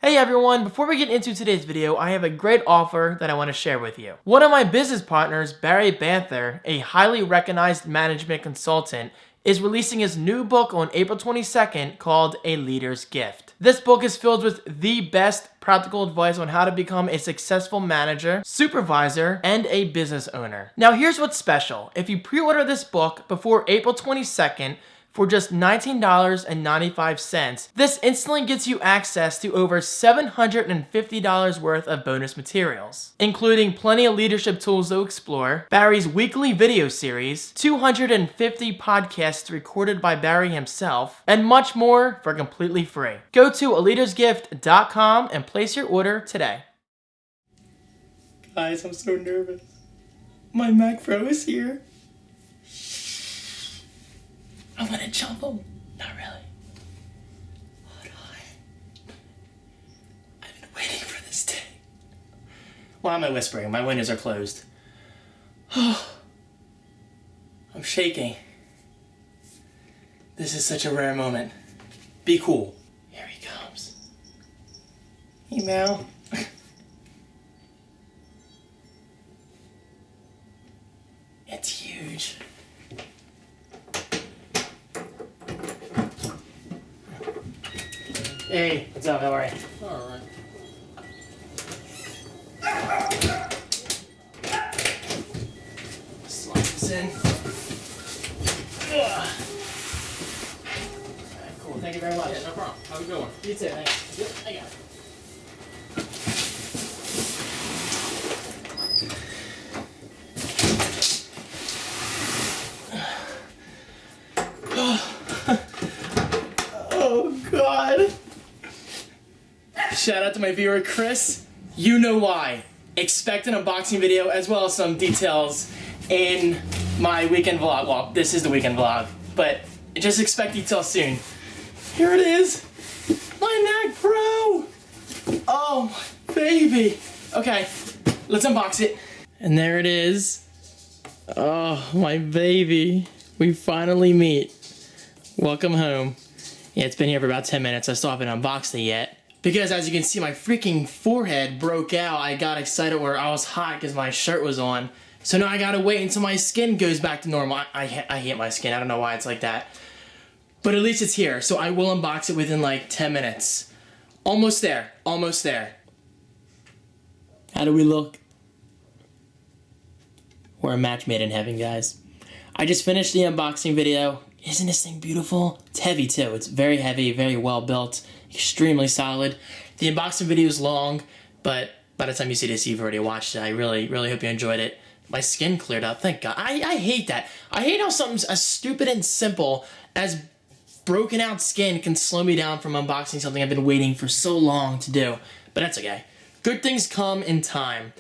Hey everyone, before we get into today's video, I have a great offer that I want to share with you. One of my business partners, Barry Banther, a highly recognized management consultant, is releasing his new book on April 22nd called A Leader's Gift. This book is filled with the best practical advice on how to become a successful manager, supervisor, and a business owner. Now here's what's special. If you pre-order this book before April 22nd, for just $19.95, this instantly gets you access to over $750 worth of bonus materials, including plenty of leadership tools to explore, Barry's weekly video series, 250 podcasts recorded by Barry himself, and much more for completely free. Go to aleadersgift.com and place your order today. Guys, I'm so nervous. My Mac Pro is here. I'm gonna jump him. Not really. Hold on. I've been waiting for this day. Why am I whispering? My windows are closed. Oh, I'm shaking. This is such a rare moment. Be cool. Here he comes. Email. It's huge. Hey, what's up? How are you? Alright. Slide this in. Alright, cool. Thank you very much. Yeah, no problem. How's it going? You too, thanks. Yep. I got it. Oh, God. Shout out to my viewer, Chris. You know why. Expect an unboxing video as well as some details in my weekend vlog. Well, this is the weekend vlog, but just expect details soon. Here it is. My Mac Pro. Oh, baby. Okay, let's unbox it. And there it is. Oh, my baby. We finally meet. Welcome home. Yeah, it's been here for about 10 minutes. I still haven't unboxed it yet. Because as you can see, my freaking forehead broke out. I got excited where I was hot because my shirt was on. So now I gotta wait until my skin goes back to normal. I hate my skin. I don't know why it's like that. But at least it's here. So I will unbox it within like 10 minutes. Almost there. Almost there. How do we look? We're a match made in heaven, guys. I just finished the unboxing video. Isn't this thing beautiful? It's heavy too. It's very heavy, very well built, extremely solid. The unboxing video is long, but by the time you see this, you've already watched it. I really, really hope you enjoyed it. My skin cleared up, thank God. I hate that. I hate how something as stupid and simple as broken out skin can slow me down from unboxing something I've been waiting for so long to do. But that's okay. Good things come in time.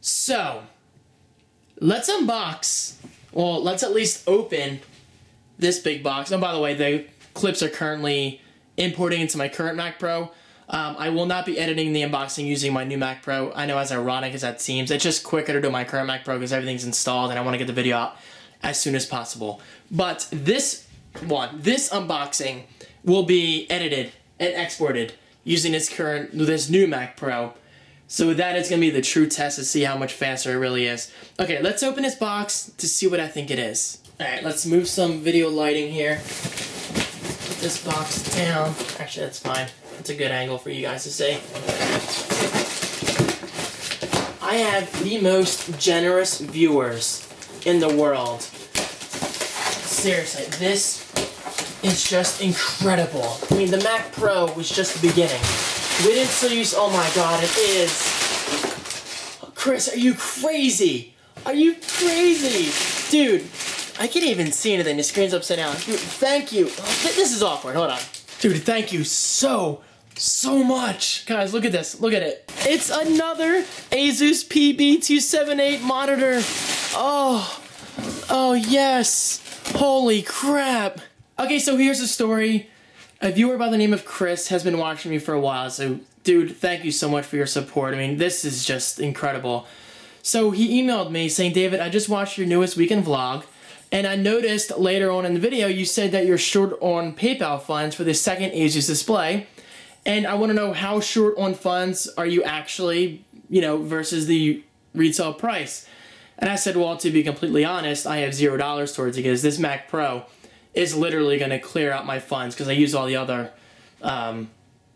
So, let's unbox. Well, let's at least open this big box. And by the way, the clips are currently importing into my current Mac Pro. I will not be editing the unboxing using my new Mac Pro. I know, as ironic as that seems, it's just quicker to do my current Mac Pro because everything's installed and I want to get the video out as soon as possible. But this unboxing will be edited and exported using this new Mac Pro. So that is going to be the true test to see how much faster it really is. Okay, let's open this box to see what I think it is. Alright, let's move some video lighting here. Put this box down. Actually, that's fine. That's a good angle for you guys to see. I have the most generous viewers in the world. Seriously, this is just incredible. I mean, the Mac Pro was just the beginning. Wait until you... Oh my God, it is. Chris, are you crazy? Are you crazy? Dude, I can't even see anything. The screen's upside down. Dude, thank you. This is awkward. Hold on. Dude, thank you so much. Guys, look at this. Look at it. It's another Asus PB278 monitor. Oh yes. Holy crap. Okay, so here's the story. A viewer by the name of Chris has been watching me for a while, so dude, thank you so much for your support. I mean, this is just incredible. So he emailed me saying, David, I just watched your newest weekend vlog, and I noticed later on in the video you said that you're short on PayPal funds for the second Asus display, And I want to know how short on funds are you actually, you know, versus the retail price. And I said, well, to be completely honest, I have $0 towards it because this Mac Pro is literally going to clear out my funds because I use all the other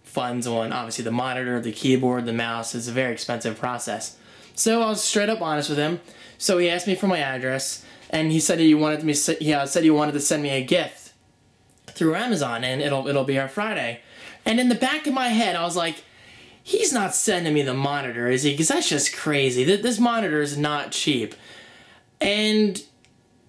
funds on, obviously, the monitor, the keyboard, the mouse. It's a very expensive process. So I was straight up honest with him. So he asked me for my address, and he said he wanted to send me a gift through Amazon, and it'll be our Friday. And in the back of my head, I was like, he's not sending me the monitor, is he? Because that's just crazy. This monitor is not cheap. And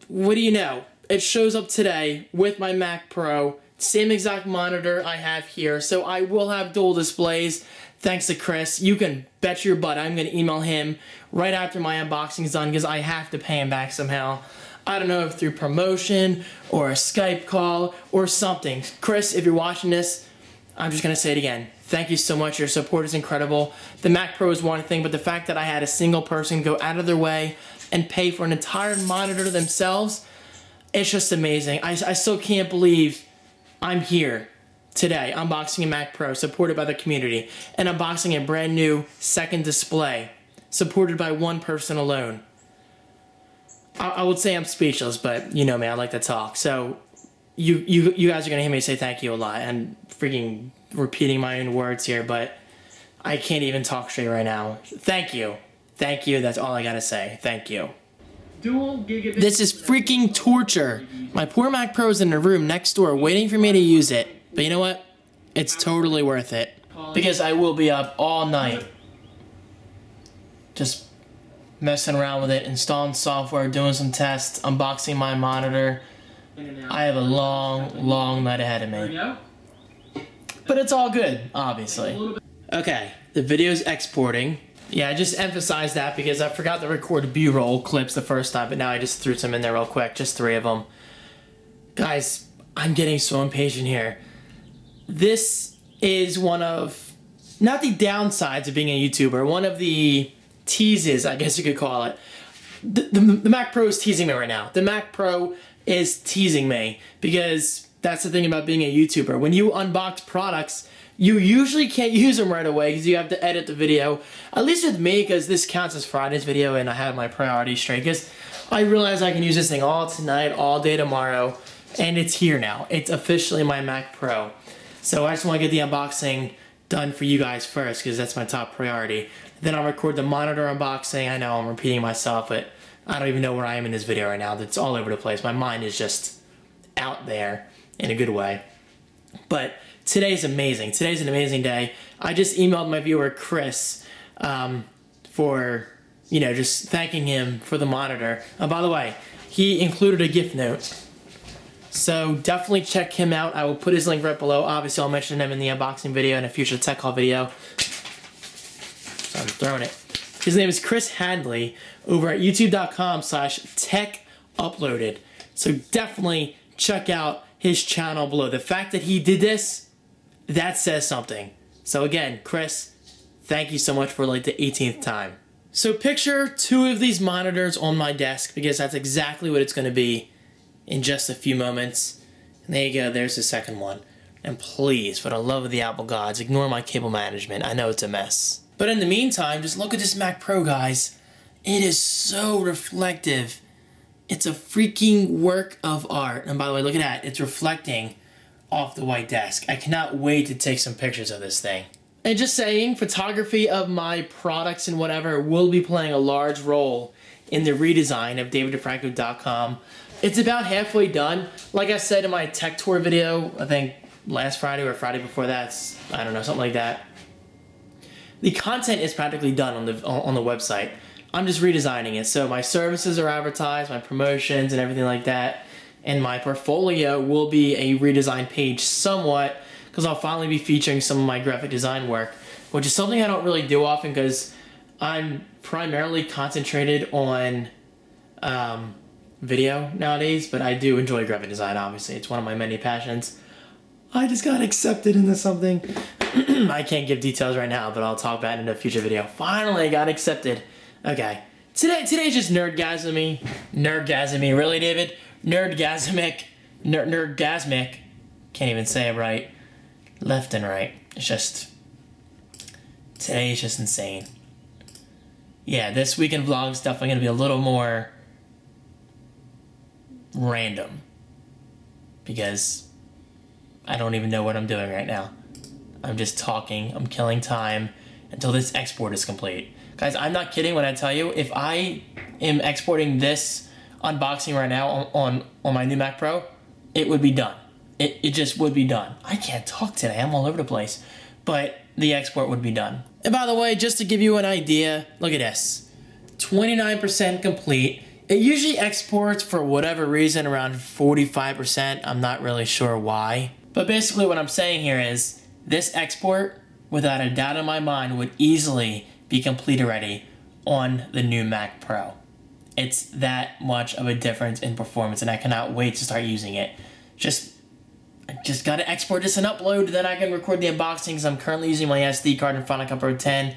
what do you know? It shows up today with my Mac Pro. Same exact monitor I have here. So I will have dual displays. Thanks to Chris. You can bet your butt I'm going to email him right after my unboxing is done because I have to pay him back somehow. I don't know if through promotion or a Skype call or something. Chris, if you're watching this, I'm just going to say it again. Thank you so much. Your support is incredible. The Mac Pro is one thing, but the fact that I had a single person go out of their way and pay for an entire monitor themselves, it's just amazing. I still can't believe I'm here today unboxing a Mac Pro supported by the community and unboxing a brand new second display supported by one person alone. I would say I'm speechless, but you know me, I like to talk. So you guys are going to hear me say thank you a lot and freaking repeating my own words here, but I can't even talk straight right now. Thank you. Thank you. That's all I got to say. Thank you. This is freaking torture. My poor Mac Pro is in the room next door waiting for me to use it. But you know what? It's totally worth it. Because I will be up all night just messing around with it, installing software, doing some tests, unboxing my monitor. I have a long night ahead of me. But it's all good, obviously. Okay, the video's exporting. Yeah, I just emphasized that because I forgot to record B-roll clips the first time, but now I just threw some in there real quick, just 3 of them. Guys, I'm getting so impatient here. This is one of, not the downsides of being a YouTuber, one of the teases, I guess you could call it. The Mac Pro is teasing me right now. The Mac Pro is teasing me because that's the thing about being a YouTuber. When you unbox products, you usually can't use them right away because you have to edit the video. At least with me, because this counts as Friday's video and I have my priorities straight. Because I realize I can use this thing all tonight, all day tomorrow, and it's here now. It's officially my Mac Pro. So I just want to get the unboxing done for you guys first because that's my top priority. Then I'll record the monitor unboxing. I know I'm repeating myself, but I don't even know where I am in this video right now. It's all over the place. My mind is just out there in a good way. But today's amazing. Today's an amazing day. I just emailed my viewer Chris for, you know, just thanking him for the monitor. By the way, he included a gift note. So definitely check him out. I will put his link right below. Obviously, I'll mention him in the unboxing video and a future tech haul video. So I'm throwing it. His name is Chris Hadley over at youtube.com/techuploaded. So definitely check out his channel below. The fact that he did this, that says something. So again, Chris, thank you so much for like the 18th time. So picture 2 of these monitors on my desk because that's exactly what it's going to be in just a few moments. And there you go, there's the second one. And please, for the love of the Apple gods, ignore my cable management. I know it's a mess. But in the meantime, just look at this Mac Pro, guys. It is so reflective. It's a freaking work of art. And by the way, look at that. It's reflecting off the white desk. I cannot wait to take some pictures of this thing. And just saying, photography of my products and whatever will be playing a large role in the redesign of davidfranco.com. It's about halfway done. Like I said in my tech tour video, I think last Friday or Friday before that, I don't know, something like that. The content is practically done on the website. I'm just redesigning it. So my services are advertised, my promotions and everything like that. And my portfolio will be a redesigned page somewhat because I'll finally be featuring some of my graphic design work, which is something I don't really do often because I'm primarily concentrated on video nowadays, but I do enjoy graphic design, obviously. It's one of my many passions. I just got accepted into something. I can't give details right now, but I'll talk about it in a future video. Finally, I got accepted. Okay. Today's just nerdgasmy. Nerdgasmy. Really, David? Nerdgasmic. Nerdgasmic. Can't even say it right. Left and right. It's just, today is just insane. Yeah, this weekend vlog is definitely going to be a little more random because I don't even know what I'm doing right now. I'm just talking, I'm killing time until this export is complete. Guys, I'm not kidding when I tell you, if I am exporting this unboxing right now on my new Mac Pro, it would be done. It just would be done. I can't talk today, I'm all over the place. But the export would be done. And by the way, just to give you an idea, look at this. 29% complete. It usually exports for whatever reason around 45%. I'm not really sure why. But basically what I'm saying here is this export, without a doubt in my mind, would easily be complete already on the new Mac Pro. It's that much of a difference in performance and I cannot wait to start using it. I just gotta export this and upload, then I can record the unboxing because I'm currently using my SD card in Final Cut Pro 10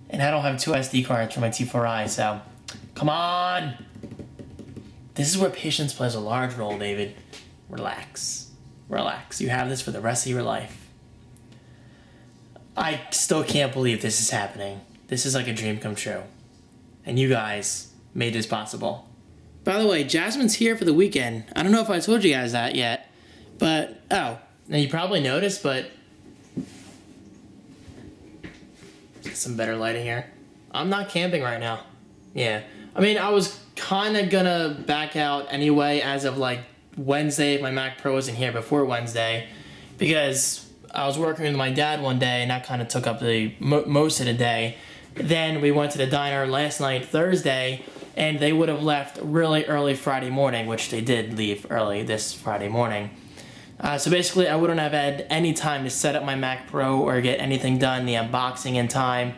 and I don't have 2 SD cards for my T4i, so come on! This is where patience plays a large role, David. Relax. Relax. You have this for the rest of your life. I still can't believe this is happening. This is like a dream come true. And you guys made this possible. By the way, Jasmine's here for the weekend. I don't know if I told you guys that yet. But, oh, now you probably noticed, but some better lighting here. I'm not camping right now. Yeah. I mean, I was kind of gonna back out anyway as of like Wednesday if my Mac Pro wasn't here before Wednesday because I was working with my dad one day and that kind of took up the most of the day. Then we went to the diner last night, Thursday, and they would have left really early Friday morning, which they did leave early this Friday morning. So basically, I wouldn't have had any time to set up my Mac Pro or get anything done, the unboxing in time.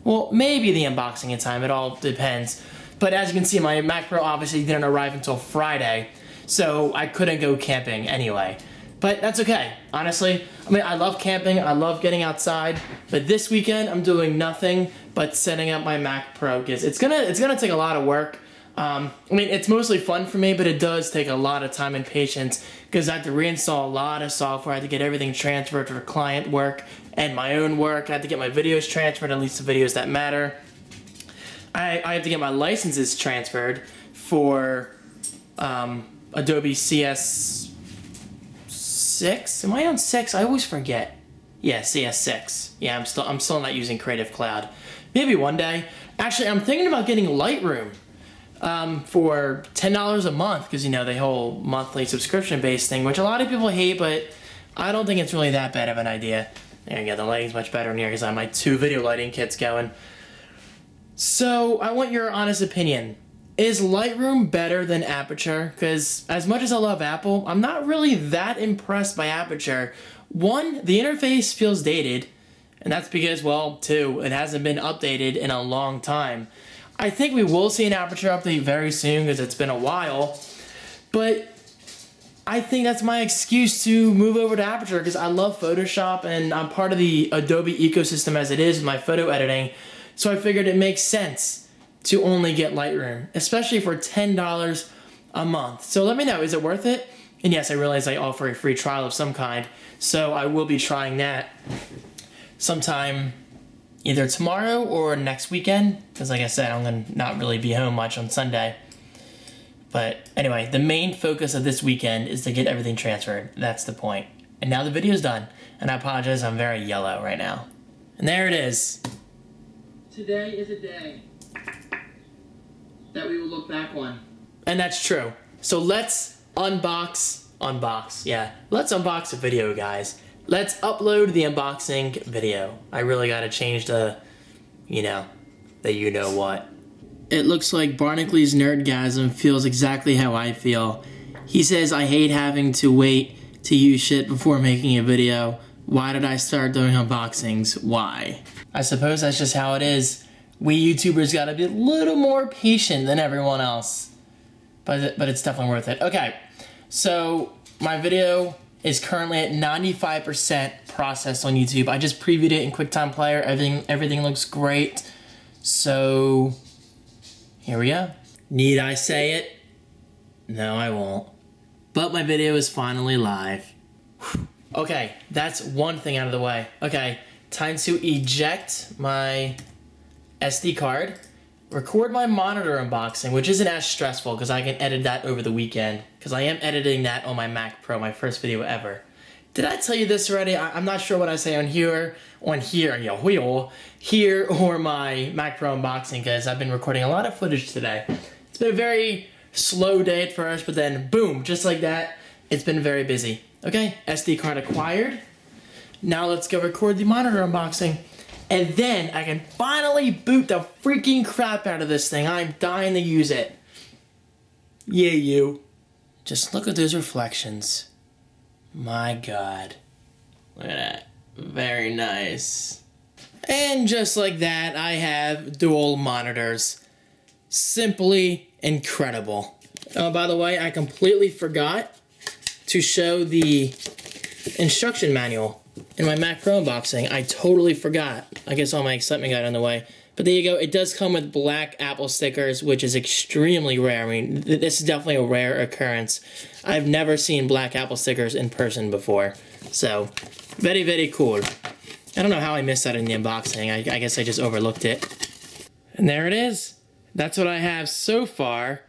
Well, maybe the unboxing in time, it all depends. But as you can see, my Mac Pro obviously didn't arrive until Friday, so I couldn't go camping anyway. But that's okay, honestly. I mean, I love camping, I love getting outside, but this weekend I'm doing nothing but setting up my Mac Pro because it's gonna take a lot of work. I mean, it's mostly fun for me, but it does take a lot of time and patience because I have to reinstall a lot of software. I have to get everything transferred for client work and my own work. I have to get my videos transferred, at least the videos that matter. I have to get my licenses transferred for Adobe CS6. Am I on 6? I always forget. Yeah, CS6. Yeah, I'm still not using Creative Cloud. Maybe one day. Actually, I'm thinking about getting Lightroom. For $10 a month, because, you know, the whole monthly subscription-based thing, which a lot of people hate, but I don't think it's really that bad of an idea. There you go, the lighting's much better in here because I have my 2 video lighting kits going. So, I want your honest opinion. Is Lightroom better than Aperture? Because as much as I love Apple, I'm not really that impressed by Aperture. 1, the interface feels dated, and that's because, well, 2, it hasn't been updated in a long time. I think we will see an Aperture update very soon because it's been a while, but I think that's my excuse to move over to Aperture because I love Photoshop and I'm part of the Adobe ecosystem as it is with my photo editing, so I figured it makes sense to only get Lightroom, especially for $10 a month. So let me know, is it worth it? And yes, I realize I offer a free trial of some kind, so I will be trying that sometime either tomorrow or next weekend, because like I said, I'm going to not really be home much on Sunday. But anyway, the main focus of this weekend is to get everything transferred. That's the point. And now the video's done. And I apologize, I'm very yellow right now. And there it is. Today is a day that we will look back on. And that's true. So let's unbox, yeah. Let's unbox a video, guys. Let's upload the unboxing video. I really gotta change the, you know what. It looks like Barnacle-Lee's Nerdgasm feels exactly how I feel. He says, I hate having to wait to use shit before making a video. Why did I start doing unboxings? Why? I suppose that's just how it is. We YouTubers gotta be a little more patient than everyone else. But it's definitely worth it. Okay, so my video is currently at 95% processed on YouTube. I just previewed it in QuickTime Player. Everything looks great. So here we go. Need I say it? No, I won't. But my video is finally live. Okay, that's one thing out of the way. Okay, time to eject my SD card, record my monitor unboxing, which isn't as stressful because I can edit that over the weekend, because I am editing that on my Mac Pro, my first video ever. Did I tell you this already? I'm not sure what I say here, or my Mac Pro unboxing, because I've been recording a lot of footage today. It's been a very slow day at first, but then boom, just like that, it's been very busy. Okay, SD card acquired. Now let's go record the monitor unboxing. And then I can finally boot the freaking crap out of this thing. I'm dying to use it. Yeah, you. Just look at those reflections. My God. Look at that. Very nice. And just like that, I have dual monitors. Simply incredible. Oh, by the way, I completely forgot to show the instruction manual in my Mac Pro unboxing. I totally forgot. I guess all my excitement got in the way. But there you go. It does come with black Apple stickers, which is extremely rare. I mean, this is definitely a rare occurrence. I've never seen black Apple stickers in person before. So, very, very cool. I don't know how I missed that in the unboxing. I guess I just overlooked it. And there it is. That's what I have so far.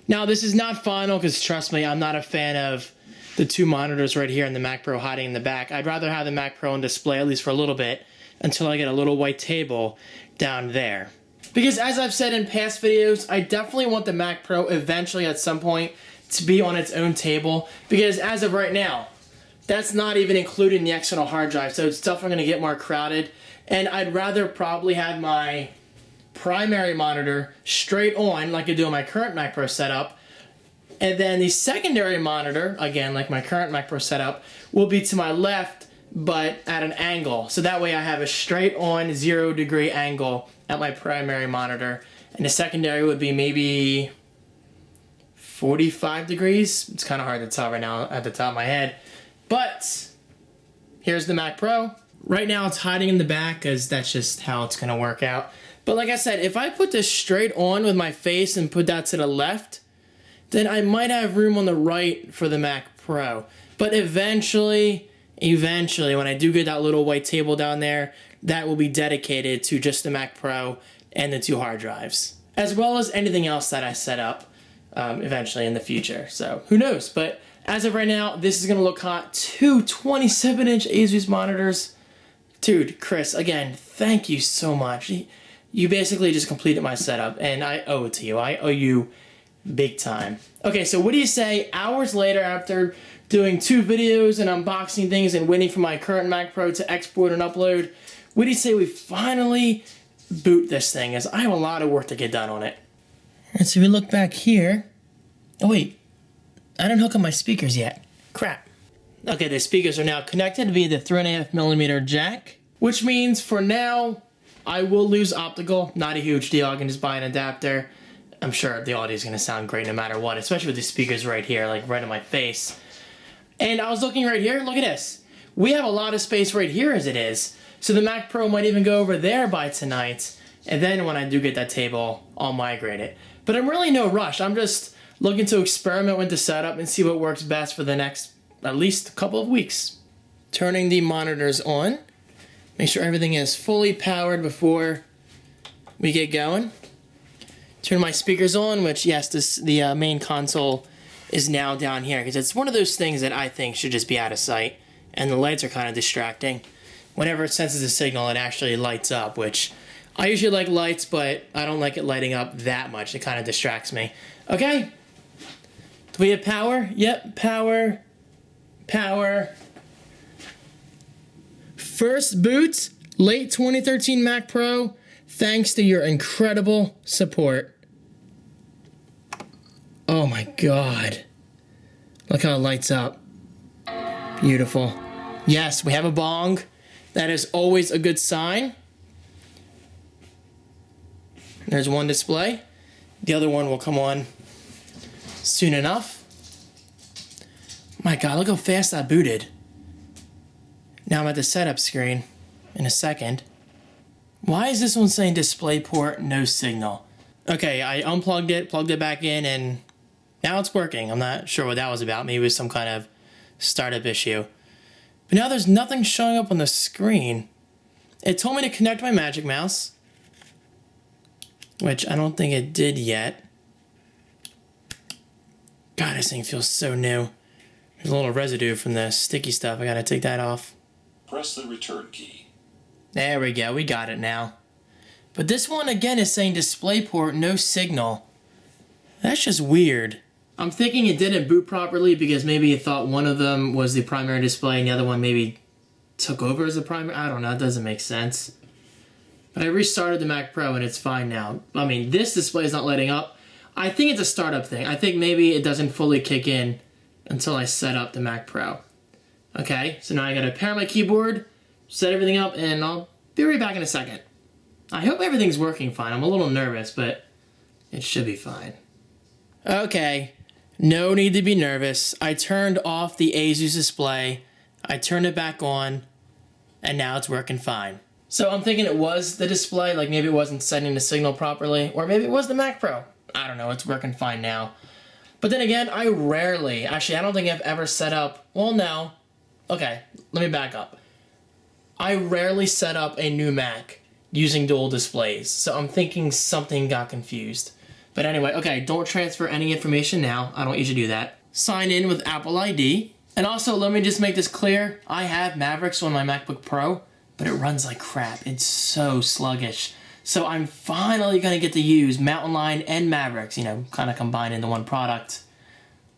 Now, this is not final because, trust me, I'm not a fan of the two monitors right here and the Mac Pro hiding in the back. I'd rather have the Mac Pro on display at least for a little bit until I get a little white table down there. Because as I've said in past videos, I definitely want the Mac Pro eventually at some point to be on its own table, because as of right now, that's not even including the external hard drive, so it's definitely going to get more crowded. And I'd rather probably have my primary monitor straight on like I do on my current Mac Pro setup, and then the secondary monitor, again like my current Mac Pro setup, will be to my left but at an angle. So that way I have a straight on 0 degree angle at my primary monitor, and the secondary would be maybe 45 degrees. It's kind of hard to tell right now at the top of my head. But here's the Mac Pro. Right now it's hiding in the back because that's just how it's going to work out. But like I said, if I put this straight on with my face and put that to the left, then I might have room on the right for the Mac Pro. But eventually, when I do get that little white table down there, that will be dedicated to just the Mac Pro and the 2 hard drives, as well as anything else that I set up eventually in the future. So who knows? But as of right now, this is going to look hot. 2 27-inch Asus monitors. Dude, Chris, again, thank you so much. You basically just completed my setup, and I owe it to you. I owe you big time. Okay, so what do you say hours later, after doing 2 videos and unboxing things and waiting for my current Mac Pro to export and upload, what do you say we finally boot this thing, as I have a lot of work to get done on it. And so we look back here. Oh wait, I didn't hook up my speakers yet. Crap. Okay, the speakers are now connected via the 3.5mm jack, which means for now, I will lose optical. Not a huge deal. I can just buy an adapter. I'm sure the audio is going to sound great no matter what, especially with the speakers right here, like right in my face. And I was looking right here. Look at this. We have a lot of space right here as it is. So the Mac Pro might even go over there by tonight. And then when I do get that table, I'll migrate it. But I'm really no rush. I'm just looking to experiment with the setup and see what works best for the next at least couple of weeks. Turning the monitors on. Make sure everything is fully powered before we get going. Turn my speakers on, which, yes, the main console is now down here, because it's one of those things that I think should just be out of sight, and the lights are kind of distracting. Whenever it senses a signal, it actually lights up, which I usually like lights, but I don't like it lighting up that much. It kind of distracts me. Okay. Do we have power? Yep, power. Power. First boot, late 2013 Mac Pro, thanks to your incredible support. Oh my God. Look how it lights up. Beautiful. Yes, we have a bong. That is always a good sign. There's one display. The other one will come on soon enough. My God, look how fast that booted. Now I'm at the setup screen in a second. Why is this one saying DisplayPort, no signal? Okay, I unplugged it, plugged it back in, and now it's working. I'm not sure what that was about. Maybe it was some kind of startup issue. But now there's nothing showing up on the screen. It told me to connect my Magic Mouse, which I don't think it did yet. God, this thing feels so new. There's a little residue from the sticky stuff. I gotta take that off. Press the return key. There we go, we got it now. But this one again is saying DisplayPort, no signal. That's just weird. I'm thinking it didn't boot properly because maybe it thought one of them was the primary display and the other one maybe took over as the primary. I don't know, it doesn't make sense. But I restarted the Mac Pro and it's fine now. I mean, this display is not lighting up. I think it's a startup thing. I think maybe it doesn't fully kick in until I set up the Mac Pro. Okay, so now I gotta pair my keyboard, set everything up, and I'll be right back in a second. I hope everything's working fine. I'm a little nervous, but it should be fine. Okay, no need to be nervous. I turned off the ASUS display, I turned it back on, and now it's working fine. So I'm thinking it was the display, like maybe it wasn't sending the signal properly, or maybe it was the Mac Pro. I don't know, it's working fine now. But then again, I don't think I've ever set up, well no, okay, let me back up. I rarely set up a new Mac using dual displays, so I'm thinking something got confused. But anyway, okay, don't transfer any information now. I don't usually do that. Sign in with Apple ID. And also, let me just make this clear. I have Mavericks on my MacBook Pro, but it runs like crap. It's so sluggish. So I'm finally going to get to use Mountain Lion and Mavericks, you know, kind of combined into one product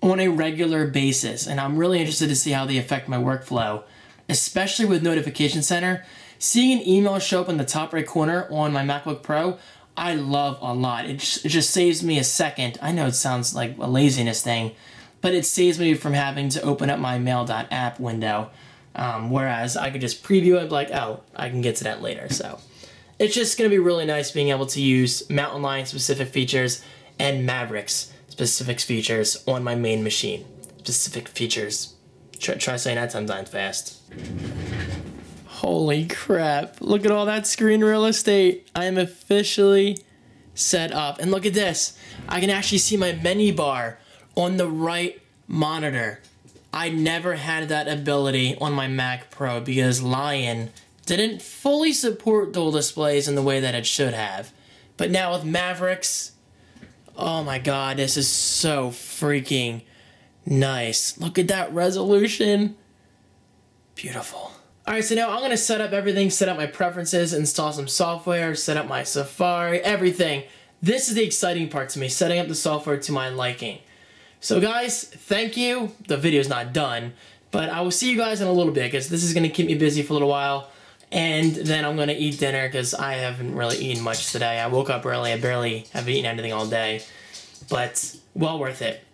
on a regular basis. And I'm really interested to see how they affect my workflow, especially with Notification Center. Seeing an email show up in the top right corner on my MacBook Pro, I love a lot. It just saves me a second. I know it sounds like a laziness thing, but it saves me from having to open up my mail.app window. Whereas I could just preview it like, oh, I can get to that later. So it's just going to be really nice being able to use Mountain Lion specific features and Mavericks specific features on my main machine. Specific features. Try saying that sometimes fast. Holy crap. Look at all that screen real estate. I am officially set up. And look at this. I can actually see my menu bar on the right monitor. I never had that ability on my Mac Pro because Lion didn't fully support dual displays in the way that it should have. But now with Mavericks, oh my god, this is so freaking nice. Look at that resolution. Beautiful. Alright, so now I'm going to set up everything, set up my preferences, install some software, set up my Safari, everything. This is the exciting part to me, setting up the software to my liking. So guys, thank you. The video's not done, but I will see you guys in a little bit because this is going to keep me busy for a little while. And then I'm going to eat dinner because I haven't really eaten much today. I woke up early. I barely have eaten anything all day, but well worth it.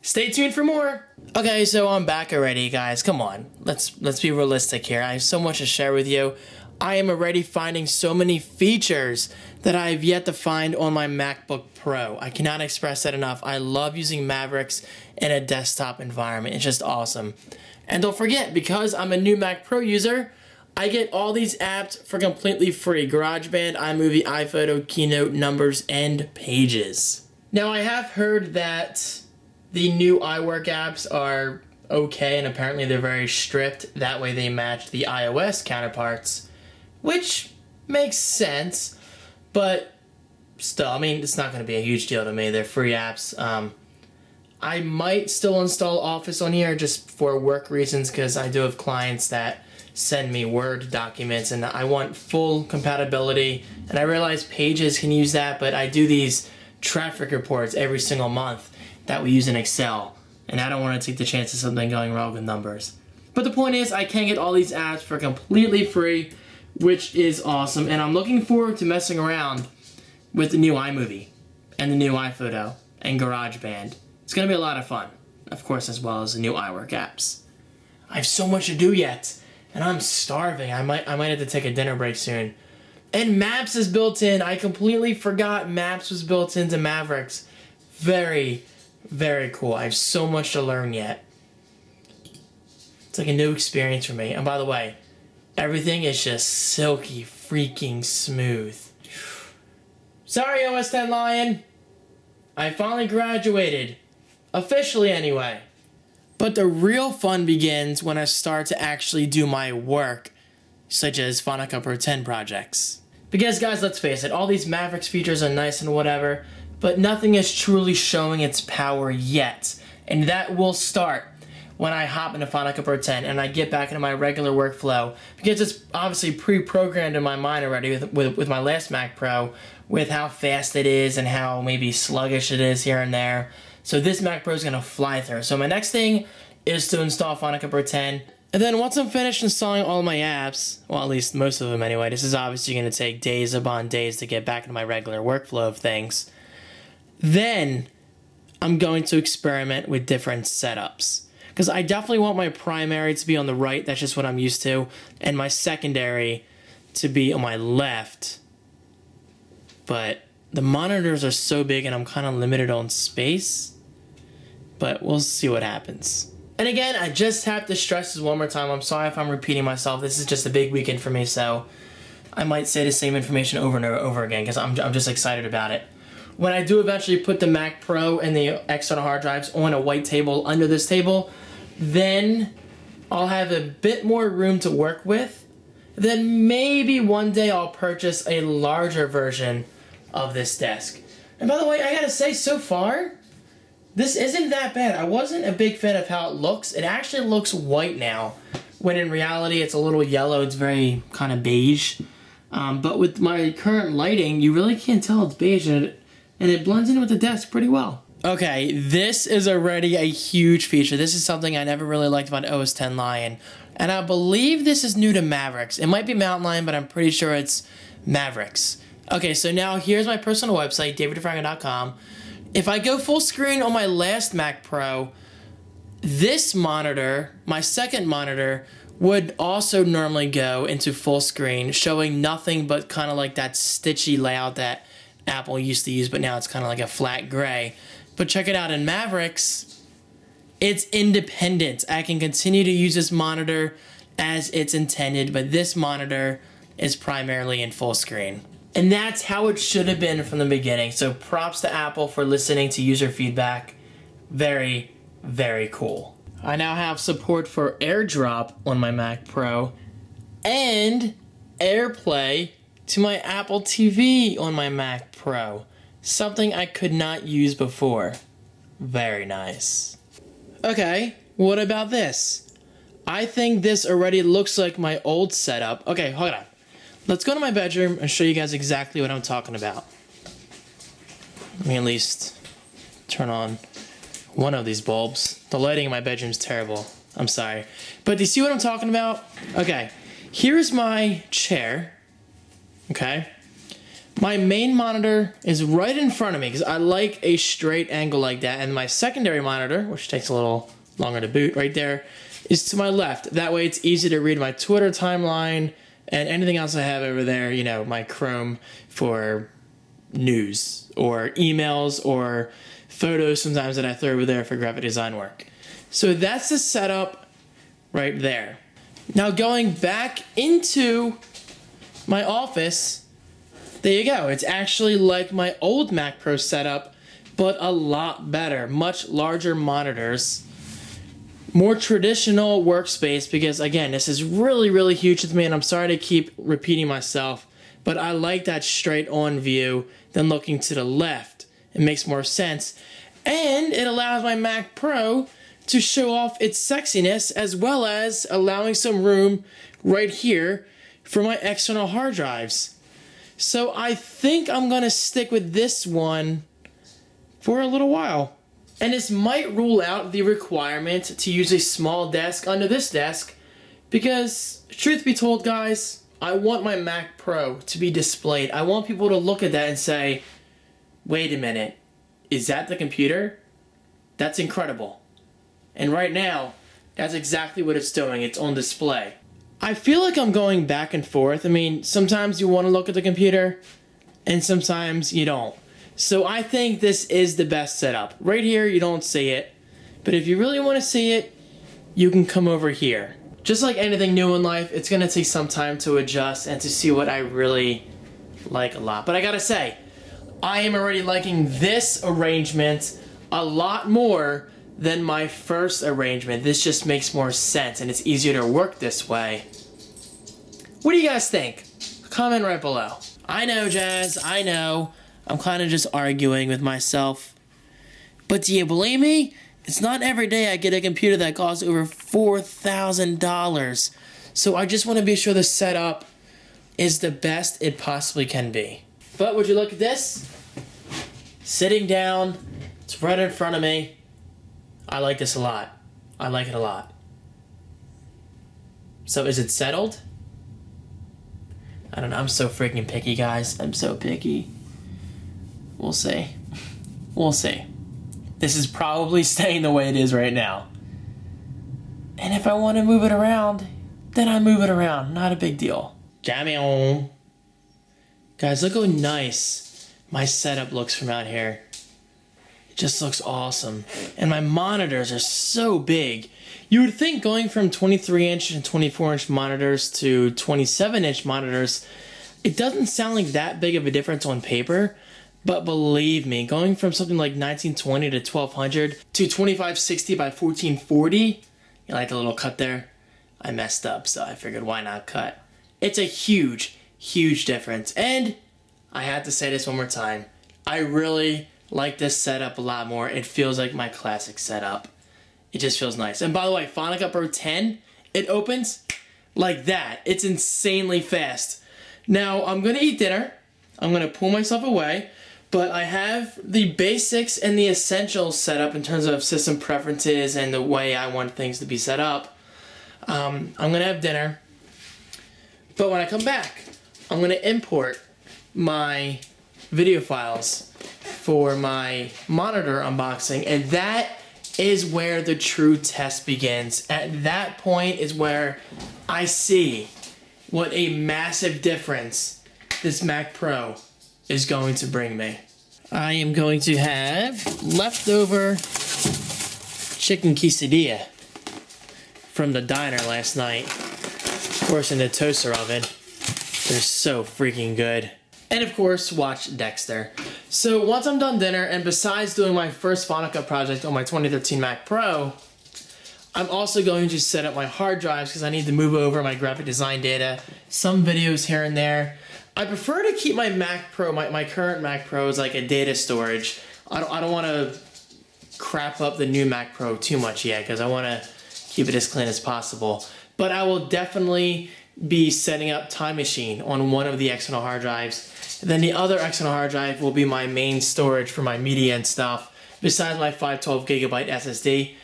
Stay tuned for more. Okay, so I'm back already, guys. Come on, let's be realistic here. I have so much to share with you. I am already finding so many features that I have yet to find on my MacBook Pro. I cannot express that enough. I love using Mavericks in a desktop environment. It's just awesome. And don't forget, because I'm a new Mac Pro user, I get all these apps for completely free. GarageBand, iMovie, iPhoto, Keynote, Numbers, and Pages. Now, I have heard that the new iWork apps are okay, and apparently they're very strict. That way they match the iOS counterparts, which makes sense, but still, I mean, it's not going to be a huge deal to me. They're free apps. I might still install Office on here just for work reasons because I do have clients that send me Word documents and I want full compatibility. And I realize Pages can use that, but I do these traffic reports every single month that we use in Excel, and I don't want to take the chance of something going wrong with Numbers. But the point is, I can get all these apps for completely free, which is awesome, and I'm looking forward to messing around with the new iMovie, and the new iPhoto, and GarageBand. It's going to be a lot of fun, of course, as well as the new iWork apps. I have so much to do yet, and I'm starving. I might have to take a dinner break soon. And Maps is built in. I completely forgot Maps was built into Mavericks. Very, very cool. I have so much to learn yet. It's like a new experience for me. And by the way, everything is just silky freaking smooth. Sorry, OS X Lion. I finally graduated. Officially, anyway. But the real fun begins when I start to actually do my work, such as Final Cut Pro 10 projects. Because guys, let's face it, all these Mavericks features are nice and whatever, but nothing is truly showing its power yet. And that will start when I hop into Final Cut Pro 10 and I get back into my regular workflow, because it's obviously pre-programmed in my mind already with my last Mac Pro, with how fast it is and how maybe sluggish it is here and there. So this Mac Pro is going to fly through. So my next thing is to install Final Cut Pro 10. And then once I'm finished installing all my apps, well, at least most of them anyway, this is obviously going to take days upon days to get back into my regular workflow of things. Then I'm going to experiment with different setups. Because I definitely want my primary to be on the right, that's just what I'm used to, and my secondary to be on my left. But the monitors are so big and I'm kind of limited on space. But we'll see what happens. And again, I just have to stress this one more time. I'm sorry if I'm repeating myself. This is just a big weekend for me, so I might say the same information over and over again because I'm just excited about it. When I do eventually put the Mac Pro and the external hard drives on a white table under this table, then I'll have a bit more room to work with. Then maybe one day I'll purchase a larger version of this desk. And by the way, I gotta say, so far, this isn't that bad. I wasn't a big fan of how it looks. It actually looks white now, when in reality it's a little yellow. It's very kind of beige. But with my current lighting, you really can't tell it's beige, and it blends in with the desk pretty well. Okay, this is already a huge feature. This is something I never really liked about OS X Lion. And I believe this is new to Mavericks. It might be Mountain Lion, but I'm pretty sure it's Mavericks. Okay, so now here's my personal website, daviddefranco.com. If I go full screen on my last Mac Pro, this monitor, my second monitor, would also normally go into full screen, showing nothing but kind of like that stitchy layout that Apple used to use, but now it's kind of like a flat gray. But check it out, in Mavericks, it's independent. I can continue to use this monitor as it's intended, but this monitor is primarily in full screen. And that's how it should have been from the beginning. So props to Apple for listening to user feedback. Very, very cool. I now have support for AirDrop on my Mac Pro and AirPlay to my Apple TV on my Mac Pro. Something I could not use before. Very nice. Okay, what about this? I think this already looks like my old setup. Okay, hold on. Let's go to my bedroom and show you guys exactly what I'm talking about. Let me at least turn on one of these bulbs. The lighting in my bedroom is terrible. I'm sorry. But do you see what I'm talking about? Okay, here's my chair. Okay. My main monitor is right in front of me because I like a straight angle like that. And my secondary monitor, which takes a little longer to boot right there, is to my left. That way it's easy to read my Twitter timeline and anything else I have over there, you know, my Chrome for news or emails or photos sometimes that I throw over there for graphic design work. So that's the setup right there. Now going back into my office, there you go. It's actually like my old Mac Pro setup, but a lot better. Much larger monitors. More traditional workspace because, again, this is really, really huge to me, and I'm sorry to keep repeating myself, but I like that straight-on view than looking to the left. It makes more sense. And it allows my Mac Pro to show off its sexiness, as well as allowing some room right here for my external hard drives. So I think I'm going to stick with this one for a little while. And this might rule out the requirement to use a small desk under this desk because, truth be told, guys, I want my Mac Pro to be displayed. I want people to look at that and say, wait a minute, is that the computer? That's incredible. And right now, that's exactly what it's doing. It's on display. I feel like I'm going back and forth. I mean, sometimes you want to look at the computer, and sometimes you don't. So I think this is the best setup. Right here, you don't see it. But if you really want to see it, you can come over here. Just like anything new in life, it's going to take some time to adjust and to see what I really like a lot. But I gotta say, I am already liking this arrangement a lot more than my first arrangement. This just makes more sense and it's easier to work this way. What do you guys think? Comment right below. I know, Jazz, I know. I'm kind of just arguing with myself. But do you believe me? It's not every day I get a computer that costs over $4,000. So I just want to be sure the setup is the best it possibly can be. But would you look at this? Sitting down, it's right in front of me. I like this a lot. I like it a lot. So is it settled? I don't know, I'm so freaking picky, guys. I'm so picky. We'll see. We'll see. This is probably staying the way it is right now. And if I want to move it around, then I move it around. Not a big deal. Jammy on. Guys, look how nice my setup looks from out here. It just looks awesome. And my monitors are so big. You would think going from 23-inch and 24-inch monitors to 27-inch monitors, it doesn't sound like that big of a difference on paper. But believe me, going from something like 1920 to 1200 to 2560 by 1440, you like the little cut there? I messed up, so I figured why not cut? It's a huge, huge difference. And I have to say this one more time. I really like this setup a lot more. It feels like my classic setup. It just feels nice. And by the way, Final Cut Pro 10, it opens like that. It's insanely fast. Now, I'm going to eat dinner. I'm going to pull myself away. But I have the basics and the essentials set up in terms of system preferences and the way I want things to be set up. I'm going to have dinner. But when I come back, I'm going to import my video files for my monitor unboxing. And that is where the true test begins. At that point is where I see what a massive difference this Mac Pro is going to bring me. I am going to have leftover chicken quesadilla from the diner last night. Of course, in the toaster oven. They're so freaking good. And of course, watch Dexter. So once I'm done dinner, and besides doing my first Final Cut project on my 2013 Mac Pro, I'm also going to set up my hard drives because I need to move over my graphic design data, some videos here and there. I prefer to keep my Mac Pro, my current Mac Pro, as like a data storage. I don't want to crap up the new Mac Pro too much yet because I want to keep it as clean as possible. But I will definitely be setting up Time Machine on one of the external hard drives. And then the other external hard drive will be my main storage for my media and stuff, besides my 512 gigabyte SSD.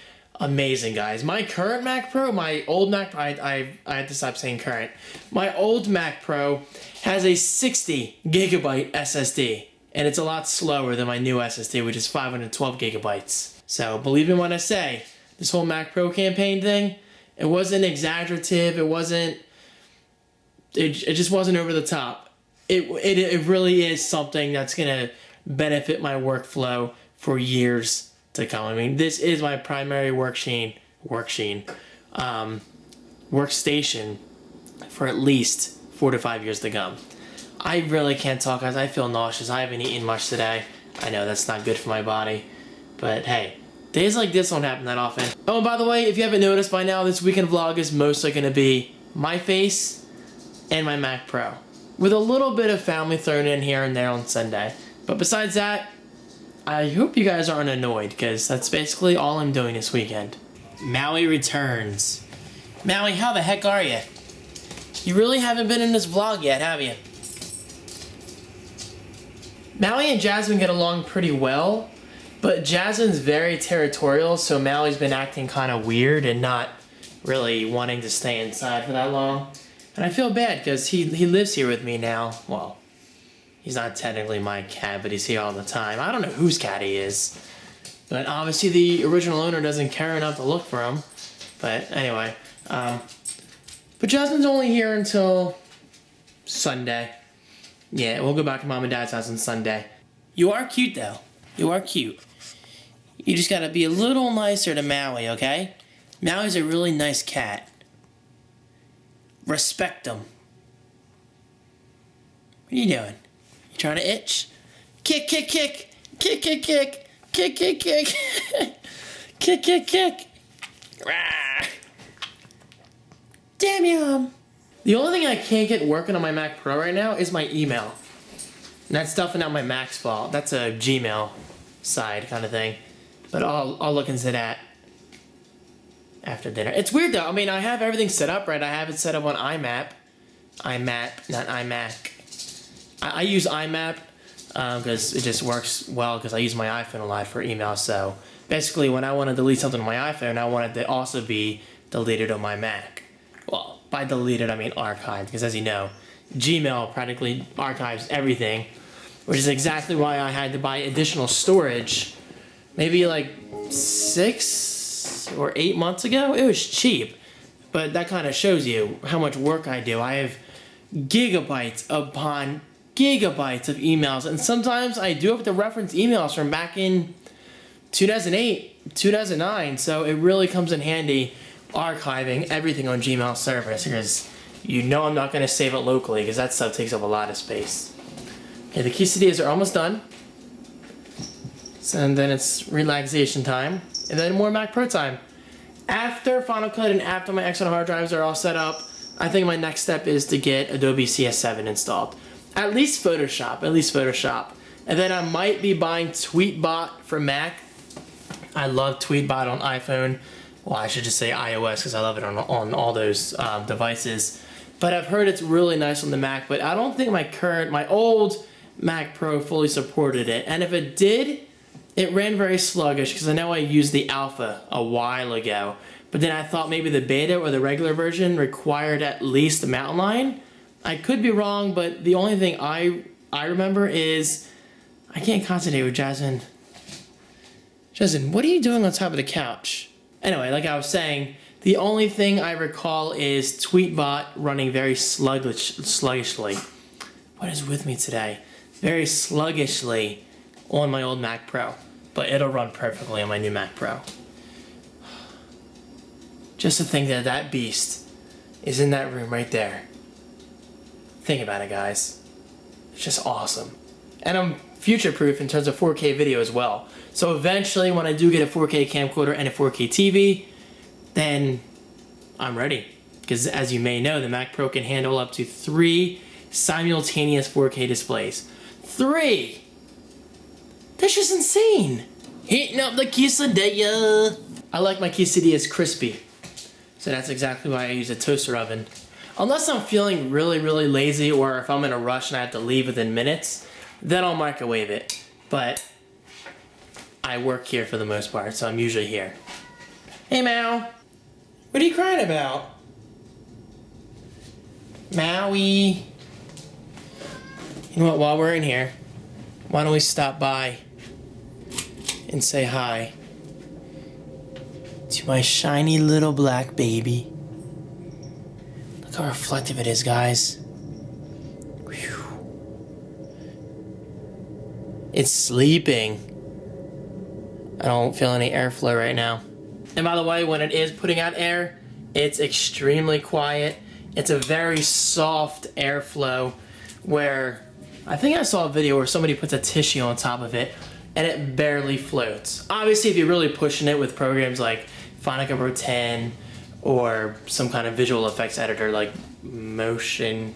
Amazing, guys. My current Mac Pro, my old Mac Pro, I had to stop saying current. My old Mac Pro has a 60 gigabyte SSD, and it's a lot slower than my new SSD, which is 512 gigabytes. So believe me when I say, this whole Mac Pro campaign thing, it wasn't exaggerative, it just wasn't over the top. It really is something that's gonna benefit my workflow for years to come. I mean, this is my primary workstation for at least 4 to 5 years to come. I really can't talk, guys. I feel nauseous. I haven't eaten much today. I know that's not good for my body, but hey, days like this don't happen that often. Oh, and by the way, if you haven't noticed by now, this weekend vlog is mostly going to be my face and my Mac Pro, with a little bit of family thrown in here and there on Sunday. But besides that, I hope you guys aren't annoyed, because that's basically all I'm doing this weekend. Maui returns. Maui, how the heck are you? You really haven't been in this vlog yet, have you? Maui and Jasmine get along pretty well, but Jasmine's very territorial, so Maui's been acting kind of weird and not really wanting to stay inside for that long. And I feel bad, because he lives here with me now. Well, he's not technically my cat, but he's here all the time. I don't know whose cat he is. But obviously the original owner doesn't care enough to look for him. But anyway. But Jasmine's only here until Sunday. Yeah, we'll go back to Mom and Dad's house on Sunday. You are cute, though. You are cute. You just gotta be a little nicer to Maui, okay? Maui's a really nice cat. Respect him. What are you doing? You trying to itch? Kick, kick, kick. Kick, kick, kick. Kick, kick, kick. Kick, kick, kick. Rah. Damn you. The only thing I can't get working on my Mac Pro right now is my email. And that's definitely not my Mac's fault. That's a Gmail side kind of thing. But I'll look into that after dinner. It's weird though. I mean, I have everything set up right. I have it set up on IMAP, not iMac. I use IMAP because it just works well because I use my iPhone a lot for email. So basically, when I want to delete something on my iPhone, I want it to also be deleted on my Mac. Well, by deleted, I mean archived, because as you know, Gmail practically archives everything, which is exactly why I had to buy additional storage maybe like 6 or 8 months ago. It was cheap, but that kind of shows you how much work I do. I have gigabytes upon gigabytes of emails, and sometimes I do have to reference emails from back in 2008, 2009, so it really comes in handy archiving everything on Gmail service, because you know I'm not going to save it locally because that stuff takes up a lot of space. Okay, the quesadillas are almost done. So, and then it's relaxation time, and then more Mac Pro time. After Final Cut and after my external hard drives are all set up, I think my next step is to get Adobe CS7 installed. At least Photoshop. And then I might be buying Tweetbot for Mac. I love Tweetbot on iPhone. Well, I should just say iOS because I love it on all those devices. But I've heard it's really nice on the Mac, but I don't think my old Mac Pro fully supported it. And if it did, it ran very sluggish because I know I used the alpha a while ago. But then I thought maybe the beta or the regular version required at least the mountain lion. I could be wrong, but the only thing I remember is I can't concentrate with Jasmine. Jasmine, what are you doing on top of the couch? Anyway, like I was saying, the only thing I recall is Tweetbot running very sluggishly. What is with me today? Very sluggishly on my old Mac Pro, but it'll run perfectly on my new Mac Pro. Just to think that that beast is in that room right there. Think about it, guys. It's just awesome. And I'm future-proof in terms of 4K video as well. So eventually, when I do get a 4K camcorder and a 4K TV, then I'm ready. Because as you may know, the Mac Pro can handle up to 3 simultaneous 4K displays. 3! That's just insane. Heating up the quesadilla. I like my quesadillas crispy. So that's exactly why I use a toaster oven. Unless I'm feeling really, really lazy, or if I'm in a rush and I have to leave within minutes, then I'll microwave it. But I work here for the most part, so I'm usually here. Hey, Mal. What are you crying about? Maui. You know what, while we're in here, why don't we stop by and say hi to my shiny little black baby. Look how reflective it is, guys. Whew. It's sleeping. I don't feel any airflow right now. And by the way, when it is putting out air, it's extremely quiet. It's a very soft airflow where I think I saw a video where somebody puts a tissue on top of it and it barely floats. Obviously, if you're really pushing it with programs like Final Cut Pro 10 or some kind of visual effects editor like Motion.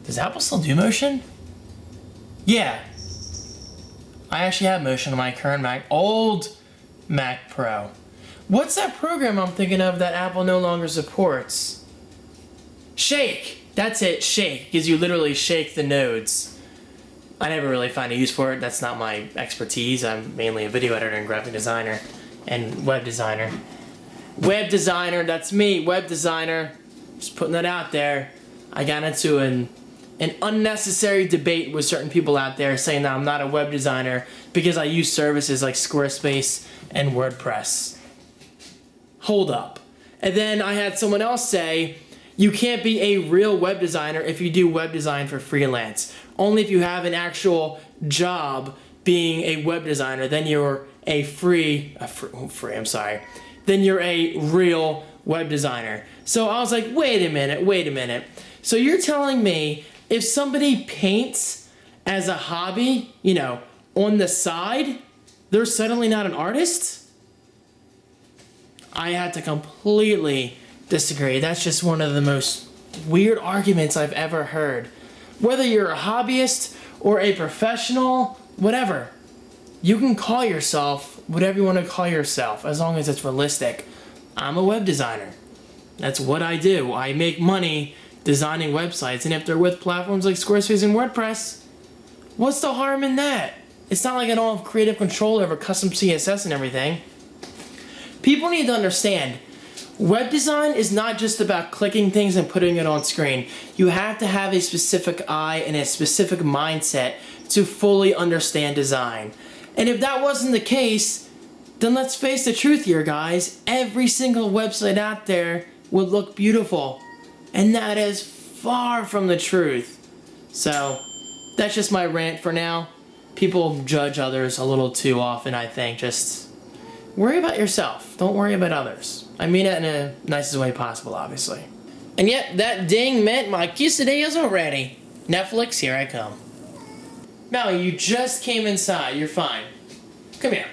Does Apple still do Motion? Yeah. I actually have Motion on my current old Mac Pro. What's that program I'm thinking of that Apple no longer supports? Shake! That's it, Shake, because you literally shake the nodes. I never really find a use for it. That's not my expertise. I'm mainly a video editor and graphic designer and web designer. Web designer, that's me, web designer. Just putting that out there. I got into an unnecessary debate with certain people out there saying that I'm not a web designer because I use services like Squarespace and WordPress. Hold up. And then I had someone else say, you can't be a real web designer if you do web design for freelance. Only if you have an actual job being a web designer, then you're a then you're a real web designer. So I was like, wait a minute. So you're telling me if somebody paints as a hobby, you know, on the side, they're suddenly not an artist? I had to completely disagree. That's just one of the most weird arguments I've ever heard. Whether you're a hobbyist or a professional, whatever, you can call yourself whatever you want to call yourself as long as it's realistic. I'm a web designer. That's what I do. I make money designing websites, and if they're with platforms like Squarespace and WordPress, what's the harm in that? It's not like I don't have creative control over custom CSS and everything. People need to understand, web design is not just about clicking things and putting it on screen. You have to have a specific eye and a specific mindset to fully understand design. And if that wasn't the case, then let's face the truth here, guys. Every single website out there would look beautiful. And that is far from the truth. So, that's just my rant for now. People judge others a little too often, I think. Just worry about yourself. Don't worry about others. I mean it in the nicest way possible, obviously. And yep, that ding meant my quesadillas are ready. Netflix, here I come. Mallie, you just came inside. You're fine. Come here.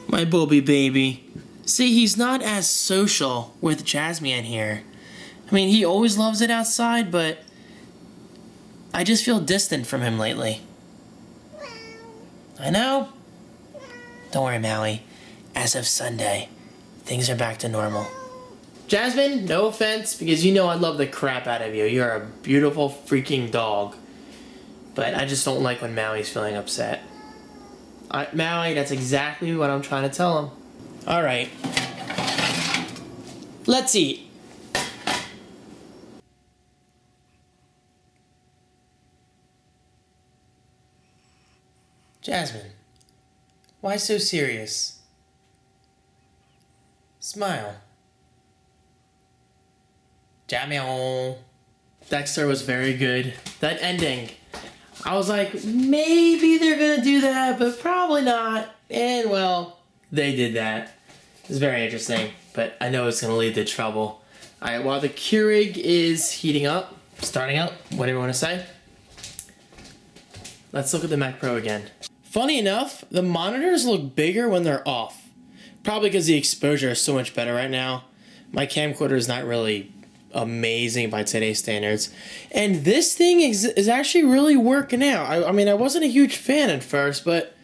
My booby baby. See, he's not as social with Jasmine here. I mean, he always loves it outside, but I just feel distant from him lately. I know. Don't worry, Maui. As of Sunday, things are back to normal. Jasmine, no offense, because you know I love the crap out of you. You're a beautiful freaking dog. But I just don't like when Maui's feeling upset. Maui, that's exactly what I'm trying to tell him. Alright. Let's eat. Jasmine, why so serious? Smile. Jamil. Dexter was very good. That ending, I was like, maybe they're gonna do that, but probably not. And well, they did that. It's very interesting, but I know it's gonna lead to trouble. Alright, while the Keurig is heating up, starting up, whatever you want to say, let's look at the Mac Pro again. Funny enough, the monitors look bigger when they're off. Probably because the exposure is so much better right now. My camcorder is not really amazing by today's standards. And this thing is actually really working out. I mean, I wasn't a huge fan at first, but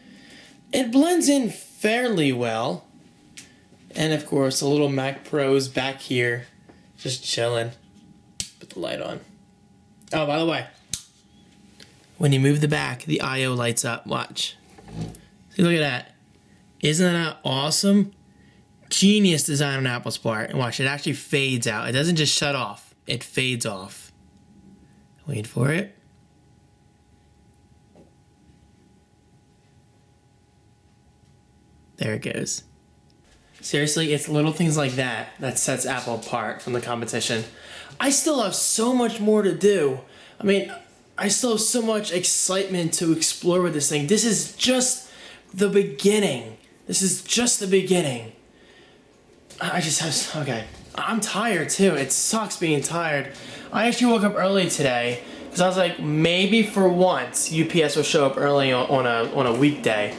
it blends in fairly well. And of course, the little Mac Pro's back here, just chilling. Put the light on. Oh, by the way, when you move the back, the I/O lights up. Watch. See, look at that. Isn't that awesome? Genius design on Apple's part. And watch, it actually fades out. It doesn't just shut off. It fades off. Wait for it. There it goes. Seriously, it's little things like that that sets Apple apart from the competition. I still have so much more to do. I mean, I still have so much excitement to explore with this thing. This is just the beginning. This is just the beginning. I just have, okay. I'm tired too. It sucks being tired. I actually woke up early today because I was like, maybe for once UPS will show up early on a weekday.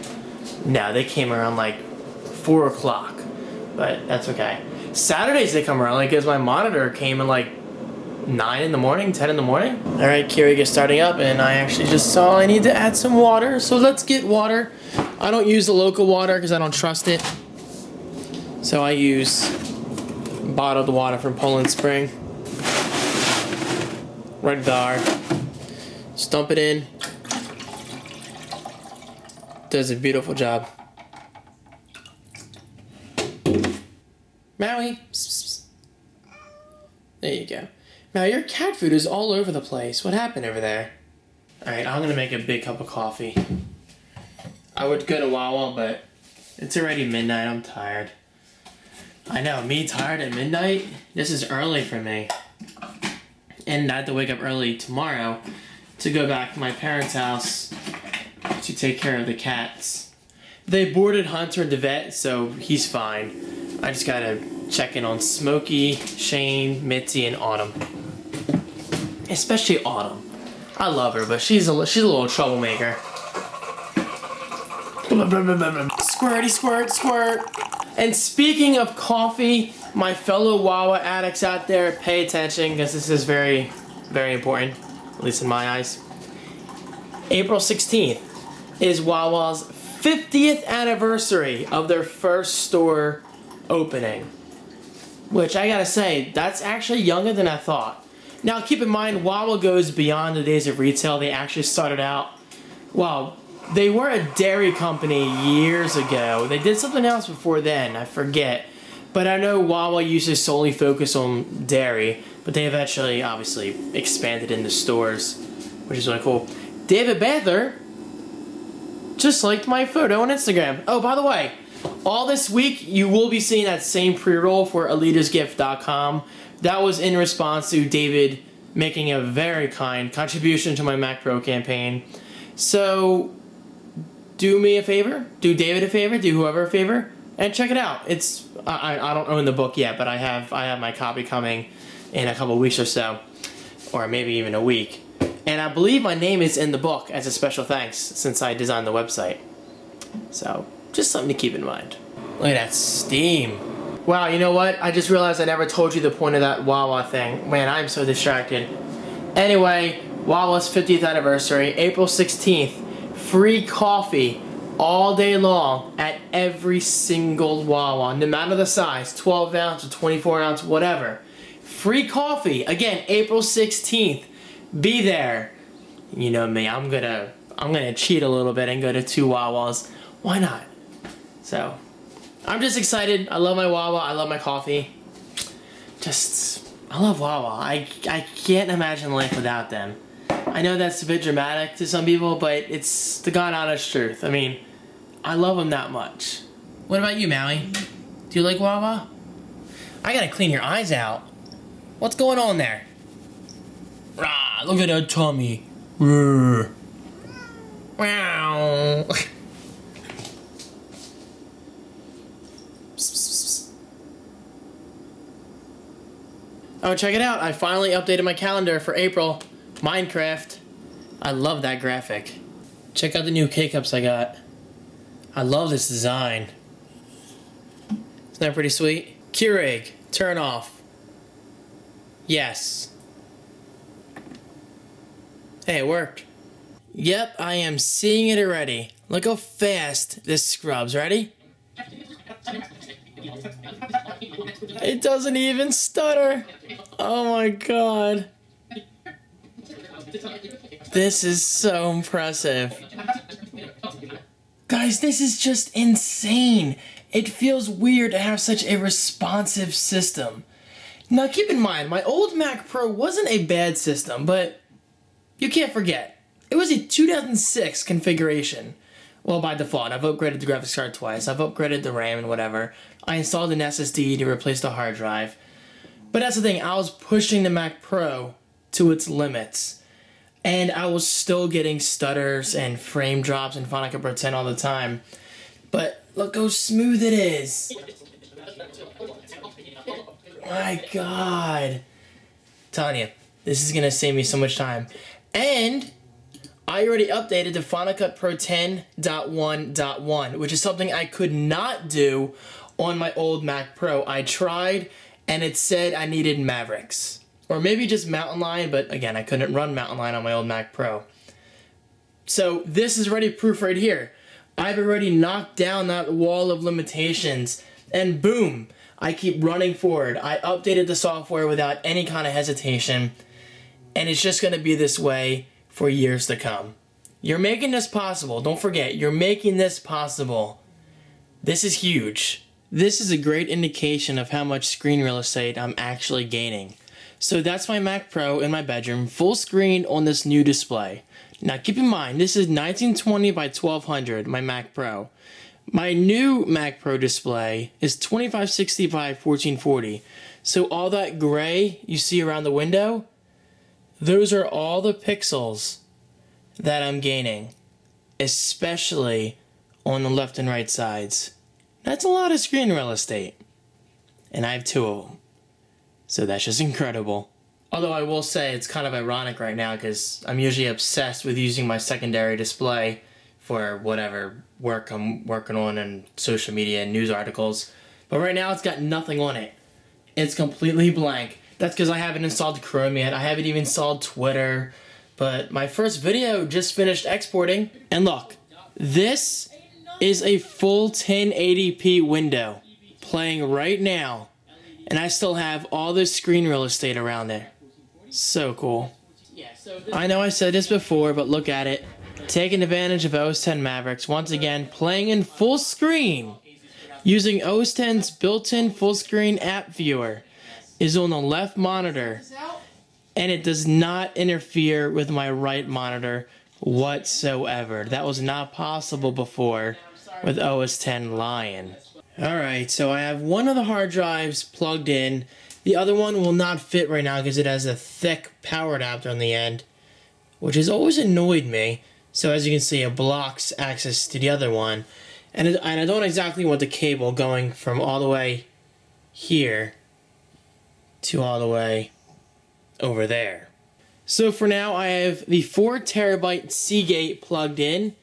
No, they came around like 4 o'clock, but that's okay. Saturdays they come early because my monitor came in like 9 in the morning, 10 in the morning. All right, Keurig is starting up, and I actually just saw I need to add some water, so let's get water. I don't use the local water because I don't trust it. So I use bottled water from Poland Spring. Red bar. Stump it in. Does a beautiful job. Maui. There you go. Now your cat food is all over the place. What happened over there? Alright, I'm gonna make a big cup of coffee. I would go to Wawa, but it's already midnight. I'm tired. I know, me tired at midnight? This is early for me. And I have to wake up early tomorrow to go back to my parents' house to take care of the cats. They boarded Hunter at the vet, so he's fine. I just gotta check in on Smokey, Shane, Mitzi, and Autumn. Especially Autumn. I love her, but she's a little troublemaker. Squirty, squirt, squirt. And speaking of coffee, my fellow Wawa addicts out there, pay attention because this is very, very important, at least in my eyes. April 16th is Wawa's 50th anniversary of their first store opening. Which I gotta say, that's actually younger than I thought. Now keep in mind, Wawa goes beyond the days of retail. They actually started out, well, they were a dairy company years ago. They did something else before then, I forget. But I know Wawa used to solely focus on dairy, but they eventually, obviously, expanded into stores, which is really cool. David Banther just liked my photo on Instagram. Oh, by the way, all this week, you will be seeing that same pre-roll for elitasgift.com. That was in response to David making a very kind contribution to my Mac Pro campaign. So, do me a favor, do David a favor, do whoever a favor, and check it out. It's I don't own the book yet, but I have my copy coming in a couple weeks or so, or maybe even a week. And I believe my name is in the book as a special thanks since I designed the website. So, just something to keep in mind. Look at that steam. Wow, you know what? I just realized I never told you the point of that Wawa thing. Man, I'm so distracted. Anyway, Wawa's 50th anniversary, April 16th. Free coffee all day long at every single Wawa, no matter the size, 12 ounce or 24 ounce, whatever. Free coffee, again, April 16th. Be there. You know me, I'm gonna cheat a little bit and go to 2 Wawas. Why not? So, I'm just excited. I love my Wawa. I love my coffee. I love Wawa. I can't imagine life without them. I know that's a bit dramatic to some people, but it's the God honest truth. I mean, I love them that much. What about you, Maui? Do you like Wawa? I gotta clean your eyes out. What's going on there? Rah, look at that tummy. Rrr. Wow. Oh, check it out. I finally updated my calendar for April. Minecraft. I love that graphic. Check out the new K-Cups I got. I love this design. Isn't that pretty sweet? Keurig, turn off. Yes. Hey, it worked. Yep, I am seeing it already. Look how fast this scrubs. Ready? It doesn't even stutter. Oh my god. This is so impressive. Guys, this is just insane. It feels weird to have such a responsive system. Now keep in mind, my old Mac Pro wasn't a bad system, but you can't forget, it was a 2006 configuration. Well, by default, I've upgraded the graphics card twice, I've upgraded the RAM and whatever. I installed an SSD to replace the hard drive. But that's the thing, I was pushing the Mac Pro to its limits. And I was still getting stutters and frame drops in Final Cut Pro 10 all the time. But look how smooth it is. My god. Telling you, this is gonna save me so much time. And I already updated to Final Cut Pro 10.1.1, which is something I could not do on my old Mac Pro. I tried, and it said I needed Mavericks. Or maybe just Mountain Lion, but again, I couldn't run Mountain Lion on my old Mac Pro. So this is already proof right here. I've already knocked down that wall of limitations, and boom, I keep running forward. I updated the software without any kind of hesitation, and it's just gonna be this way for years to come. You're making this possible. Don't forget, you're making this possible. This is huge. This is a great indication of how much screen real estate I'm actually gaining. So that's my Mac Pro in my bedroom, full screen on this new display. Now keep in mind, this is 1920 by 1200, my Mac Pro. My new Mac Pro display is 2560 by 1440. So all that gray you see around the window, those are all the pixels that I'm gaining, especially on the left and right sides. That's a lot of screen real estate. And I have 2 of them. So that's just incredible. Although I will say it's kind of ironic right now because I'm usually obsessed with using my secondary display for whatever work I'm working on and social media and news articles. But right now it's got nothing on it. It's completely blank. That's because I haven't installed Chrome yet. I haven't even installed Twitter. But my first video just finished exporting. And look, this is a full 1080p window playing right now. And I still have all this screen real estate around there. So cool. I know I said this before, but look at it. Taking advantage of OS X Mavericks, once again playing in full screen. Using OS X's built-in full screen app viewer is on the left monitor. And it does not interfere with my right monitor whatsoever. That was not possible before with OS X Lion. Alright, so I have one of the hard drives plugged in. The other one will not fit right now because it has a thick power adapter on the end, which has always annoyed me. So as you can see, it blocks access to the other one. And I don't exactly want the cable going from all the way here to all the way over there. So for now, I have the 4 terabyte Seagate plugged in,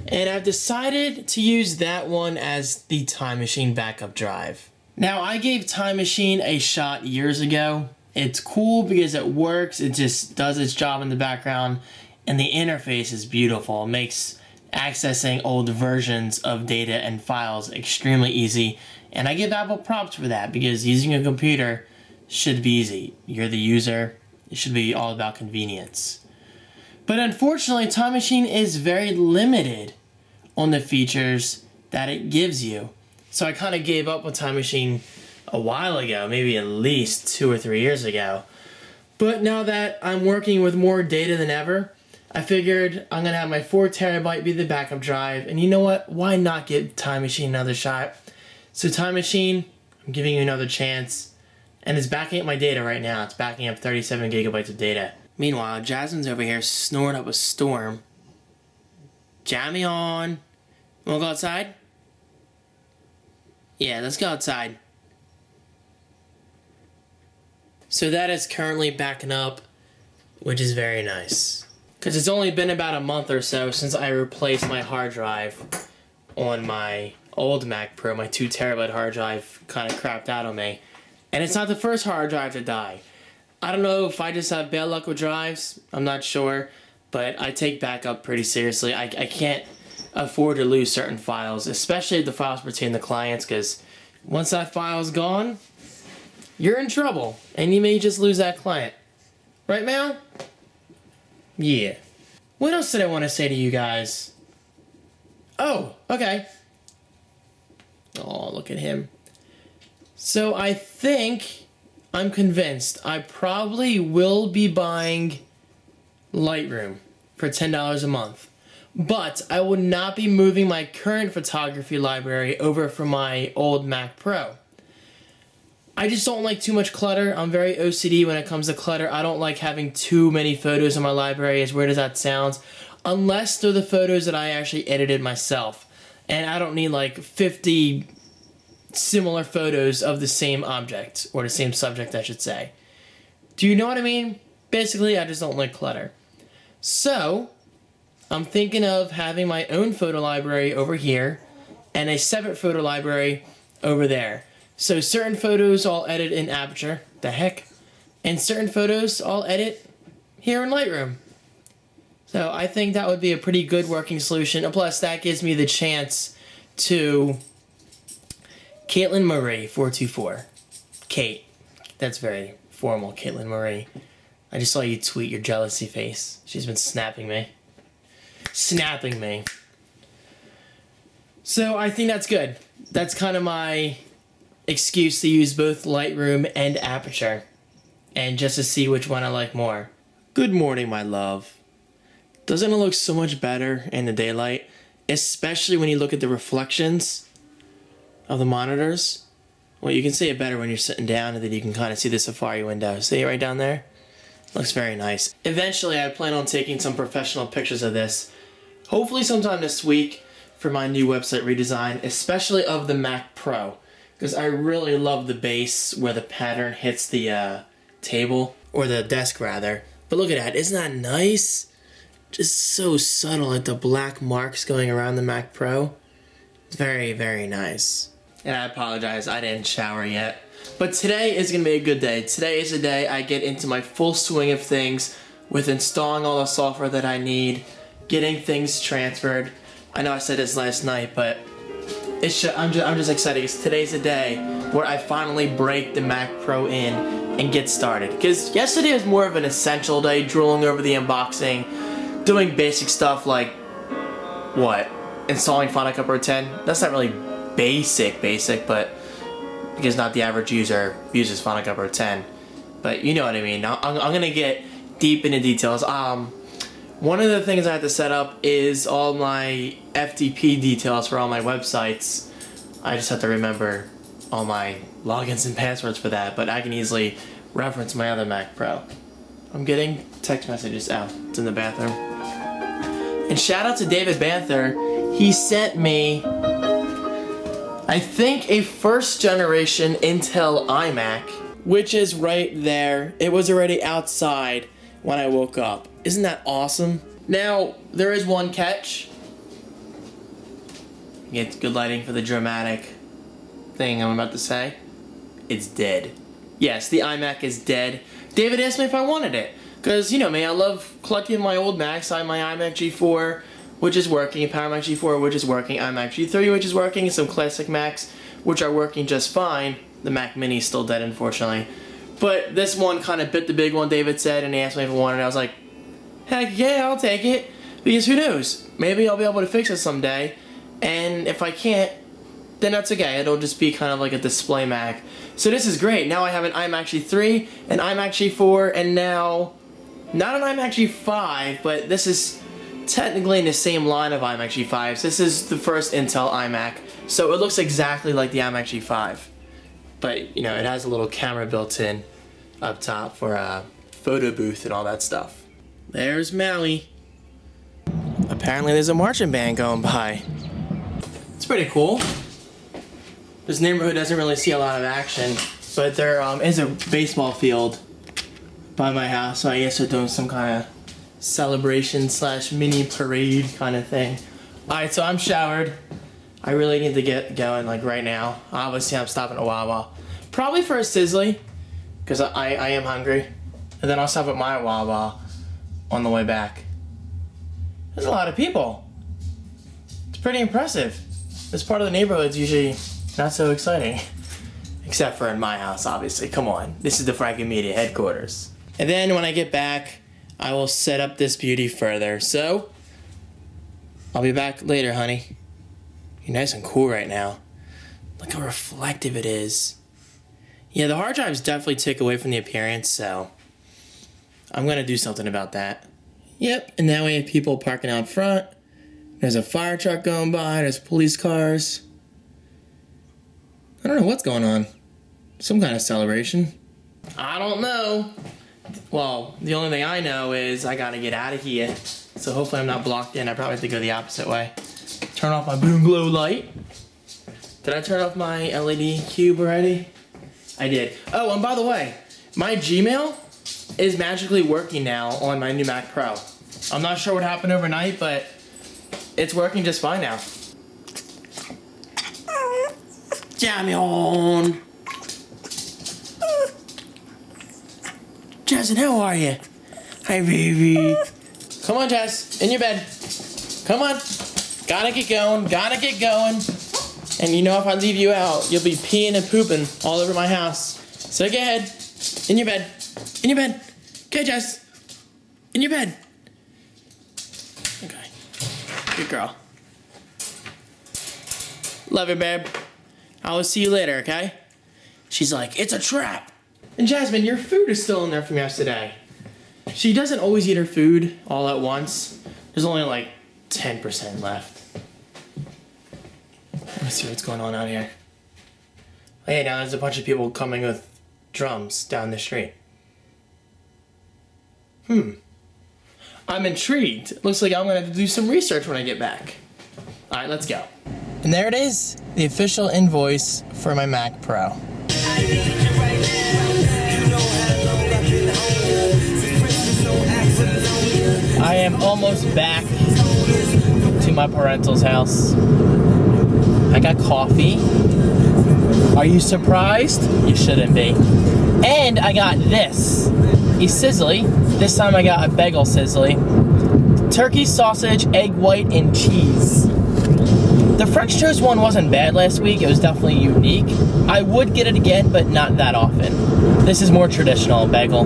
and I've decided to use that one as the Time Machine backup drive. Now, I gave Time Machine a shot years ago. It's cool because it works, it just does its job in the background, and the interface is beautiful. It makes accessing old versions of data and files extremely easy, and I give Apple props for that because using a computer should be easy. You're the user, it should be all about convenience. But unfortunately, Time Machine is very limited on the features that it gives you. So I kind of gave up with Time Machine a while ago, maybe at least 2 or 3 years ago. But now that I'm working with more data than ever, I figured I'm going to have my 4 terabyte be the backup drive. And you know what? Why not give Time Machine another shot? So Time Machine, I'm giving you another chance. And it's backing up my data right now. It's backing up 37 gigabytes of data. Meanwhile, Jasmine's over here snoring up a storm. Jammy on. Wanna go outside? Yeah, let's go outside. So that is currently backing up, which is very nice. Because it's only been about a month or so since I replaced my hard drive on my old Mac Pro. My 2 terabyte hard drive kind of crapped out on me. And it's not the first hard drive to die. I don't know if I just have bad luck with drives. I'm not sure. But I take backup pretty seriously. I can't afford to lose certain files, especially if the files pertain to clients, because once that file's gone, you're in trouble. And you may just lose that client. Right, Mel? Yeah. What else did I want to say to you guys? Oh, okay. Oh, look at him. So I think, I'm convinced, I probably will be buying Lightroom for $10 a month. But I would not be moving my current photography library over from my old Mac Pro. I just don't like too much clutter. I'm very OCD when it comes to clutter. I don't like having too many photos in my library, as weird as that sounds, unless they're the photos that I actually edited myself. And I don't need like 50 similar photos of the same object, or the same subject, I should say. Do you know what I mean? Basically, I just don't like clutter. So, I'm thinking of having my own photo library over here, and a separate photo library over there. So certain photos I'll edit in Aperture, the heck, and certain photos I'll edit here in Lightroom. So I think that would be a pretty good working solution, and plus that gives me the chance to Caitlin Marie 424. Kate. That's very formal, Caitlin Marie. I just saw you tweet your jealousy face. She's been snapping me. Snapping me. So I think that's good. That's kind of my excuse to use both Lightroom and Aperture. And just to see which one I like more. Good morning, my love. Doesn't it look so much better in the daylight? Especially when you look at the reflections of the monitors. Well, you can see it better when you're sitting down, and then you can kind of see the Safari window. See it right down there? Looks very nice. Eventually, I plan on taking some professional pictures of this. Hopefully sometime this week for my new website redesign, especially of the Mac Pro. Because I really love the base where the pattern hits the table, or the desk rather. But look at that, isn't that nice? Just so subtle, like the black marks going around the Mac Pro. It's very, very nice. And I apologize, I didn't shower yet. But today is gonna be a good day. Today is the day I get into my full swing of things with installing all the software that I need, getting things transferred. I know I said this last night, but I'm just excited because today's the day where I finally break the Mac Pro in and get started. Because yesterday was more of an essential day, drooling over the unboxing, doing basic stuff like, what? Installing Final Cut Pro 10? That's not really basic, but because not the average user uses Final Cut Pro 10. But you know what I mean. I'm gonna get deep into details. One of the things I have to set up is all my FTP details for all my websites. I just have to remember all my logins and passwords for that, but I can easily reference my other Mac Pro. I'm getting text messages. Oh, it's in the bathroom. And shout out to David Banther. He sent me, I think, a first generation Intel iMac, which is right there. It was already outside when I woke up. Isn't that awesome? Now, there is one catch. Get good lighting for the dramatic thing I'm about to say. It's dead. Yes, the iMac is dead. David asked me if I wanted it. Because, you know me, I love collecting my old Macs. I have my iMac G4, which is working, Power Mac G4, which is working, iMac G3, which is working, and some classic Macs, which are working just fine. The Mac Mini is still dead, unfortunately. But this one kind of bit the big one, David said, and he asked me if I wanted it. I was like, heck yeah, I'll take it. Because who knows? Maybe I'll be able to fix it someday. And if I can't, then that's okay. It'll just be kind of like a display Mac. So this is great. Now I have an iMac G3, an iMac G4, and now, not an iMac G5, but this is technically in the same line of iMac G5s. This is the first Intel iMac. So it looks exactly like the iMac G5. But, you know, it has a little camera built in up top for a photo booth and all that stuff. There's Maui. Apparently there's a marching band going by. It's pretty cool. This neighborhood doesn't really see a lot of action, but there is a baseball field by my house, so I guess they're doing some kind of celebration / mini parade kind of thing. Alright, so I'm showered. I really need to get going like right now. Obviously I'm stopping at Wawa. Probably for a Sizzly, because I am hungry. And then I'll stop at my Wawa on the way back. There's a lot of people. It's pretty impressive. This part of the neighborhood's usually not so exciting. Except for in my house, obviously. Come on. This is the Franco Media headquarters. And then when I get back, I will set up this beauty further. So, I'll be back later, honey. You're nice and cool right now. Look how reflective it is. Yeah, the hard drives definitely take away from the appearance, so I'm gonna do something about that. Yep, and now we have people parking out front. There's a fire truck going by, there's police cars. I don't know what's going on. Some kind of celebration. I don't know. Well, the only thing I know is I gotta get out of here. So hopefully I'm not blocked in. I probably have to go the opposite way. Turn off my boom glow light. Did I turn off my LED cube already? I did. Oh, and by the way, my Gmail is magically working now on my new Mac Pro. I'm not sure what happened overnight, but it's working just fine now. Jammy on. Jess, how are you? Hi, baby. Come on, Jess. In your bed. Come on. Gotta get going. Gotta get going. And you know if I leave you out, you'll be peeing and pooping all over my house. So go ahead. In your bed. In your bed. Okay, Jess. In your bed. Okay. Good girl. Love you, babe. I will see you later, okay? She's like, it's a trap. And Jasmine, your food is still in there from yesterday. She doesn't always eat her food all at once. There's only like 10% left. Let me see what's going on out here. Hey, now there's a bunch of people coming with drums down the street. I'm intrigued. Looks like I'm gonna have to do some research when I get back. Alright, let's go. And there it is, the official invoice for my Mac Pro. I am almost back to my parental's house. I got coffee. Are you surprised? You shouldn't be. And I got this. A sizzly. This time I got a bagel sizzly. Turkey, sausage, egg white, and cheese. The French toast one wasn't bad last week. It was definitely unique. I would get it again, but not that often. This is more traditional bagel.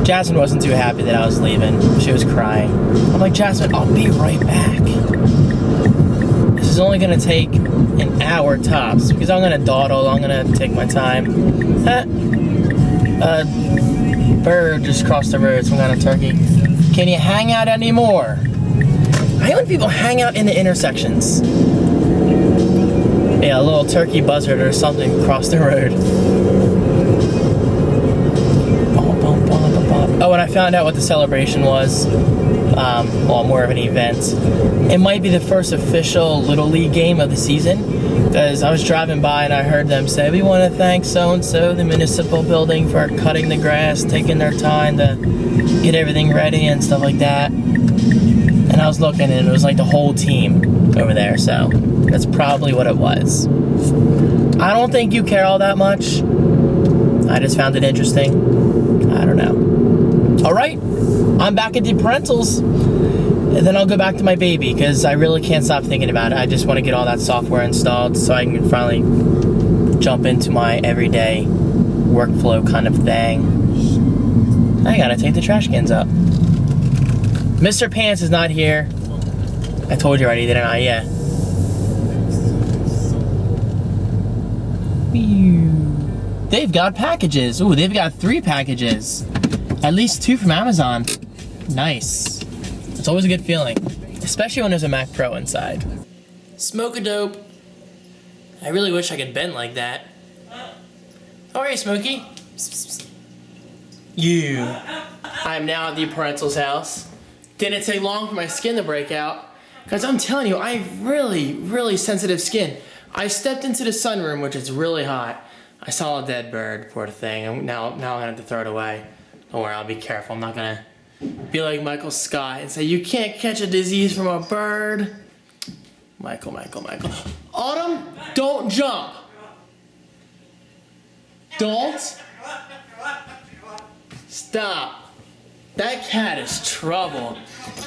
Jasmine wasn't too happy that I was leaving. She was crying. I'm like, Jasmine, I'll be right back. This is only gonna take an hour tops because I'm gonna dawdle. I'm gonna take my time. Bird just crossed the road, some kind of turkey. Can you hang out anymore? I hate when people hang out in the intersections. Yeah, a little turkey buzzard or something crossed the road. Oh, and I found out what the celebration was. Well, more of an event. It might be the first official Little League game of the season. Because I was driving by and I heard them say, we want to thank so-and-so, the municipal building, for cutting the grass, taking their time to get everything ready and stuff like that. And I was looking and it was like the whole team over there, so that's probably what it was. I don't think you care all that much. I just found it interesting. I don't know. All right, I'm back at the parentals. And then I'll go back to my baby because I really can't stop thinking about it. I just want to get all that software installed so I can finally jump into my everyday workflow kind of thing. I gotta take the trash cans up. Mr. Pants is not here. I told you already, didn't I? Yeah. They've got packages. Ooh, they've got 3 packages. At least 2 from Amazon. Nice. It's always a good feeling, especially when there's a Mac Pro inside. Smoke-a-dope. I really wish I could bend like that. How are you, Smokey? You. I'm now at the parental's house. Didn't take long for my skin to break out, because I'm telling you, I have really, really sensitive skin. I stepped into the sunroom, which is really hot. I saw a dead bird, poor thing, and now I'm gonna have to throw it away. Don't worry, I'll be careful. I'm not gonna be like Michael Scott and say, you can't catch a disease from a Michael. Autumn, don't jump. Don't. Stop. That cat is trouble.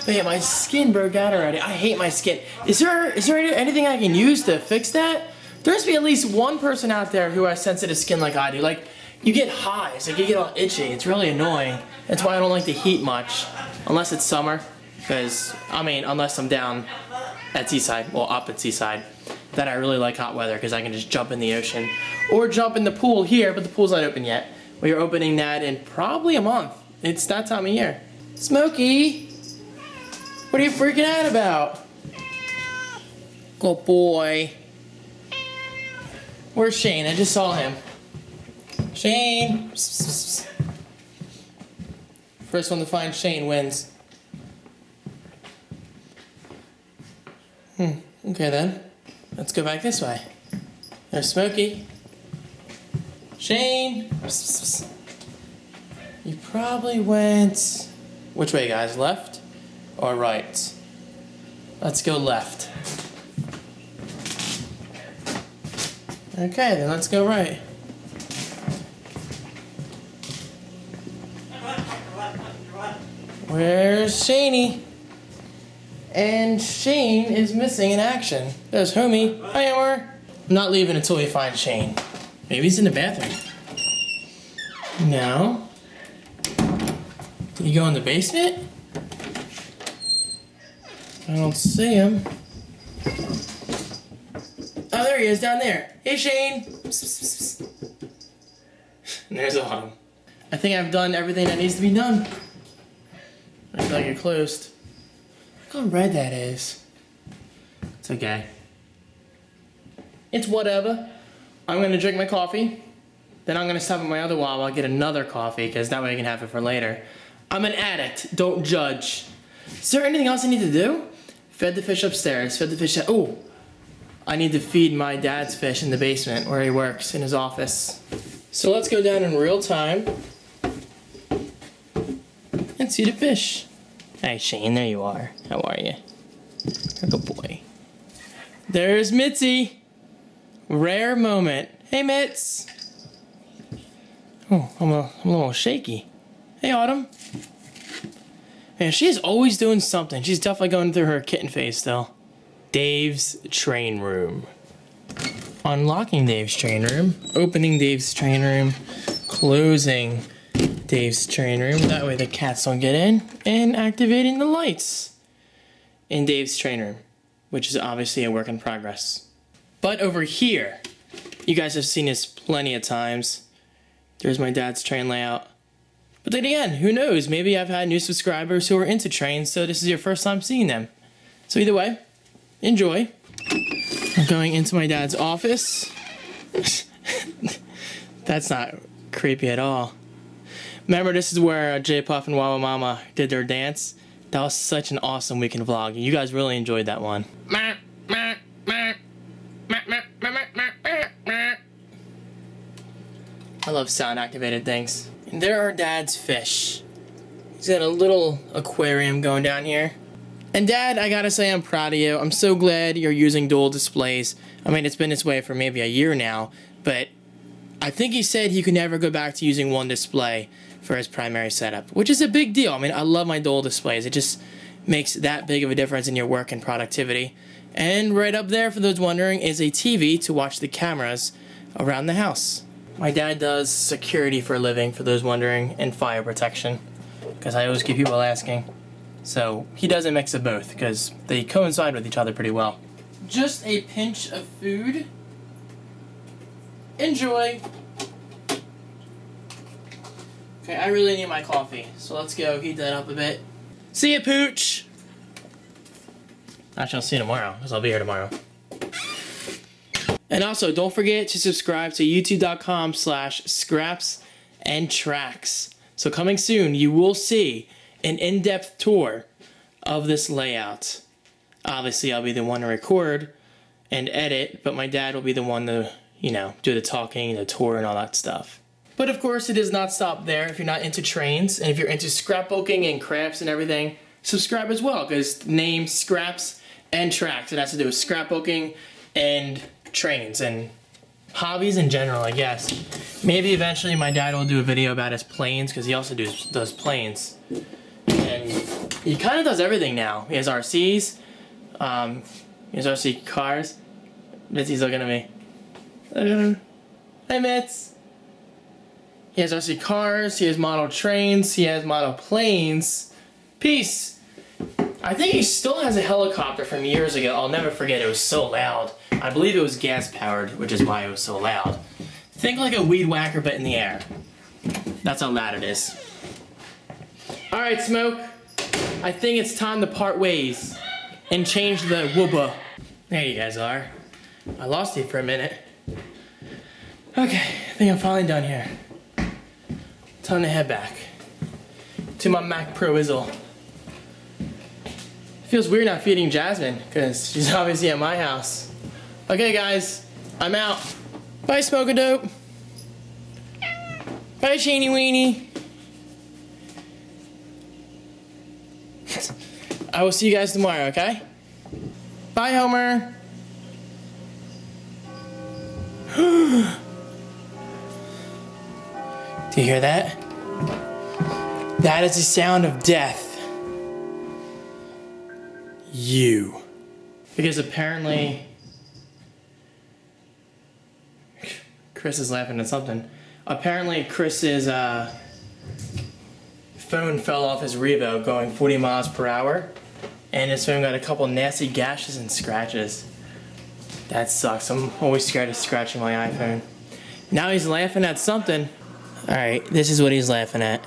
Man, my skin broke out already. I hate my skin. Is there anything I can use to fix that? There has to be at least one person out there who has sensitive skin like I do. Like, you get hives, like you get all itchy. It's really annoying. That's why I don't like the heat much, unless it's summer. Because, I mean, unless I'm down at Seaside, well, up at Seaside, then I really like hot weather because I can just jump in the ocean. Or jump in the pool here, but the pool's not open yet. We're opening that in probably a month. It's that time of year. Smokey, what are you freaking out about? Good boy. Where's Shane? I just saw him. Shane! First one to find Shane wins. Okay then. Let's go back this way. There's Smokey. Shane! You probably went... Which way, guys? Left or right? Let's go left. Okay, then let's go right. Where's Shaney? And Shane is missing in action. There's Homie. Hi, Emmer. I'm not leaving until we find Shane. Maybe he's in the bathroom. No. Did he go in the basement? I don't see him. Oh, there he is, down there. Hey, Shane. And there's Autumn. I think I've done everything that needs to be done. I feel like you're closed. Look how red that is. It's okay. It's whatever. I'm gonna drink my coffee. Then I'm gonna stop at my other Wawa, get another coffee, because that way I can have it for later. I'm an addict, don't judge. Is there anything else I need to do? Fed the fish upstairs, fed the fish out. Oh, I need to feed my dad's fish in the basement where he works, in his office. So let's go down in real time and see the fish. Hi, Shane, there you are. How are you? You're a good boy. There's Mitzi. Rare moment. Hey, Mitz. Oh, I'm a little shaky. Hey, Autumn. Man, she's always doing something. She's definitely going through her kitten phase still. Dave's train room. Unlocking Dave's train room. Opening Dave's train room. Closing Dave's train room. That way the cats don't get in. And activating the lights in Dave's train room, which is obviously a work in progress. But over here, you guys have seen this plenty of times. There's my dad's train layout. But then again, who knows? Maybe I've had new subscribers who are into trains, so this is your first time seeing them. So either way, enjoy. I'm going into my dad's office. That's not creepy at all. Remember, this is where J Puff and Wawa Mama did their dance? That was such an awesome weekend vlog. You guys really enjoyed that one. I love sound activated things. And there are Dad's fish. He's got a little aquarium going down here. And Dad, I gotta say I'm proud of you. I'm so glad you're using dual displays. I mean, it's been this way for maybe a year now, but I think he said he could never go back to using one display for his primary setup, which is a big deal. I mean, I love my dual displays. It just makes that big of a difference in your work and productivity. And right up there, for those wondering, is a TV to watch the cameras around the house. My dad does security for a living, for those wondering, and fire protection, because I always get people asking. So he does a mix of both, because they coincide with each other pretty well. Just a pinch of food. Enjoy. Okay, I really need my coffee, so let's go heat that up a bit. See ya, Pooch! Actually, I'll see you tomorrow, because I'll be here tomorrow. And also, don't forget to subscribe to youtube.com/scrapsandtracks. So coming soon, you will see an in-depth tour of this layout. Obviously, I'll be the one to record and edit, but my dad will be the one to, you know, do the talking, the tour, and all that stuff. But of course, it does not stop there. If you're not into trains, and if you're into scrapbooking and crafts and everything, subscribe as well, because the name Scraps and Tracks, it has to do with scrapbooking and trains and hobbies in general, I guess. Maybe eventually my dad will do a video about his planes, because he also does planes. And he kind of does everything now. He has RCs, he has RC cars. Mitzi's looking at me. Hi, Mitz. He has RC cars, he has model trains, he has model planes. Peace. I think he still has a helicopter from years ago. I'll never forget, it was so loud. I believe it was gas powered, which is why it was so loud. Think like a weed whacker, but in the air. That's how loud it is. Alright, Smoke. I think it's time to part ways and change the wooba. There you guys are. I lost you for a minute. Okay, I think I'm finally done here. Time to head back to my Mac Pro Izzle. Feels weird not feeding Jasmine, because she's obviously at my house. Okay, guys, I'm out. Bye, Smoke-A-Dope. Bye, Sheeny Weenie. I will see you guys tomorrow, okay? Bye, Homer. Do you hear that? That is the sound of death. You. Because apparently Chris is laughing at something. Apparently Chris's phone fell off his Revo going 40 miles per hour, and his phone got a couple nasty gashes and scratches. That sucks. I'm always scared of scratching my iPhone. Now he's laughing at something. Alright, this is what he's laughing at.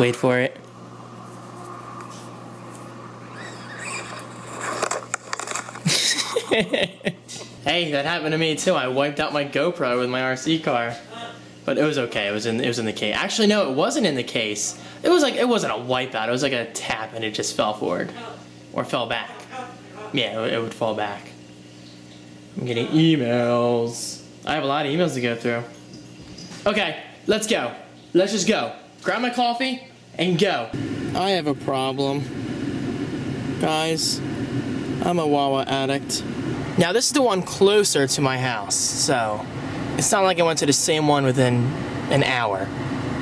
Wait for it. Hey, that happened to me too. I wiped out my GoPro with my RC car. But it was okay. It was in the case. Actually, no, it wasn't in the case. It wasn't a wipeout. It was like a tap and it just fell forward. Or fell back. Yeah, it would fall back. I'm getting emails. I have a lot of emails to go through. Okay, let's go. Let's just go. Grab my coffee and go. I have a problem. Guys, I'm a Wawa addict. Now this is the one closer to my house, so it's not like I went to the same one within an hour,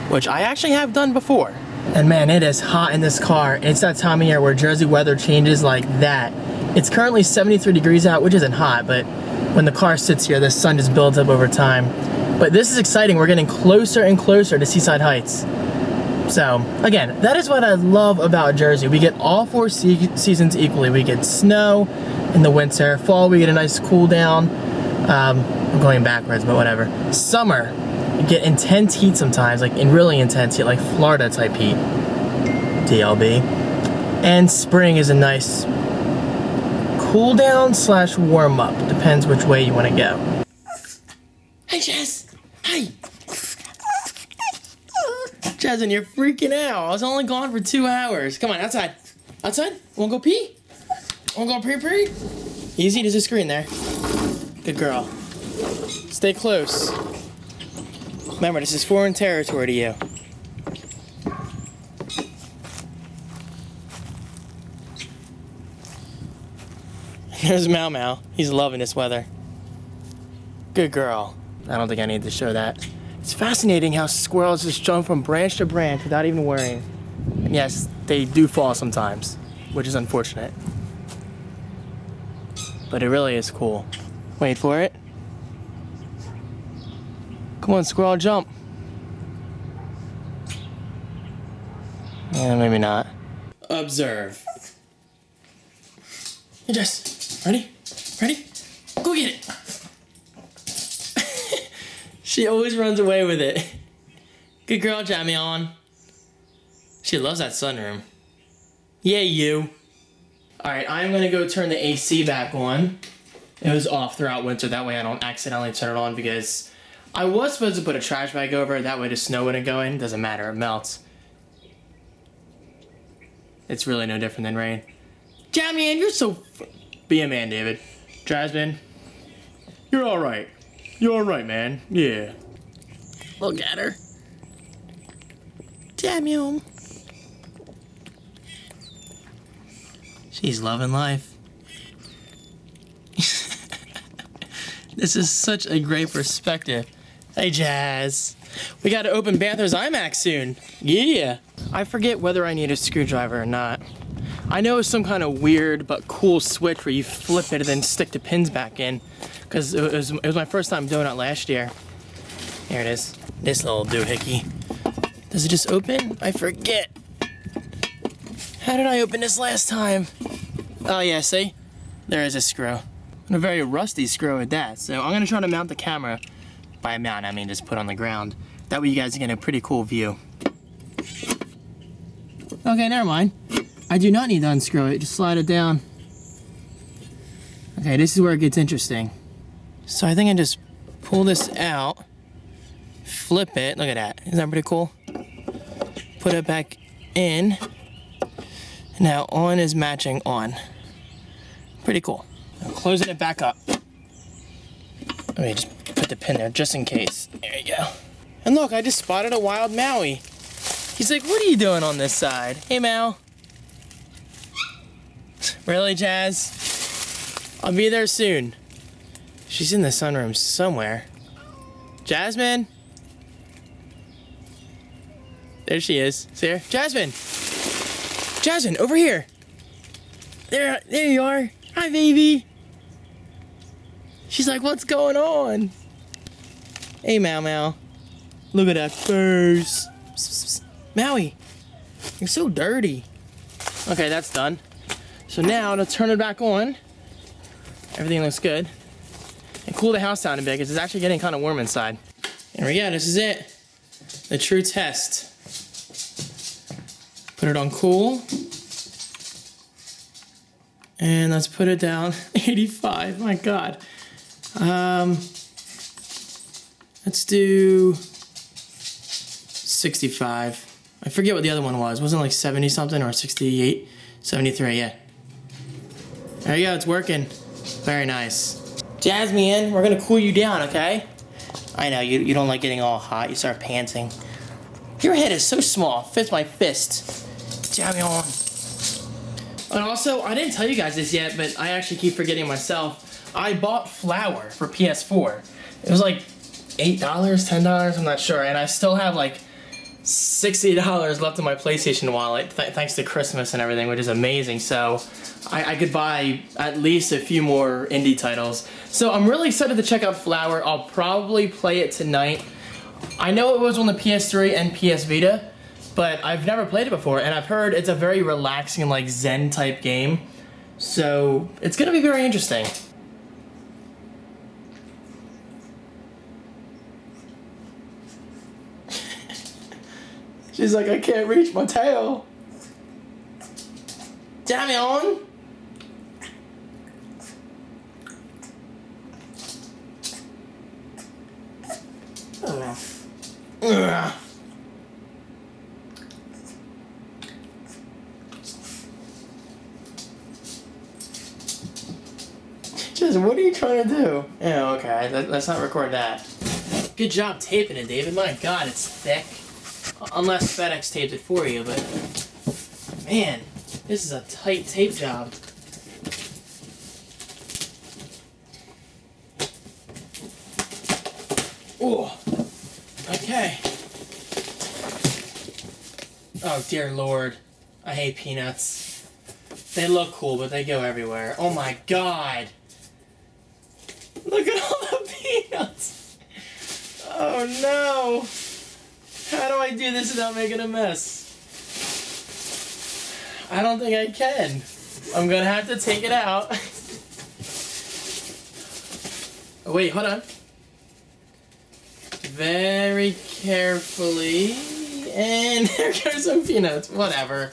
which I actually have done before. And man, it is hot in this car. It's that time of year where Jersey weather changes like that. It's currently 73 degrees out, which isn't hot, but when the car sits here, the sun just builds up over time. But this is exciting. We're getting closer and closer to Seaside Heights. So, again, that is what I love about Jersey. We get all four seasons equally. We get snow in the winter. Fall, we get a nice cool down. I'm going backwards, but whatever. Summer, you get intense heat sometimes, like in really intense heat, like Florida type heat. DLB. And spring is a nice cool down / warm up. Depends which way you want to go. Hey, Jess. Hi. Jasmine, you're freaking out. I was only gone for 2 hours. Come on, outside. Outside? Wanna go pee? Wanna go pee? Easy, there's a screen there. Good girl. Stay close. Remember, this is foreign territory to you. There's Mau Mau. He's loving this weather. Good girl. I don't think I need to show that. It's fascinating how squirrels just jump from branch to branch without even worrying. And yes, they do fall sometimes, which is unfortunate. But it really is cool. Wait for it. Come on, squirrel, jump. Yeah, maybe not. Observe. Hey, Jess. Ready? Ready? Go get it. She always runs away with it. Good girl, Jamion. She loves that sunroom. Yay, you. Alright, I'm gonna go turn the AC back on. It was off throughout winter, that way I don't accidentally turn it on because I was supposed to put a trash bag over it, that way the snow wouldn't go in. Doesn't matter, it melts. It's really no different than rain. Jamion, you're so... Be a man, David. Jasmine, you're alright. You're alright, man. Yeah. Look at her. Jamion. She's loving life. This is such a great perspective. Hey, Jazz. We gotta open Banthers IMAX soon. Yeah. I forget whether I need a screwdriver or not. I know it's some kind of weird but cool switch where you flip it and then stick the pins back in. Because it was my first time doing it last year. Here it is. This little doohickey. Does it just open? I forget. How did I open this last time? Oh yeah, see? There is a screw. And a very rusty screw at that. So I'm gonna try to mount the camera. By mount, I mean just put on the ground. That way you guys get a pretty cool view. Okay, never mind. I do not need to unscrew it, just slide it down. Okay, this is where it gets interesting. So I think I just pull this out, flip it, look at that. Isn't that pretty cool? Put it back in. Now on is matching on. Pretty cool. Now closing it back up. Let me just put the pin there just in case. There you go. And look, I just spotted a wild Maui. He's like, what are you doing on this side? Hey, Mau. Really, Jazz? I'll be there soon. She's in the sunroom somewhere. Jasmine? There she is. See her? Jasmine! Jasmine, over here! There you are. Hi, baby. She's like, what's going on? Hey, Mau Mau. Look at that furs. Psst, psst. Maui, you're so dirty. Okay, that's done. So now to turn it back on. Everything looks good. And cool the house down a bit because it's actually getting kind of warm inside. There we go, this is it. The true test. Put it on cool. And let's put it down. 85, my God. Let's do 65. I forget what the other one was. Wasn't it like 70 something or 68? 73, yeah. There you go, it's working. Very nice. Jasmine, we're gonna cool you down, okay? I know, you don't like getting all hot. You start panting. Your head is so small, fits my fist. Jasmine. And also, I didn't tell you guys this yet, but I actually keep forgetting myself. I bought flour for PS4. It was like $8, $10, I'm not sure. And I still have like $60 left in my PlayStation wallet, thanks to Christmas and everything, which is amazing. So I could buy at least a few more indie titles. So I'm really excited to check out Flower. I'll probably play it tonight. I know it was on the PS3 and PS Vita, but I've never played it before, and I've heard it's a very relaxing, like Zen type game. So it's gonna be very interesting. She's like, I can't reach my tail. Damian! Ugh. Just, what are you trying to do? Yeah, okay, let's not record that. Good job taping it, David. My God, it's thick. Unless FedEx taped it for you, but man, this is a tight tape job. Oh, okay. Oh dear Lord, I hate peanuts. They look cool, but they go everywhere. Oh my God. Look at all the peanuts. Oh no. How do I do this without making a mess? I don't think I can. I'm gonna have to take it out. Oh, wait, hold on. Very carefully. And there goes some peanuts. Whatever.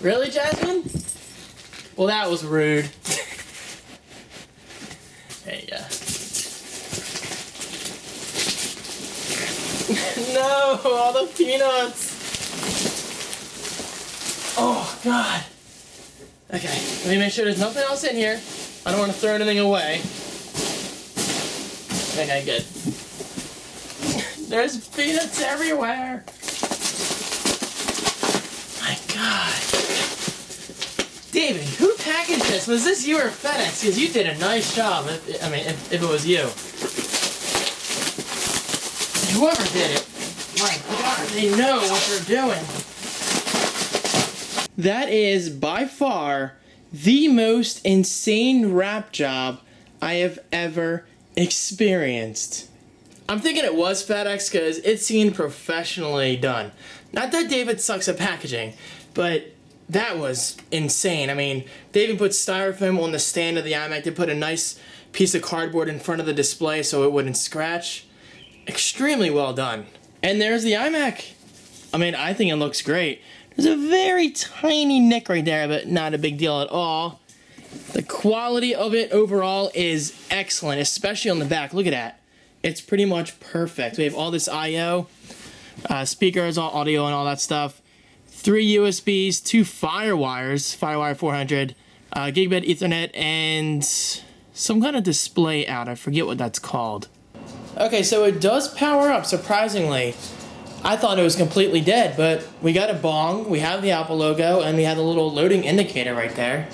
Really, Jasmine? Well, that was rude. There you go. No, all the peanuts. Oh, God. Okay, let me make sure there's nothing else in here. I don't want to throw anything away. Okay, good. There's peanuts everywhere. My God. David, who packaged this? Was this you or FedEx? Because you did a nice job, if it was you. Whoever did it, my God, they know what they're doing. That is by far the most insane wrap job I have ever experienced. I'm thinking it was FedEx because it seemed professionally done. Not that David sucks at packaging, but that was insane. I mean, they even put styrofoam on the stand of the iMac. They put a nice piece of cardboard in front of the display so it wouldn't scratch. Extremely well done. And there's the iMac. I mean, I think it looks great. There's a very tiny nick right there, but not a big deal at all. The quality of it overall is excellent, especially on the back. Look at that. It's pretty much perfect. We have all this I/O, speakers, all audio and all that stuff. 3 USBs, 2 FireWires, FireWire 400, gigabit Ethernet, and some kind of display out. I forget what that's called. Okay, so it does power up, surprisingly. I thought it was completely dead, but we got a bong, we have the Apple logo, and we have a little loading indicator right there.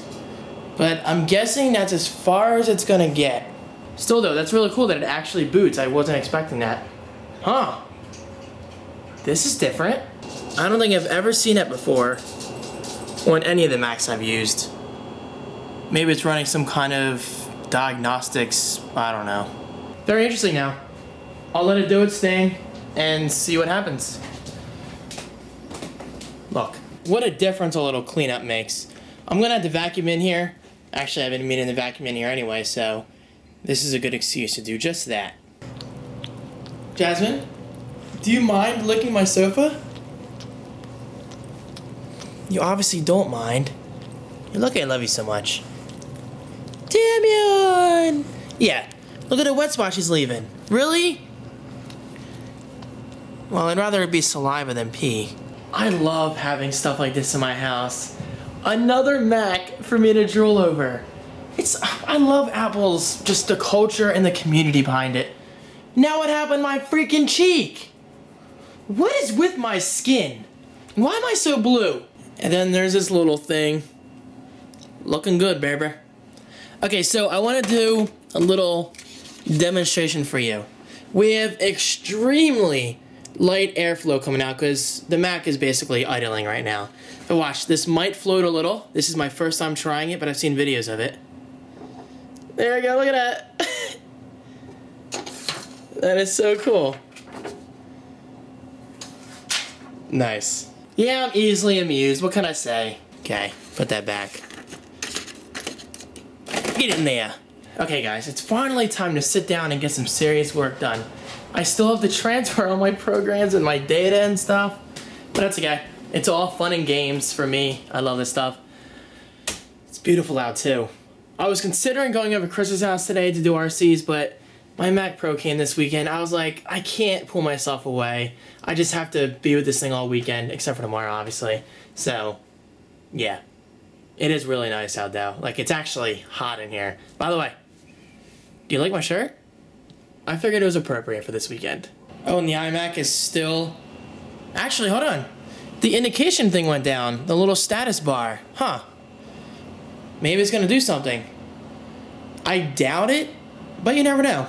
But I'm guessing that's as far as it's gonna get. Still though, that's really cool that it actually boots. I wasn't expecting that. Huh. This is different. I don't think I've ever seen it before on any of the Macs I've used. Maybe it's running some kind of diagnostics, I don't know. Very interesting now. I'll let it do its thing and see what happens. Look, what a difference a little cleanup makes. I'm gonna have to vacuum in here. Actually, I've been meaning to vacuum in here anyway, so this is a good excuse to do just that. Jasmine, do you mind licking my sofa? You obviously don't mind. Look, I love you so much. Damian! Yeah, look at the wet spot she's leaving. Really? Well, I'd rather it be saliva than pee. I love having stuff like this in my house. Another Mac for me to drool over. I love Apple's, just the culture and the community behind it. Now what happened to my freaking cheek? What is with my skin? Why am I so blue? And then there's this little thing. Looking good, baby. Okay, so I want to do a little demonstration for you. We have extremely light airflow coming out because the Mac is basically idling right now. But watch, this might float a little. This is my first time trying it, but I've seen videos of it. There we go, look at that. That is so cool. Nice. Yeah, I'm easily amused. What can I say? Okay, put that back. Get in there. Okay guys, it's finally time to sit down and get some serious work done. I still have to transfer all my programs and my data and stuff, but that's okay. It's all fun and games for me. I love this stuff. It's beautiful out too. I was considering going over to Chris's house today to do RCs, but my Mac Pro came this weekend. I was like, I can't pull myself away. I just have to be with this thing all weekend, except for tomorrow, obviously. So, yeah. It is really nice out though. Like, it's actually hot in here. By the way, do you like my shirt? I figured it was appropriate for this weekend. Oh, and the iMac is still... Actually, hold on. The indication thing went down. The little status bar. Huh. Maybe it's gonna do something. I doubt it, but you never know.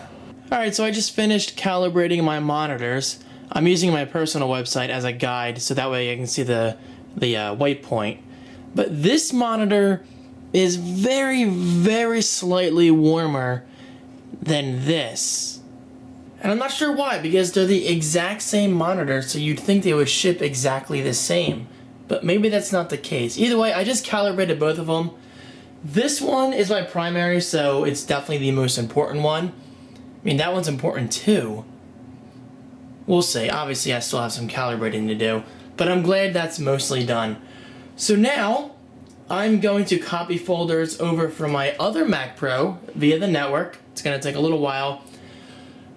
Alright, so I just finished calibrating my monitors. I'm using my personal website as a guide, so that way I can see the white point. But this monitor is very, very slightly warmer than this. And I'm not sure why, because they're the exact same monitor, so you'd think they would ship exactly the same. But maybe that's not the case. Either way, I just calibrated both of them. This one is my primary, so it's definitely the most important one. I mean, that one's important too. We'll see. Obviously, I still have some calibrating to do, but I'm glad that's mostly done. So now, I'm going to copy folders over from my other Mac Pro via the network. It's going to take a little while.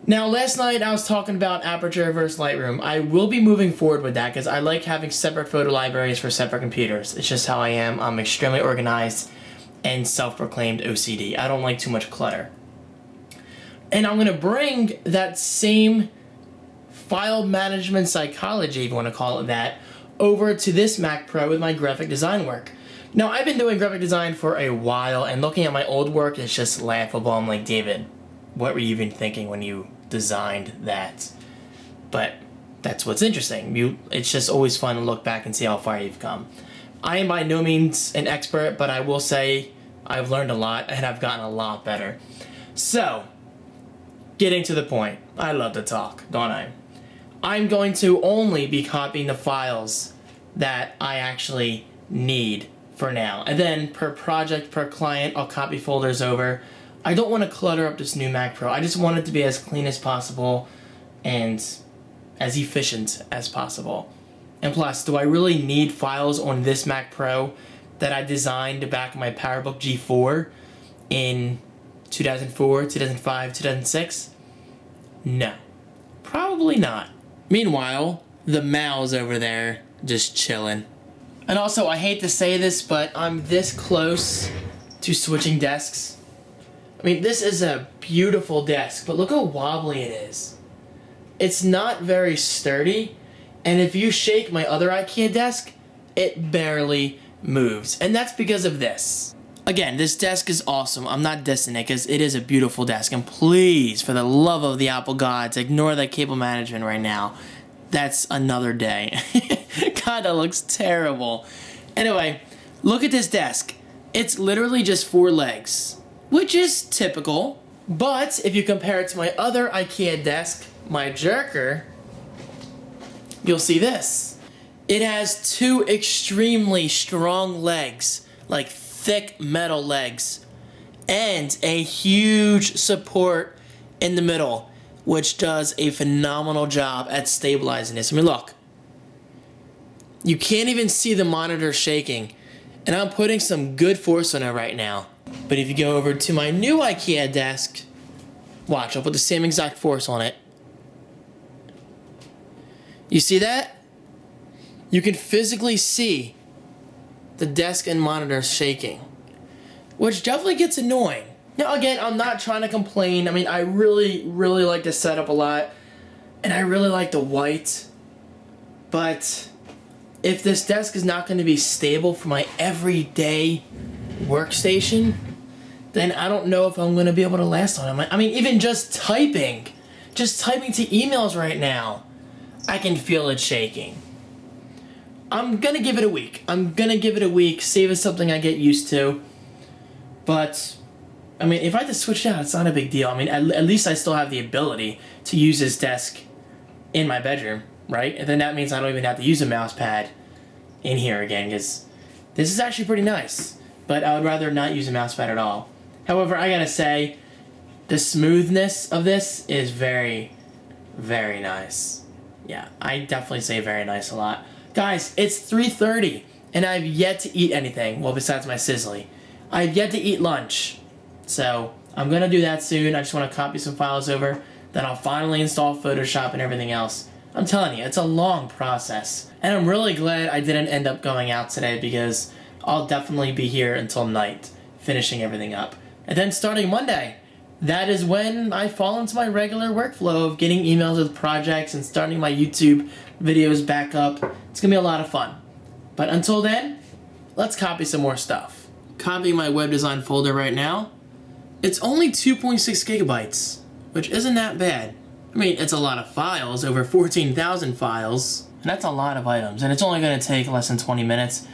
Now, last night I was talking about Aperture versus Lightroom. I will be moving forward with that because I like having separate photo libraries for separate computers. It's just how I am. I'm extremely organized and self-proclaimed OCD. I don't like too much clutter. And I'm going to bring that same file management psychology, if you want to call it that, over to this Mac Pro with my graphic design work. Now, I've been doing graphic design for a while, and looking at my old work is just laughable. I'm like, David, what were you even thinking when you designed that? But that's what's interesting. It's just always fun to look back and see how far you've come. I am by no means an expert, but I will say I've learned a lot, and I've gotten a lot better. So, getting to the point. I love to talk, don't I? I'm going to only be copying the files that I actually need for now. And then per project, per client, I'll copy folders over. I don't want to clutter up this new Mac Pro. I just want it to be as clean as possible and as efficient as possible. And plus, do I really need files on this Mac Pro that I designed back in my PowerBook G4 in 2004, 2005, 2006? No. Probably not. Meanwhile, the Mal's over there just chilling. And also, I hate to say this, but I'm this close to switching desks. I mean, this is a beautiful desk, but look how wobbly it is. It's not very sturdy, and if you shake my other IKEA desk, it barely moves. And that's because of this. Again, this desk is awesome. I'm not dissing it because it is a beautiful desk. And please, for the love of the Apple gods, ignore that cable management right now. That's another day. God, that looks terrible. Anyway, look at this desk. It's literally just 4 legs, which is typical. But if you compare it to my other IKEA desk, my Jerker, you'll see this. It has 2 extremely strong legs, like thick metal legs, and a huge support in the middle, which does a phenomenal job at stabilizing this. I mean, look. You can't even see the monitor shaking, and I'm putting some good force on it right now. But if you go over to my new IKEA desk, watch, I'll put the same exact force on it. You see that? You can physically see the desk and monitor shaking, which definitely gets annoying. Now again, I'm not trying to complain. I mean, I really, really like this setup a lot, and I really like the white, but if this desk is not going to be stable for my everyday workstation, then I don't know if I'm going to be able to last on it. I mean, even just typing to emails right now, I can feel it shaking. I'm going to give it a week. See if it's something I get used to. But, I mean, if I had to switch it out, it's not a big deal. I mean, at least I still have the ability to use this desk in my bedroom, right? And then that means I don't even have to use a mouse pad in here again, because this is actually pretty nice. But I would rather not use a mouse pad at all. However, I gotta say, the smoothness of this is very, very nice. Yeah, I definitely say very nice a lot. Guys, it's 3:30, and I've yet to eat anything. Well, besides my sizzly. I've yet to eat lunch. So, I'm gonna do that soon. I just want to copy some files over. Then I'll finally install Photoshop and everything else. I'm telling you, it's a long process. And I'm really glad I didn't end up going out today, because I'll definitely be here until night, finishing everything up. And then starting Monday, that is when I fall into my regular workflow of getting emails with projects and starting my YouTube videos back up. It's gonna be a lot of fun. But until then, let's copy some more stuff. Copying my web design folder right now. It's only 2.6 gigabytes, which isn't that bad. I mean, it's a lot of files, over 14,000 files, and that's a lot of items, and it's only gonna take less than 20 minutes.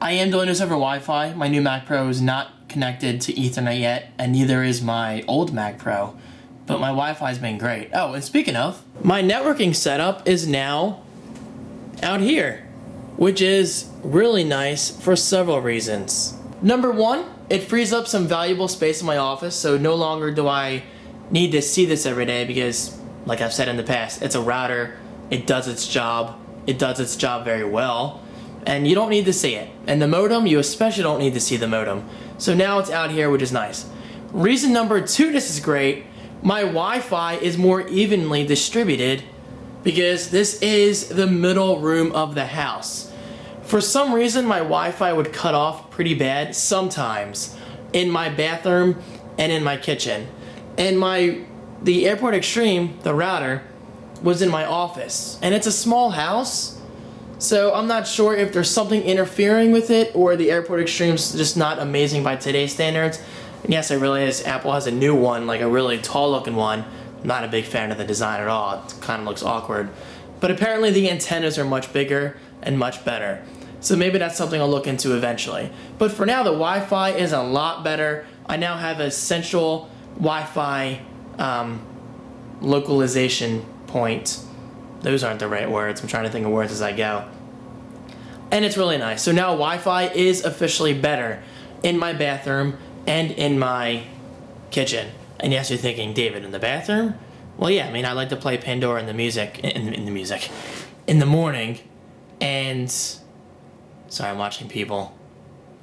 I am doing this over Wi-Fi. My new Mac Pro is not connected to Ethernet yet, and neither is my old Mac Pro, but my Wi-Fi's been great. Oh, and speaking of, my networking setup is now out here, which is really nice for several reasons. Number one, it frees up some valuable space in my office, so no longer do I need to see this every day, because, like I've said in the past, it's a router, it does its job very well, and you don't need to see it. And the modem, you especially don't need to see the modem. So now it's out here, which is nice. Reason number two this is great, my Wi-Fi is more evenly distributed, because this is the middle room of the house. For some reason, my Wi-Fi would cut off pretty bad sometimes in my bathroom and in my kitchen. And the Airport Extreme, the router, was in my office. And it's a small house, so I'm not sure if there's something interfering with it, or the Airport Extreme's just not amazing by today's standards. And yes, it really is. Apple has a new one, like a really tall looking one. I'm not a big fan of the design at all. It kind of looks awkward. But apparently the antennas are much bigger and much better. So maybe that's something I'll look into eventually. But for now, the Wi-Fi is a lot better. I now have a central Wi-Fi localization point. Those aren't the right words. I'm trying to think of words as I go. And it's really nice. So now Wi-Fi is officially better in my bathroom and in my kitchen. And yes, you're thinking, David, in the bathroom? Well, yeah, I mean, I like to play Pandora in the morning. And, sorry, I'm watching people.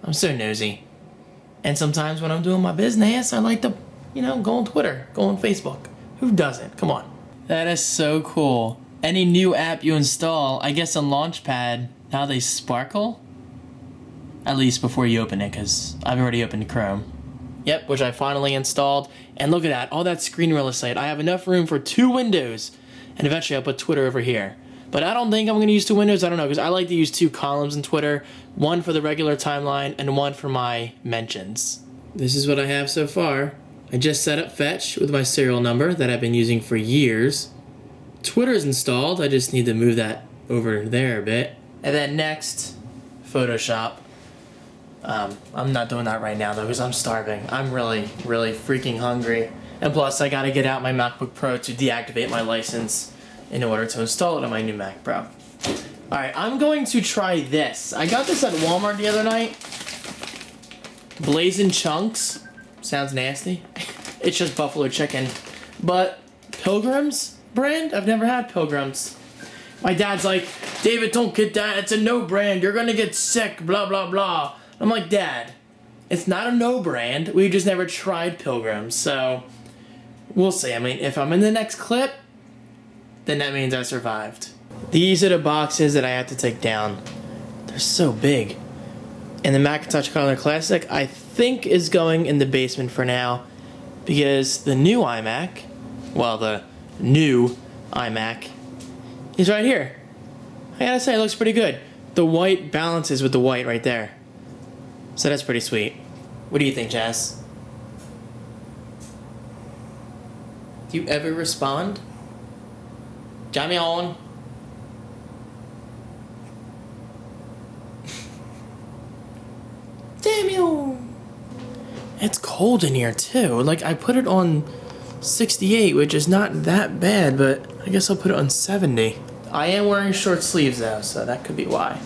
I'm so nosy. And sometimes when I'm doing my business, I like to, go on Twitter, go on Facebook. Who doesn't? Come on. That is so cool. Any new app you install, I guess on Launchpad, now they sparkle? At least before you open it, because I've already opened Chrome. Yep, which I finally installed. And look at that, all that screen real estate. I have enough room for 2 windows. And eventually I'll put Twitter over here. But I don't think I'm going to use 2 windows. I don't know, because I like to use 2 columns in Twitter. One for the regular timeline and one for my mentions. This is what I have so far. I just set up Fetch with my serial number that I've been using for years. Twitter is installed. I just need to move that over there a bit. And then next, Photoshop. I'm not doing that right now though, because I'm starving. I'm really, really freaking hungry. And plus, I gotta get out my MacBook Pro to deactivate my license in order to install it on my new Mac Pro. Alright, I'm going to try this. I got this at Walmart the other night. Blazing Chunks. Sounds nasty. It's just buffalo chicken. But Pilgrim's brand? I've never had Pilgrim's. My dad's like, David, don't get that. It's a no brand. You're gonna get sick, blah, blah, blah. I'm like, Dad, it's not a no brand. We just never tried Pilgrim's. So, we'll see. I mean, if I'm in the next clip, then that means I survived. These are the boxes that I have to take down. They're so big. And the Macintosh Color Classic, I think, is going in the basement for now, because the new iMac, is right here. I gotta say, it looks pretty good. the white balances with the white right there. So that's pretty sweet. What do you think, Jazz? Do you ever respond? Jammy on. Damn you! It's cold in here too. Like, I put it on 68, which is not that bad, but I guess I'll put it on 70. I am wearing short sleeves though, so that could be why.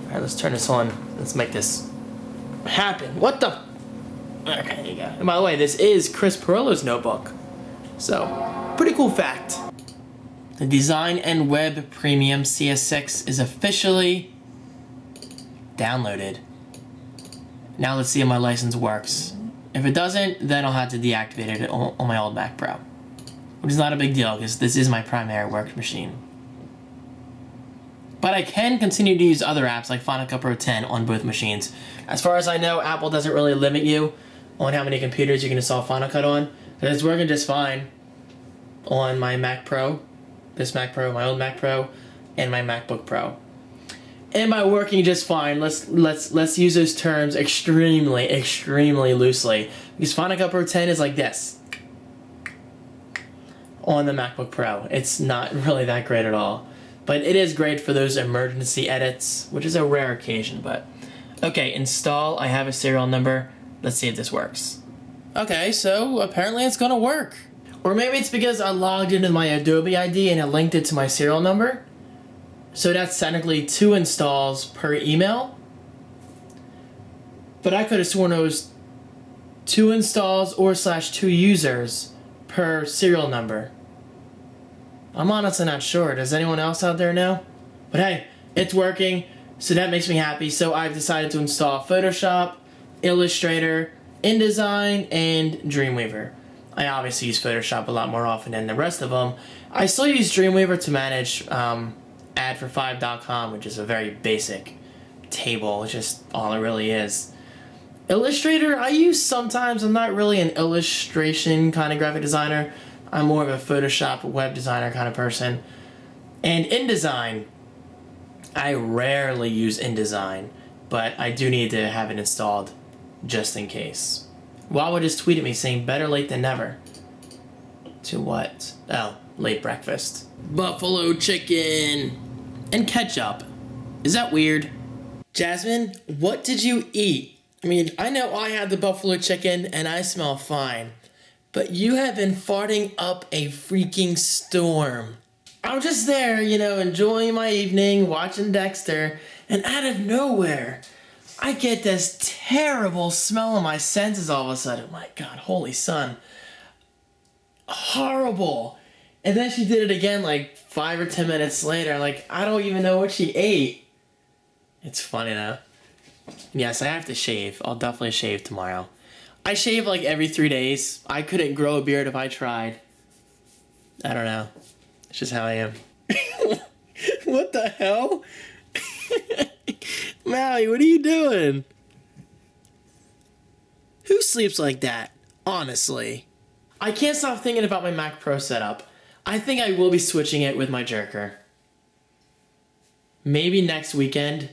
Alright, let's turn this on. Let's make this happen. What the? Okay, there you go. And by the way, this is Chris Perillo's notebook. So, pretty cool fact. The Design and Web Premium CS6 is officially downloaded. Now let's see how my license works. If it doesn't, then I'll have to deactivate it on my old Mac Pro. Which is not a big deal, because this is my primary work machine. But I can continue to use other apps like Final Cut Pro 10 on both machines. As far as I know, Apple doesn't really limit you on how many computers you can install Final Cut on. But it's working just fine on my Mac Pro, this Mac Pro, my old Mac Pro, and my MacBook Pro. And by working just fine, let's use those terms extremely loosely. Because Final Cut Pro 10 is like this on the MacBook Pro. It's not really that great at all. But it is great for those emergency edits, which is a rare occasion, but... Okay, install, I have a serial number. Let's see if this works. Okay, so apparently it's gonna work. Or maybe it's because I logged into my Adobe ID and it linked it to my serial number. So that's technically 2 installs per email. But I could have sworn it was 2 installs or /2 users per serial number. I'm honestly not sure. Does anyone else out there know? But hey, it's working, so that makes me happy. So I've decided to install Photoshop, Illustrator, InDesign, and Dreamweaver. I obviously use Photoshop a lot more often than the rest of them. I still use Dreamweaver to manage adfor5.com, which is a very basic table. It's just all it really is. Illustrator, I use sometimes. I'm not really an illustration kind of graphic designer. I'm more of a Photoshop web designer kind of person. And InDesign, I rarely use InDesign, but I do need to have it installed just in case. Wawa just tweeted me saying better late than never. To what? Oh, late breakfast. Buffalo chicken and ketchup. Is that weird? Jasmine, what did you eat? I mean, I know I had the buffalo chicken and I smell fine. But you have been farting up a freaking storm. I'm just there, you know, enjoying my evening, watching Dexter, and out of nowhere, I get this terrible smell in my senses all of a sudden. My God, holy sun. Horrible. And then she did it again like 5 or 10 minutes later. Like, I don't even know what she ate. It's funny though. Yes, I have to shave. I'll definitely shave tomorrow. I shave like every 3 days. I couldn't grow a beard if I tried. I don't know. It's just how I am. What the hell? Maui, what are you doing? Who sleeps like that? Honestly. I can't stop thinking about my Mac Pro setup. I think I will be switching it with my jerker. Maybe next weekend.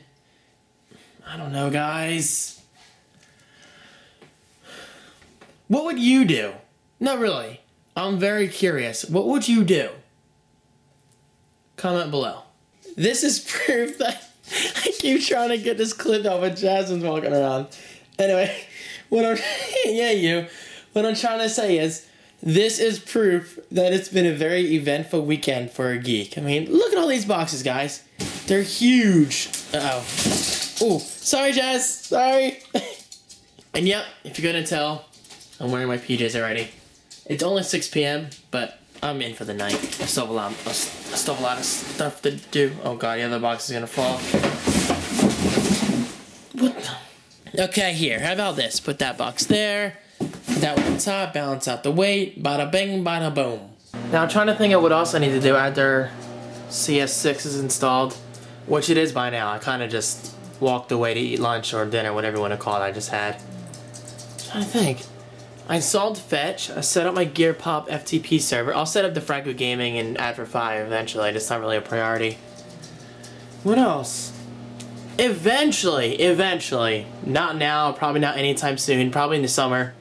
I don't know, guys. What would you do? No, really. I'm very curious. What would you do? Comment below. This is proof that I keep trying to get this clip off of Jasmine's walking around. Anyway, what I'm trying to say is, this is proof that it's been a very eventful weekend for a geek. I mean, look at all these boxes, guys. They're huge. Uh-oh. Oh, sorry, Jazz. Sorry. And yep, if you're gonna tell, I'm wearing my PJs already. It's only 6 p.m., but I'm in for the night. I still have a lot of stuff to do. Oh God, the other box is gonna fall. What the? Okay, here, how about this? Put that box there. Put that one on top, balance out the weight. Bada bing, bada boom. Now I'm trying to think of what else I need to do after CS6 is installed, which it is by now. I kind of just walked away to eat lunch or dinner, whatever you want to call it I just had. I'm trying to think. I installed Fetch, I set up my GearPop FTP server. I'll set up the Franco Gaming and Adfor5 eventually, it's not really a priority. What else? Eventually, not now, probably not anytime soon, probably in the summer.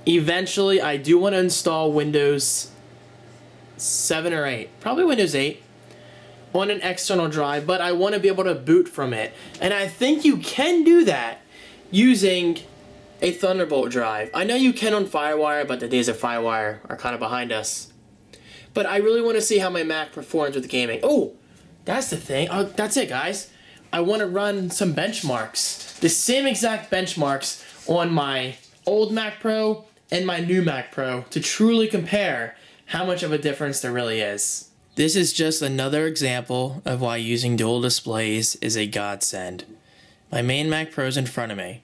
Eventually, I do want to install Windows 7 or 8, probably Windows 8, on an external drive, but I want to be able to boot from it. And I think you can do that using a Thunderbolt drive. I know you can on FireWire, but the days of FireWire are kind of behind us. But I really want to see how my Mac performs with gaming. Oh, that's the thing. Oh, that's it, guys. I want to run some benchmarks. The same exact benchmarks on my old Mac Pro and my new Mac Pro to truly compare how much of a difference there really is. This is just another example of why using dual displays is a godsend. My main Mac Pro is in front of me.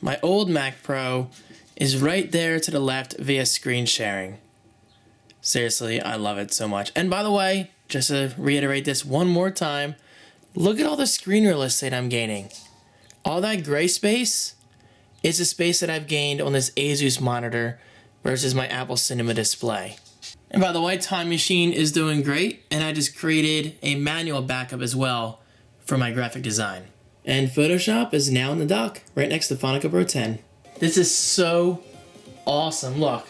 My old Mac Pro is right there to the left via screen sharing. Seriously, I love it so much. And by the way, just to reiterate this one more time, look at all the screen real estate I'm gaining. All that gray space is the space that I've gained on this Asus monitor versus my Apple Cinema display. And by the way, Time Machine is doing great, and I just created a manual backup as well for my graphic design. And Photoshop is now in the dock, right next to Final Cut Pro 10. This is so awesome, look.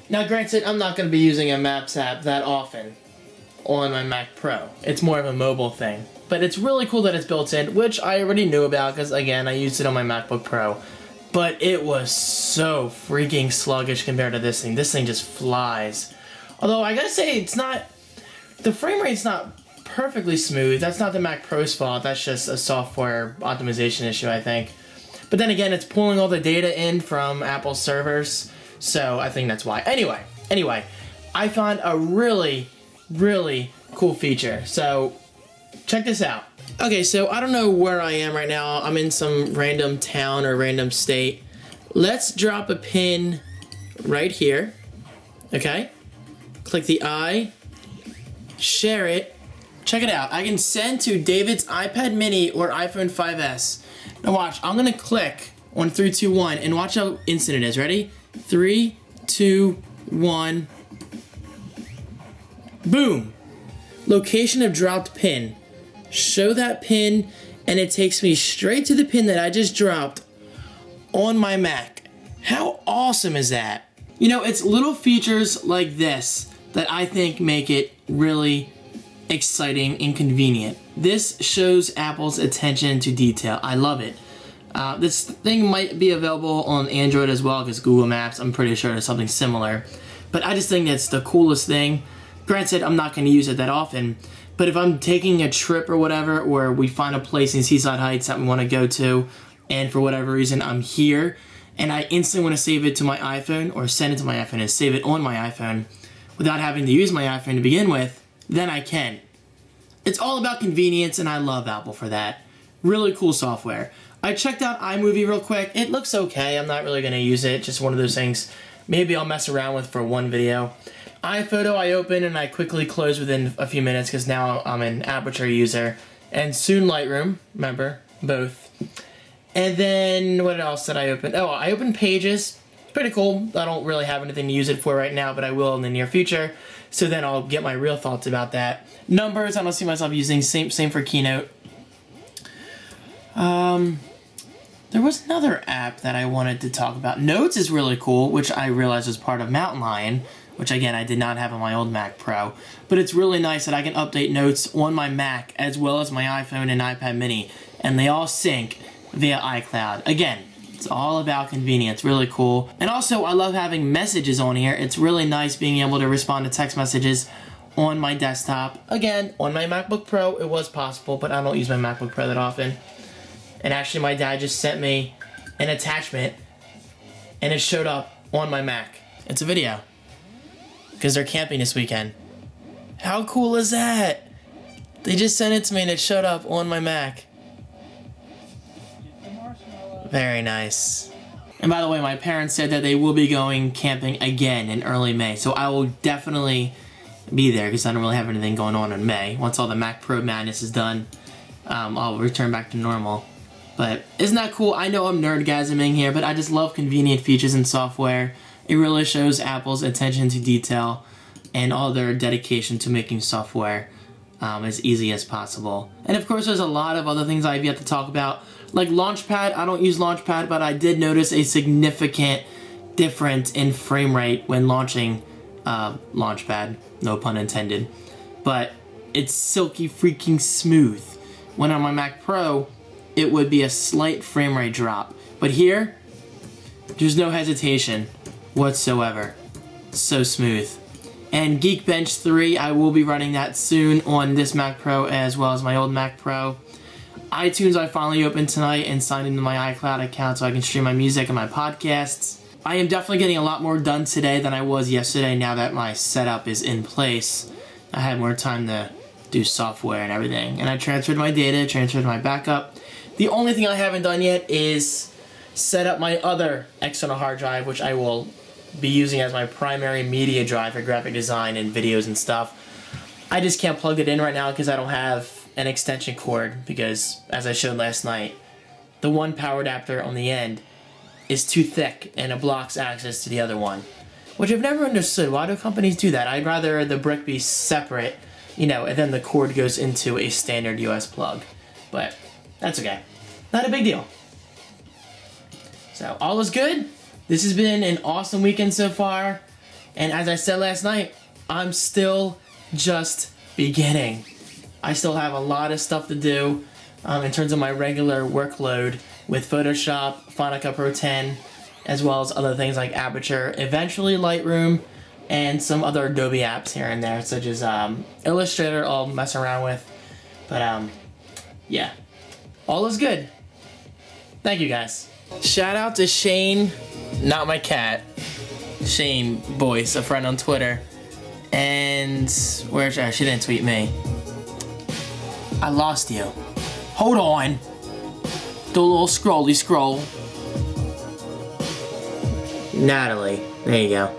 Now granted, I'm not going to be using a Maps app that often on my Mac Pro. It's more of a mobile thing. But it's really cool that it's built in, which I already knew about because, again, I used it on my MacBook Pro. But it was so freaking sluggish compared to this thing. This thing just flies. Although, I gotta say, it's not... The frame rate's not perfectly smooth. That's not the Mac Pro's fault. That's just a software optimization issue, I think. But then again, it's pulling all the data in from Apple's servers. So, I think that's why. Anyway, I found a really, really cool feature. So... check this out. Okay, so I don't know where I am right now. I'm in some random town or random state. Let's drop a pin right here. Okay? Click the I. Share it. Check it out. I can send to David's iPad mini or iPhone 5S. Now watch. I'm going to click on 3, 2, 1 and watch how instant it is. Ready? 3, 2, 1. Boom. Location of dropped pin. Show that pin, and it takes me straight to the pin that I just dropped on my Mac. How awesome is that? You know, it's little features like this that I think make it really exciting and convenient. This shows Apple's attention to detail. I love it. This thing might be available on Android as well, because Google Maps, I'm pretty sure, is something similar. But I just think that's the coolest thing. Granted, I'm not going to use it that often, but if I'm taking a trip or whatever, or we find a place in Seaside Heights that we want to go to, and for whatever reason I'm here, and I instantly want to save it to my iPhone, or send it to my iPhone and save it on my iPhone, without having to use my iPhone to begin with, then I can. It's all about convenience, and I love Apple for that. Really cool software. I checked out iMovie real quick. It looks okay. I'm not really going to use it. Just one of those things maybe I'll mess around with for one video. iPhoto I open and I quickly close within a few minutes because now I'm an Aperture user. And soon Lightroom, remember, both. And then what else did I open? Oh, I opened Pages. Pretty cool. I don't really have anything to use it for right now, but I will in the near future. So then I'll get my real thoughts about that. Numbers, I don't see myself using. Same for Keynote. There was another app that I wanted to talk about. Notes is really cool, which I realized was part of Mountain Lion, which again I did not have on my old Mac Pro. But it's really nice that I can update Notes on my Mac as well as my iPhone and iPad mini, and they all sync via iCloud. Again, it's all about convenience, really cool. And also, I love having messages on here. It's really nice being able to respond to text messages on my desktop. Again, on my MacBook Pro, it was possible, but I don't use my MacBook Pro that often. And actually, my dad just sent me an attachment, and it showed up on my Mac. It's a video, because they're camping this weekend. How cool is that? They just sent it to me, and it showed up on my Mac. Very nice. And by the way, my parents said that they will be going camping again in early May, so I will definitely be there, because I don't really have anything going on in May. Once all the Mac Pro madness is done, I'll return back to normal. But isn't that cool? I know I'm nerdgasming here, but I just love convenient features in software. It really shows Apple's attention to detail and all their dedication to making software as easy as possible. And of course there's a lot of other things I've yet to talk about. Like Launchpad, I don't use Launchpad, but I did notice a significant difference in frame rate when launching Launchpad, no pun intended. But it's silky freaking smooth. When on my Mac Pro, it would be a slight frame rate drop. But here, there's no hesitation whatsoever. So smooth. And Geekbench 3, I will be running that soon on this Mac Pro as well as my old Mac Pro. iTunes I finally opened tonight and signed into my iCloud account so I can stream my music and my podcasts. I am definitely getting a lot more done today than I was yesterday now that my setup is in place. I had more time to do software and everything. And I transferred my data, transferred my backup. The only thing I haven't done yet is set up my other external hard drive, which I will be using as my primary media drive for graphic design and videos and stuff. I just can't plug it in right now because I don't have an extension cord because, as I showed last night, the one power adapter on the end is too thick and it blocks access to the other one, which I've never understood. Why do companies do that? I'd rather the brick be separate, and then the cord goes into a standard US plug. But that's okay. Not a big deal. So all is good. This has been an awesome weekend so far. And as I said last night, I'm still just beginning. I still have a lot of stuff to do in terms of my regular workload with Photoshop, Final Cut Pro 10, as well as other things like Aperture, eventually Lightroom, and some other Adobe apps here and there, such as Illustrator I'll mess around with. But yeah, all is good. Thank you guys. Shout out to Shane, not my cat, Shane Boyce, a friend on Twitter. And she didn't tweet me. I lost you. Hold on. Do a little scrolly scroll. Natalie. There you go.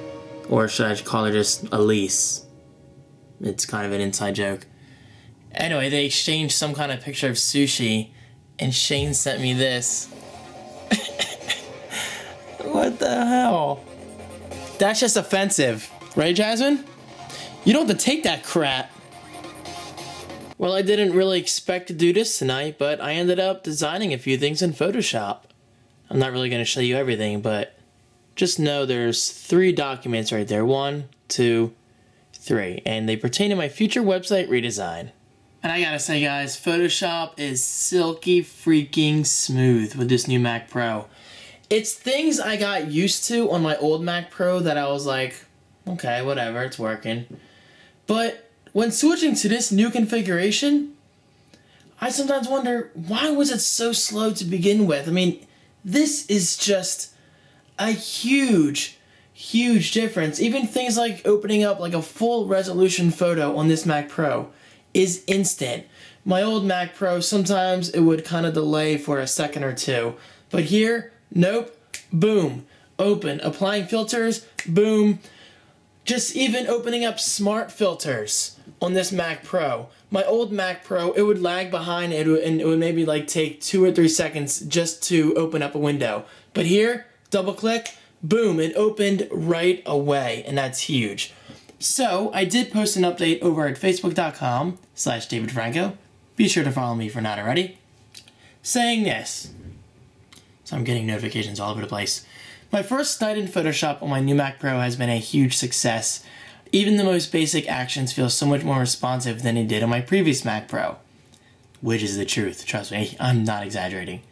Or should I call her just Elise? It's kind of an inside joke. Anyway, they exchanged some kind of picture of sushi, and Shane sent me this. What the hell? That's just offensive. Right, Jasmine? You don't have to take that crap. Well, I didn't really expect to do this tonight, but I ended up designing a few things in Photoshop. I'm not really going to show you everything, but just know there's 3 documents right there. 1, 2, 3. And they pertain to my future website redesign. And I gotta say, guys, Photoshop is silky freaking smooth with this new Mac Pro. It's things I got used to on my old Mac Pro that I was like, okay, whatever, it's working. But when switching to this new configuration, I sometimes wonder, why was it so slow to begin with? I mean, this is just a huge, huge difference. Even things like opening up like a full resolution photo on this Mac Pro is instant. My old Mac Pro, sometimes it would kind of delay for a second or two. But here, nope, boom, open. Applying filters, boom. Just even opening up smart filters on this Mac Pro. My old Mac Pro, it would lag behind and it would maybe like take 2 or 3 seconds just to open up a window. But here, double click, boom, it opened right away, and that's huge. So, I did post an update over at facebook.com/David Franco. Be sure to follow me if you're not already. Saying this. So I'm getting notifications all over the place. My first night in Photoshop on my new Mac Pro has been a huge success. Even the most basic actions feel so much more responsive than it did on my previous Mac Pro. Which is the truth, trust me, I'm not exaggerating.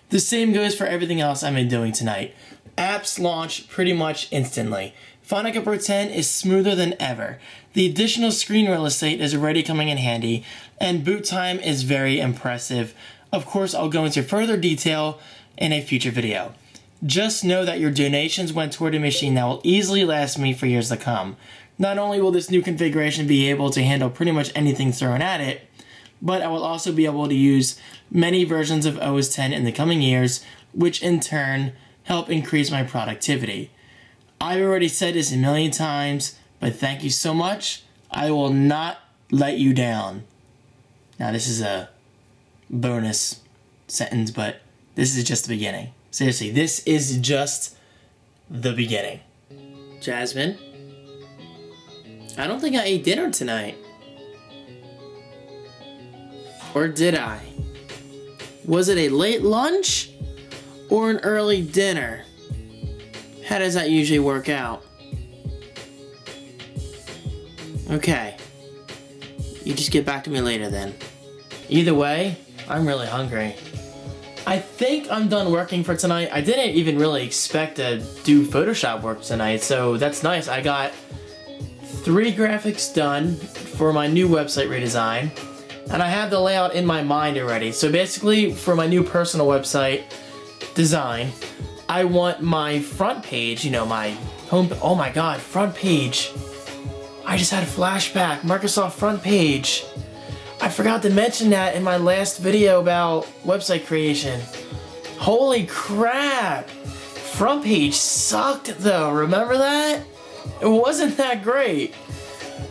The same goes for everything else I've been doing tonight. Apps launch pretty much instantly. Final Cut Pro 10 is smoother than ever. The additional screen real estate is already coming in handy, and boot time is very impressive. Of course, I'll go into further detail in a future video. Just know that your donations went toward a machine that will easily last me for years to come. Not only will this new configuration be able to handle pretty much anything thrown at it, but I will also be able to use many versions of OS X in the coming years, which in turn help increase my productivity. I've already said this a million times, but thank you so much. I will not let you down. Now this is a bonus sentence, but this is just the beginning. Seriously, this is just the beginning. Jasmine, I don't think I ate dinner tonight. Or did I? Was it a late lunch or an early dinner? How does that usually work out? Okay. You just get back to me later then. Either way, I'm really hungry. I think I'm done working for tonight. I didn't even really expect to do Photoshop work tonight, so that's nice. I got 3 graphics done for my new website redesign, and I have the layout in my mind already. So basically, for my new personal website design, I want my front page, you know, my home, oh my god, front page. I just had a flashback, Microsoft front page. I forgot to mention that in my last video about website creation. Holy crap! Front page sucked though, remember that? It wasn't that great.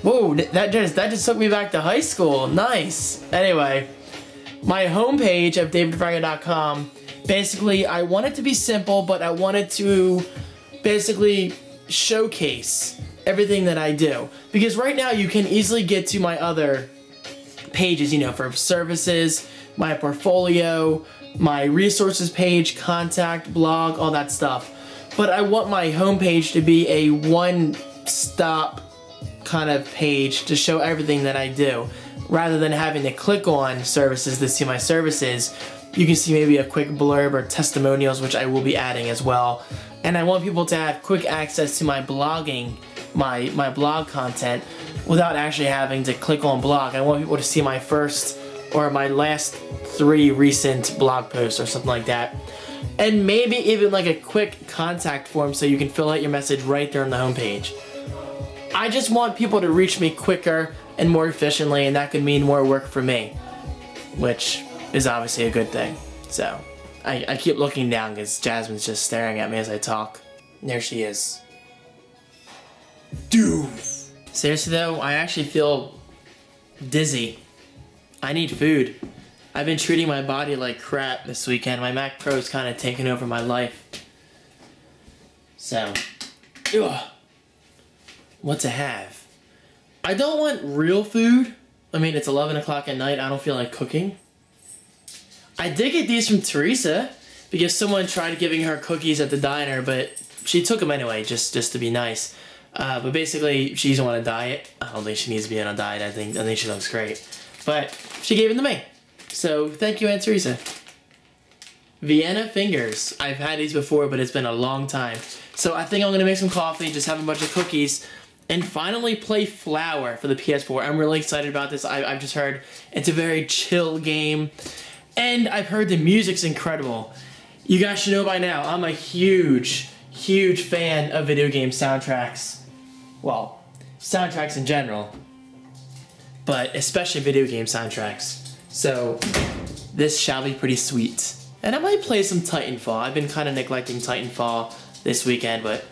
Whoa, that just took me back to high school, nice. Anyway, my homepage of davidfranco.com, basically I want it to be simple, but I wanted to basically showcase everything that I do. Because right now you can easily get to my other pages, you know, for services, my portfolio, my resources page, contact, blog, all that stuff. But I want my homepage to be a one-stop kind of page to show everything that I do. Rather than having to click on services to see my services, you can see maybe a quick blurb or testimonials, which I will be adding as well. And I want people to have quick access to my blogging, my blog content, without actually having to click on blog. I want people to see my first or my last 3 recent blog posts or something like that. And maybe even like a quick contact form so you can fill out your message right there on the homepage. I just want people to reach me quicker and more efficiently, and that could mean more work for me, which is obviously a good thing. So I keep looking down because Jasmine's just staring at me as I talk. And there she is. Dude. Seriously though, I actually feel dizzy. I need food. I've been treating my body like crap this weekend. My Mac Pro's kind of taken over my life. So, what to have? I don't want real food. I mean, it's 11 o'clock at night. I don't feel like cooking. I did get these from Teresa because someone tried giving her cookies at the diner, but she took them anyway, just to be nice. But basically, she's on a diet. I don't think she needs to be on a diet. I think she looks great. But she gave them to me. So thank you, Aunt Teresa. Vienna fingers. I've had these before, but it's been a long time. So I think I'm gonna make some coffee, just have a bunch of cookies, and finally play Flower for the PS4. I'm really excited about this. I've just heard it's a very chill game, and I've heard the music's incredible. You guys should know by now, I'm a huge fan of video game soundtracks. Well, soundtracks in general, but especially video game soundtracks. So this shall be pretty sweet. And I might play some Titanfall. I've been kind of neglecting Titanfall this weekend, but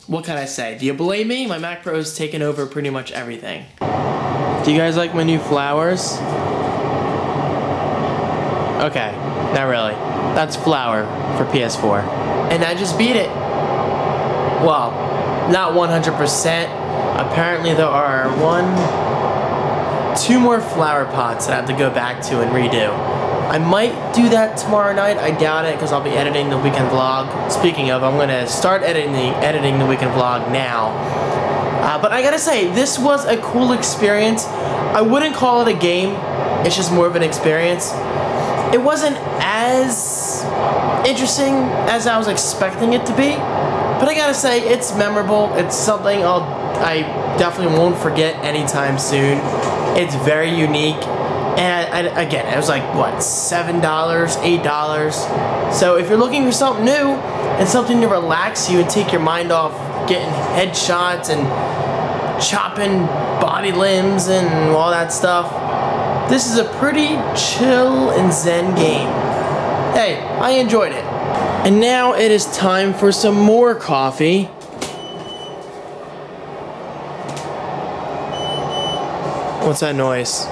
what can I say? Do you blame me? My Mac Pro's taken over pretty much everything. Do you guys like my new flowers? Okay, not really. That's Flower for PS4. And I just beat it. Well, not 100%. Apparently there are 2 more flower pots that I have to go back to and redo. I might do that tomorrow night. I doubt it because I'll be editing the weekend vlog. Speaking of, I'm going to start editing the weekend vlog now. But I gotta say, this was a cool experience. I wouldn't call it a game. It's just more of an experience. It wasn't as interesting as I was expecting it to be. But I gotta say, it's memorable. It's something I definitely won't forget anytime soon. It's very unique. And again, it was like, what, $7, $8? So if you're looking for something new and something to relax you and take your mind off getting headshots and chopping body limbs and all that stuff, this is a pretty chill and zen game. Hey, I enjoyed it. And now it is time for some more coffee. What's that noise?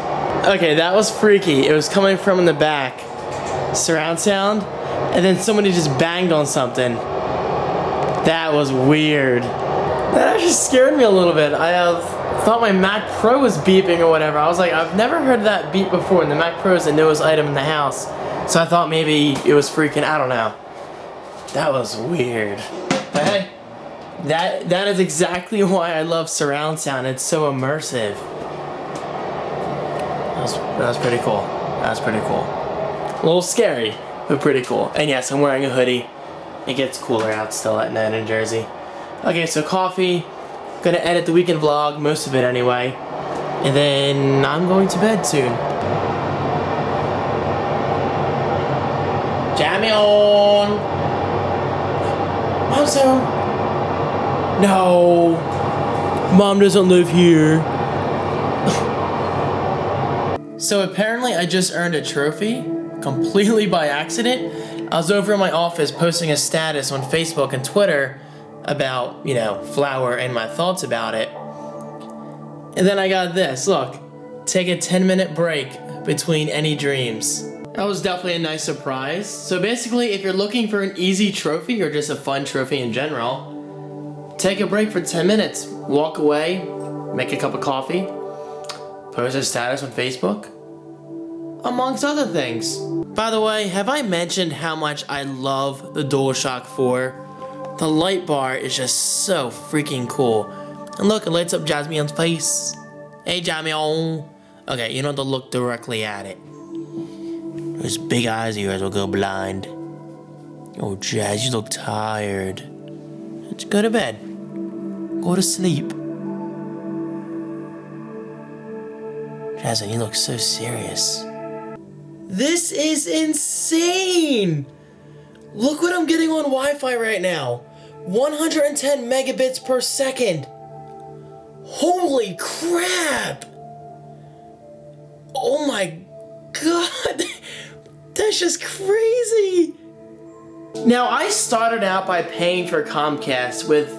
Okay, that was freaky. It was coming from in the back. Surround sound. And then somebody just banged on something. That was weird. That actually scared me a little bit. I have thought my Mac Pro was beeping or whatever. I was like, I've never heard that beep before, and the Mac Pro is the newest item in the house. So I thought maybe it was freaking, I don't know. That was weird. But hey, that is exactly why I love surround sound. It's so immersive. That was pretty cool. That was pretty cool. A little scary, but pretty cool. And yes, I'm wearing a hoodie. It gets cooler out still at night in Jersey. Okay, so coffee. Gonna edit the weekend vlog, most of it anyway. And then I'm going to bed soon. Jammy on! Mom's home. No! Mom doesn't live here. So apparently I just earned a trophy, completely by accident. I was over in my office posting a status on Facebook and Twitter about, you know, flour and my thoughts about it. And then I got this, look. Take a 10-minute break between any dreams. That was definitely a nice surprise. So basically, if you're looking for an easy trophy or just a fun trophy in general, take a break for 10 minutes. Walk away, make a cup of coffee, post a status on Facebook, amongst other things. By the way, have I mentioned how much I love the DualShock 4? The light bar is just so freaking cool. And look, it lights up Jasmine's face. Hey, Jasmine. Okay, you don't have to look directly at it. Those big eyes of yours will go blind. Oh, Jazz, you look tired. Let's go to bed. Go to sleep. Jasmine, you look so serious. This is insane! Look what I'm getting on Wi-Fi right now. 110 megabits per second. Holy crap! Oh my god! That's just crazy! Now, I started out by paying for Comcast with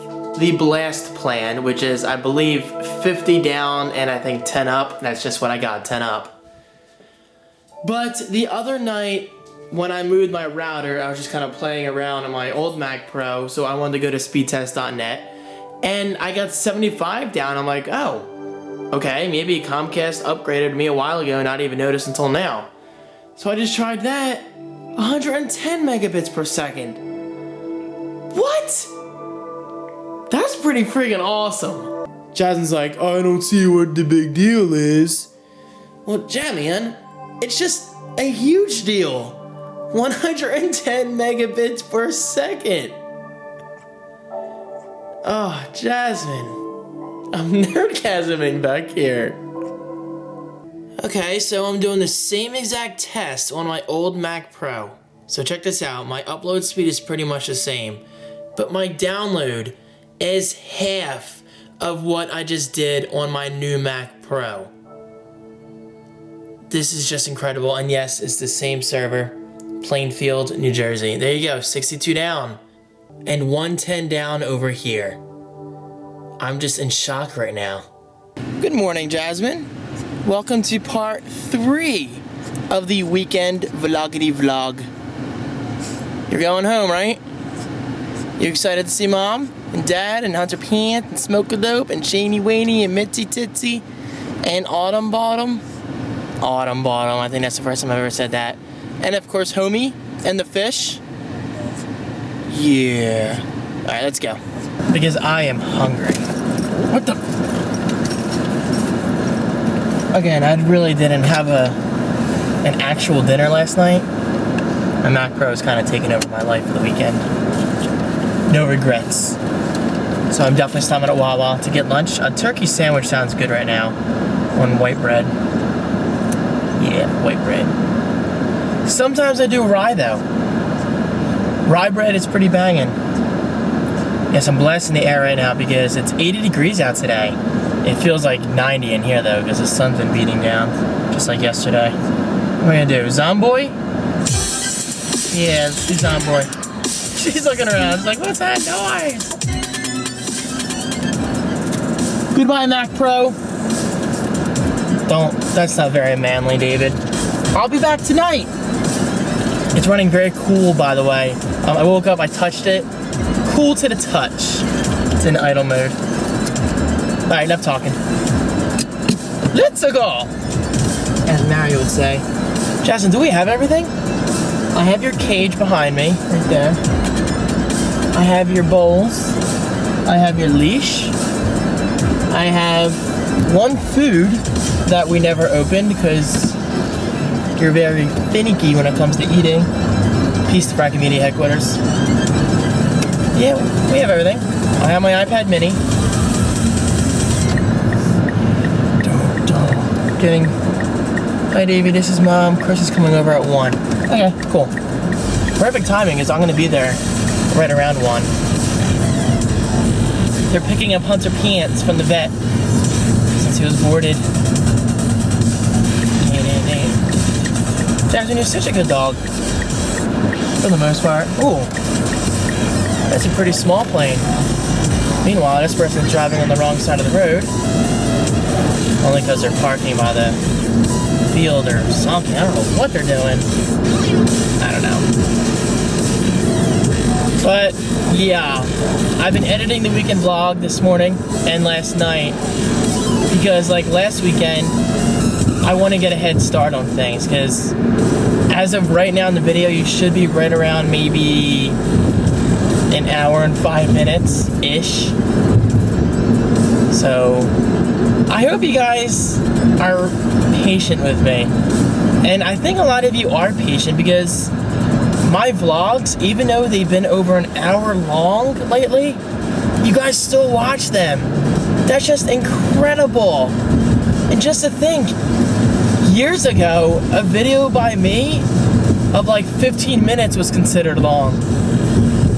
the Blast plan, which is, I believe, 50 down and I think 10 up. That's just what I got, 10 up. But the other night, when I moved my router, I was just kind of playing around on my old Mac Pro, so I wanted to go to speedtest.net, and I got 75 down. I'm like, oh, okay, maybe Comcast upgraded me a while ago, not even noticed until now. So I just tried that. 110 megabits per second. What? That's pretty freaking awesome. Jasmine's like, I don't see what the big deal is. Well, Jamian, it's just a huge deal. 110 megabits per second. Oh, Jasmine. I'm nerdgasming back here. Okay, so I'm doing the same exact test on my old Mac Pro. So check this out. My upload speed is pretty much the same, but my download is half of what I just did on my new Mac Pro. This is just incredible, and yes, it's the same server. Plainfield, New Jersey. There you go, 62 down. And 110 down over here. I'm just in shock right now. Good morning, Jasmine. Welcome to part 3 of the weekend vloggity vlog. You're going home, right? You excited to see Mom and Dad and Hunter Pant and Smoke a Dope and Shaney Waney and Mitzi Titsy and Autumn Bottom? Autumn Bottom, I think that's the first time I've ever said that. And of course, Homie and the fish. Yeah. Alright, let's go. Because I am hungry. What the? Again, I really didn't have an actual dinner last night. My Mac Pro is kind of taking over my life for the weekend. No regrets. So I'm definitely stopping at Wawa to get lunch. A turkey sandwich sounds good right now on white bread. Yeah, white bread. Sometimes I do rye though. Rye bread is pretty banging. Yes, I'm blasting the air right now because it's 80 degrees out today. It feels like 90 in here though because the sun's been beating down, just like yesterday. What am I gonna do, Zomboy? Yeah, let's do Zomboy. She's looking around, she's like, what's that noise? Goodbye, Mac Pro. That's not very manly, David. I'll be back tonight. It's running very cool, by the way. I woke up, I touched it. Cool to the touch. It's in idle mode. Alright, enough talking. Let's go! As Mario would say. Jasmine, do we have everything? I have your cage behind me, right there. I have your bowls. I have your leash. I have one food that we never opened because you're very finicky when it comes to eating. Peace to Franco Media headquarters. Yeah, we have everything. I have my iPad mini. Getting. Hi Davey, this is Mom. Chris is coming over at 1. Okay, cool. Perfect timing is I'm gonna be there right around 1. They're picking up Hunter Pants from the vet since he was boarded. Jasmine, you're such a good dog. For the most part. Ooh. That's a pretty small plane. Meanwhile, this person's driving on the wrong side of the road. Only because they're parking by the field or something. I don't know what they're doing. I don't know. But, yeah. I've been editing the weekend vlog this morning and last night. Because, like, last weekend, I want to get a head start on things. Because, as of right now in the video, you should be right around maybe an hour and 5 minutes-ish. So, I hope you guys are patient with me. And I think a lot of you are patient because my vlogs, even though they've been over an hour long lately, you guys still watch them. That's just incredible. And just to think, years ago, a video by me of like 15 minutes was considered long.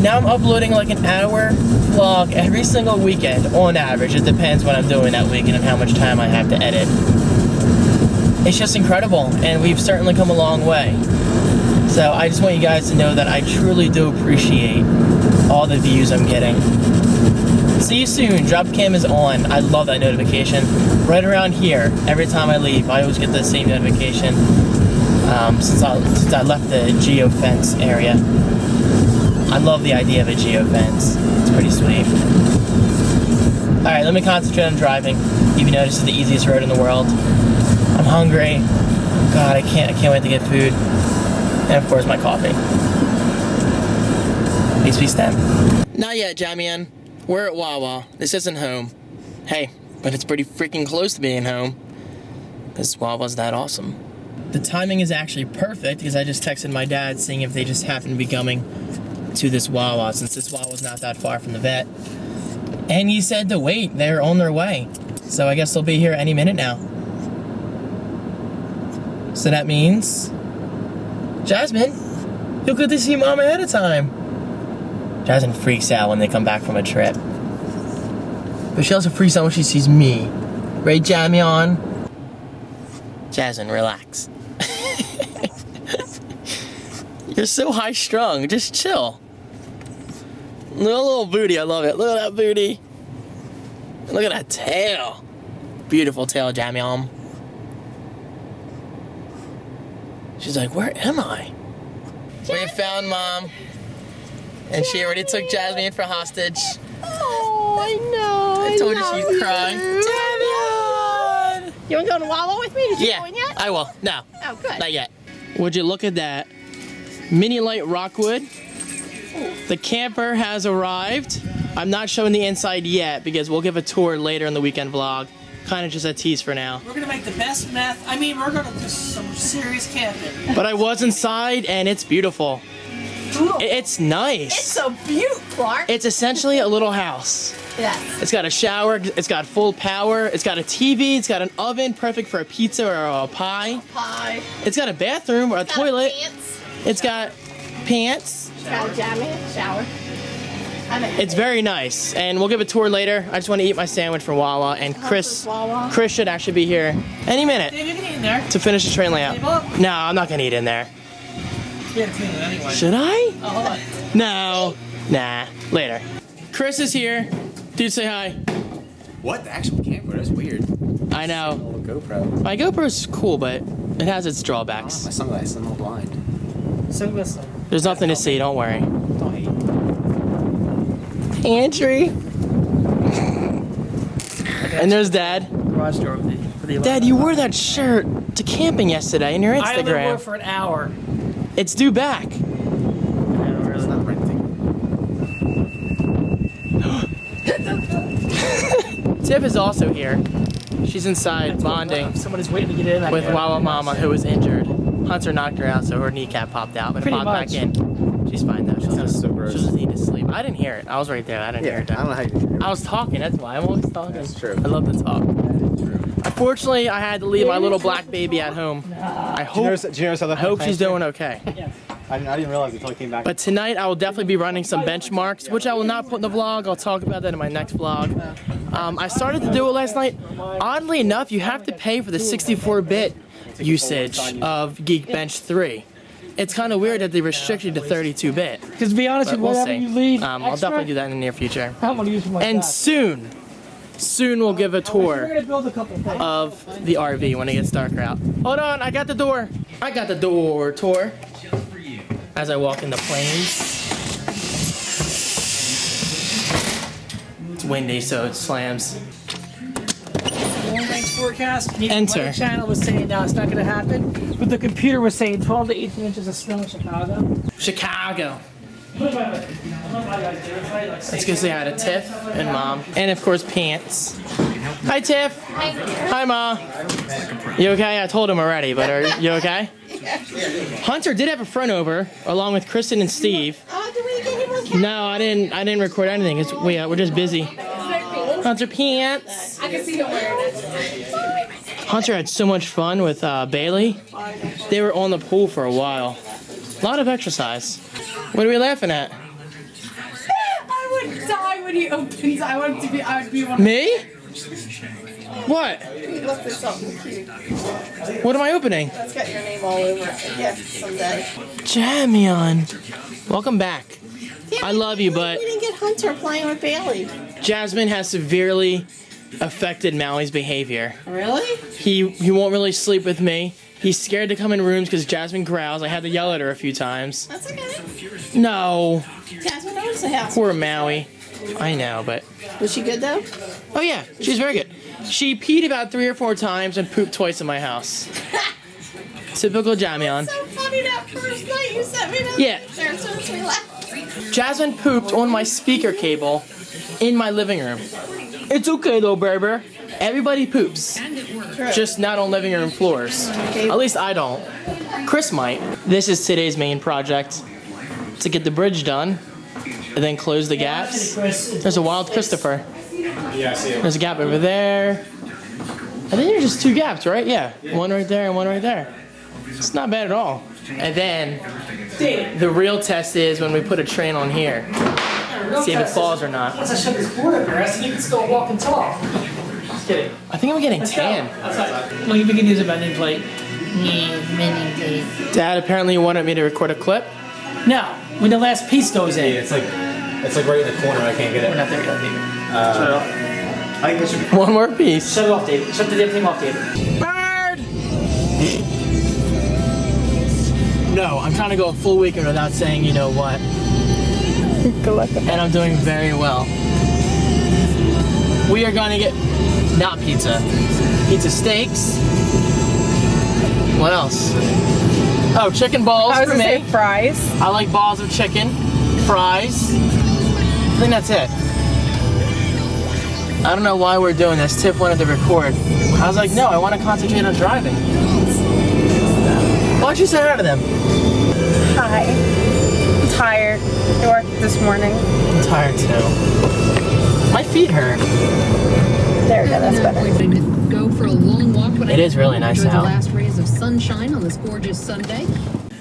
Now I'm uploading like an hour vlog every single weekend on average. It depends what I'm doing that weekend and how much time I have to edit. It's just incredible, and we've certainly come a long way. So I just want you guys to know that I truly do appreciate all the views I'm getting. See you soon. Drop cam is on. I love that notification. Right around here, every time I leave, I always get the same notification since I left the geofence area. I love the idea of a geofence. It's pretty sweet. Alright, let me concentrate on driving, even though this is the easiest road in the world. I'm hungry. God, I can't wait to get food. And of course, my coffee. Peace be stem. Not yet, Jamian. We're at Wawa. This isn't home. Hey, but it's pretty freaking close to being home. Because Wawa's that awesome. The timing is actually perfect because I just texted my dad seeing if they just happen to be coming to this Wawa, since this Wawa's not that far from the vet. And he said to wait, they're on their way. So I guess they'll be here any minute now. So that means, Jasmine, you'll get to see Mom ahead of time. Jasmine freaks out when they come back from a trip. But she also freaks out when she sees me. Right, Jamion? Jasmine, relax. You're so high-strung. Just chill. Little booty, I love it. Look at that booty. Look at that tail. Beautiful tail, Jamion. She's like, where am I? We found Mom. And she already took Jasmine for hostage. Oh, I know. I told you she'd cry. Jasmine! You want to go to Wawa with me? Did you Yeah, go in yet? I will. No. Oh, good. Not yet. Would you look at that? Mini Light Rockwood. The camper has arrived. I'm not showing the inside yet because we'll give a tour later in the weekend vlog. Kind of just a tease for now. We're gonna make the best meth. I mean, we're gonna do some serious camping. But I was inside and it's beautiful. It's nice. It's a beaut, Clark. It's essentially a little house. Yes. It's got a shower, it's got full power, it's got a TV, it's got an oven, perfect for a pizza or a pie. Pie. It's got a bathroom or a toilet. Pants. It's got pants. Got a jammy, shower. It's very nice, and we'll give a tour later. I just want to eat my sandwich from Wawa, and Chris should actually be here any minute Dave, you can eat in there. to finish the train layout. No, I'm not gonna eat in there. You gotta clean it anyway. Should I? Oh, hold on. No. Nah. Later. Chris is here. Dude, say hi. What? The actual camper? That's weird. I know. A little GoPro. My GoPro's cool, but it has its drawbacks. My sunglasses, I'm all blind. Sunglasses. There's nothing to see, don't worry. Don't hate. Pantry. I And there's Dad. Garage door for the Dad, you wore that shirt to camping yesterday in your I only wore it Instagram. for an hour. It's due back. It's not renting. Tiff is also here. She's inside bonding Somebody's waiting to get in. with Wawa Mama, who was injured. Hunter knocked her out, so her kneecap popped out, but it Pretty popped much. back in. She's fine though. She'll Sounds so gross. just need to sleep. I didn't hear it. I was right there. I didn't hear Yeah, it. I don't know how you do it. I was talking. That's why I'm always talking. That's true. I love to talk. That is true. Unfortunately, I had to leave my little black baby at home. I Did you notice how I hope she's doing okay. I didn't realize until I came back. But tonight I will definitely be running some benchmarks, which I will not put in the vlog. I'll talk about that in my next vlog. I started to do it last night. Oddly enough, you have to pay for the 64-bit usage of Geekbench 3. It's kind of weird that they restricted to 32-bit. Because to be honest But with you, we'll whatever see. you leave I'll extra, definitely do that in the near future. I'm going to use for my And back. soon we'll give a We're tour going to build a couple things. of the RV when it gets darker out. Hold on, I got the door. I got the door tour. As I walk in the plains. It's windy, so it slams. Long range forecast. The Enter. Weather Channel was saying it's not going to happen, but the computer was saying 12 to 18 inches of snow in Chicago. Chicago. Let's go say hi to Tiff and Mom. And of course, Pants. Hi, Tiff. Hi, Ma. You okay? I told him already, but are you okay? Hunter did have a friend over, along with Kristen and Steve. Did we get him on camera? No, I didn't record anything. We're just busy. Hunter Pants. I can see him wearing it. Hunter had so much fun with Bailey. They were on the pool for a while. A lot of exercise. What are we laughing at? I would die when he opens. I would be one of Me? What? He looked at something cute. What am I opening? That's got your name all over it. A gift someday. Jamion. Welcome back. I love you, but We didn't get Hunter playing with Bailey. Jasmine has severely affected Maui's behavior. Really? He won't really sleep with me. He's scared to come in rooms because Jasmine growls. I had to yell at her a few times. That's okay. No. Jasmine owns the house. Poor Maui. I know, but... Was she good though? Oh yeah, she's very good. She peed about 3 or 4 times and pooped twice in my house. Typical Jamion. So funny that first night you sent me that Yeah. picture as soon as we left. Jasmine pooped on my speaker cable in my living room. It's okay though, Berber. Everybody poops. Just not on living room floors. At least I don't. Chris might. This is today's main project. To get the bridge done. And then close the gaps. There's a wild Christopher. Yeah, I see it. There's a gap over there. I think there's just 2 gaps, right? Yeah. One right there and one right there. It's not bad at all. And then the real test is when we put a train on here. See if it falls or not. Once I shut this board up here, I said you can still walk and talk. Just kidding. I think I'm getting Let's go. tan. Outside. Well, you can use about nameplate. Dad apparently wanted me to record a clip. No, when the last piece goes in. It's like right in the corner. I can't get We're it. not there yet, David. Shut it off. I think that should be. One more piece. Shut it off, David. Shut the damn thing off, David. Bird! No, I'm trying to go a full weekend without saying you know what. And I'm doing very well. We are gonna get, not pizza, pizza steaks. What else? Oh, chicken balls for me. fries. I like balls of chicken, fries. I think that's it. I don't know why we're doing this. Tiff wanted to record. I was like, no, I want to concentrate on driving. Why don't you say hi to them? Hi. I'm tired. I worked this morning. I'm tired too. My feet hurt. There we go, that's better. Going to go for a long walk. But It is really nice enjoy out. the last rays of sunshine on this gorgeous Sunday.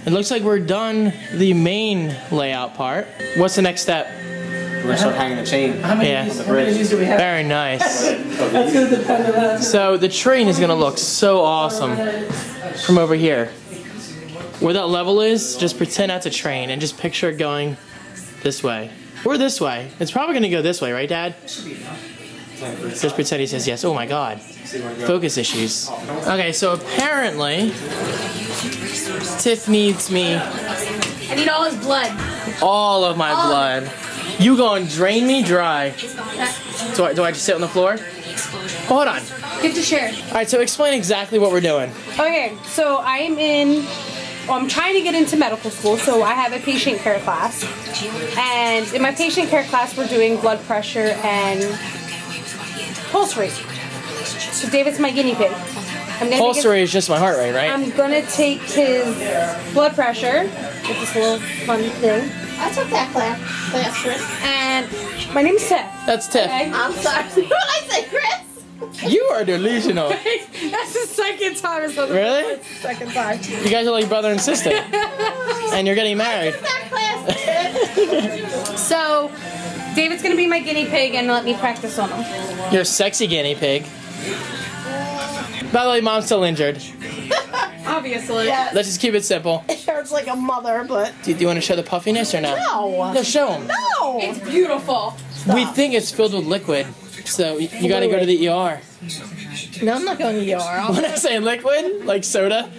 It looks like we're done the main layout part. What's the next step? We're gonna start hanging the chain. How many Yeah. of these do we have? Very nice. That's going to depend on that. So the train is gonna look so awesome from over here. Where that level is, just pretend that's a train and just picture it going this way. Or this way. It's probably gonna go this way, right, Dad? Just pretend he says yes. Oh my god. Focus issues. Okay, so apparently Tiff needs me I need all his blood. all of my blood. You gonna drain me dry. Do I just sit on the floor? Hold on. Get to share. All right, so explain exactly what we're doing. Okay, so I'm trying to get into medical school, so I have a patient care class. And in my patient care class, we're doing blood pressure and pulse rate. So David's my guinea pig. Pulse rate is just my heart rate, right? I'm gonna take his blood pressure with this little fun thing. I took that class, Chris. And my name's Tiff. That's Tiff. Okay? I'm sorry. What did I say, Chris? You are delusional. That's the second time. It's Really? the second time. You guys are like brother and sister. And you're getting married. That class. So, David's gonna be my guinea pig and let me practice on him. You're a sexy guinea pig. By the way, Mom's still injured. Obviously. Yeah. Let's just keep it simple. It hurts like a mother, but Do you want to show the puffiness or not? no. No, show them. No. It's beautiful. We think it's filled with liquid, so you got to go to the ER. No, I'm not going to the ER. When I say liquid, like soda,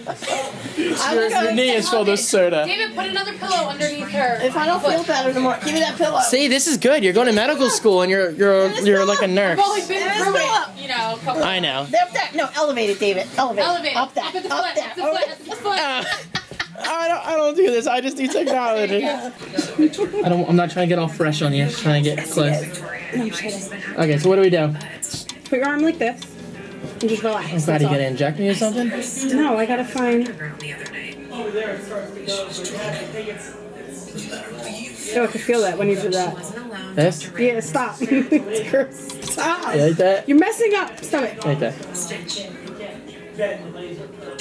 your knee is filled with soda. David, put another pillow underneath her. If I don't feel better anymore, give me that pillow. See, this is good. You're going to medical school and you're like a nurse. I've only been There's through no it. up. You know, a couple. I know. Up there. No, elevate it, David. Elevate. Elevate. Up that. Up at the Up foot. there. Up the foot. Up the foot. I don't do this. I just do technology. I'm not trying to get all fresh on you. I'm just trying to get close. Okay, so what do we do? Put your arm like this. And just relax. I'm glad you get injected or something. No, I gotta find. Oh, I can feel that when you do that. This? Yeah, stop. It's gross. Stop. You like that? You're messing up. Stop it. Like that.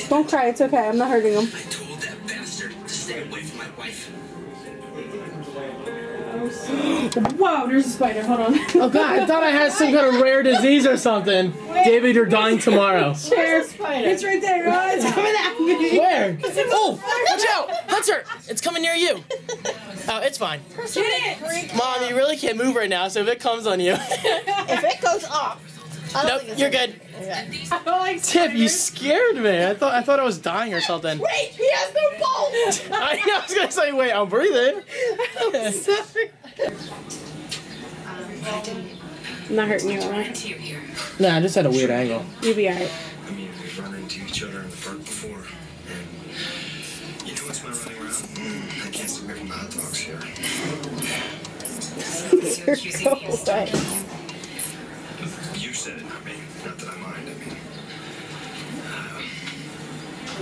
Don't cry. It's okay. I'm not hurting him. told that bastard to stay away from my wife. Whoa, there's a spider. Hold on. Oh God, I thought I had some kind of rare disease or something. David, you're dying tomorrow. It's right there. Oh, it's coming at me. Where? Oh, watch out! That's her. It's coming near you. Oh, it's fine. Get it. Mom, you really can't move right now, so if it comes on you. If it goes up. I don't Nope, think it's you're okay. good. I don't like Tiff, you scared me. I thought I was dying or something. Wait, he has no pulse. I was gonna say, wait, I'm breathing. I'm not hurting you, alright? Nah, I just had a weird angle. You'll be alright. I mean, we've run into each other in the park before, and you know what's my running around? I can't stay away from the hot dogs here. You said it, not me. Not that I mind. I mean,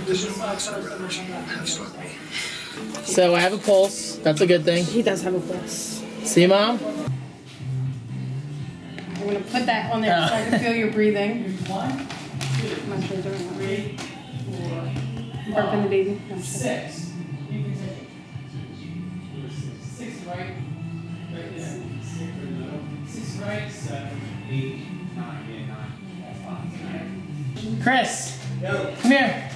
there's no box I'd rather have stuck me. So I have a pulse. That's a good thing. He does have a pulse. See, Mom? I'm gonna put that on there so I can feel your breathing. I'm not sure doing that right. Burping the baby. No, I'm sure. 6. You can take 6 right. 6 right. 7, 8, 9. Chris. Yo. Come here.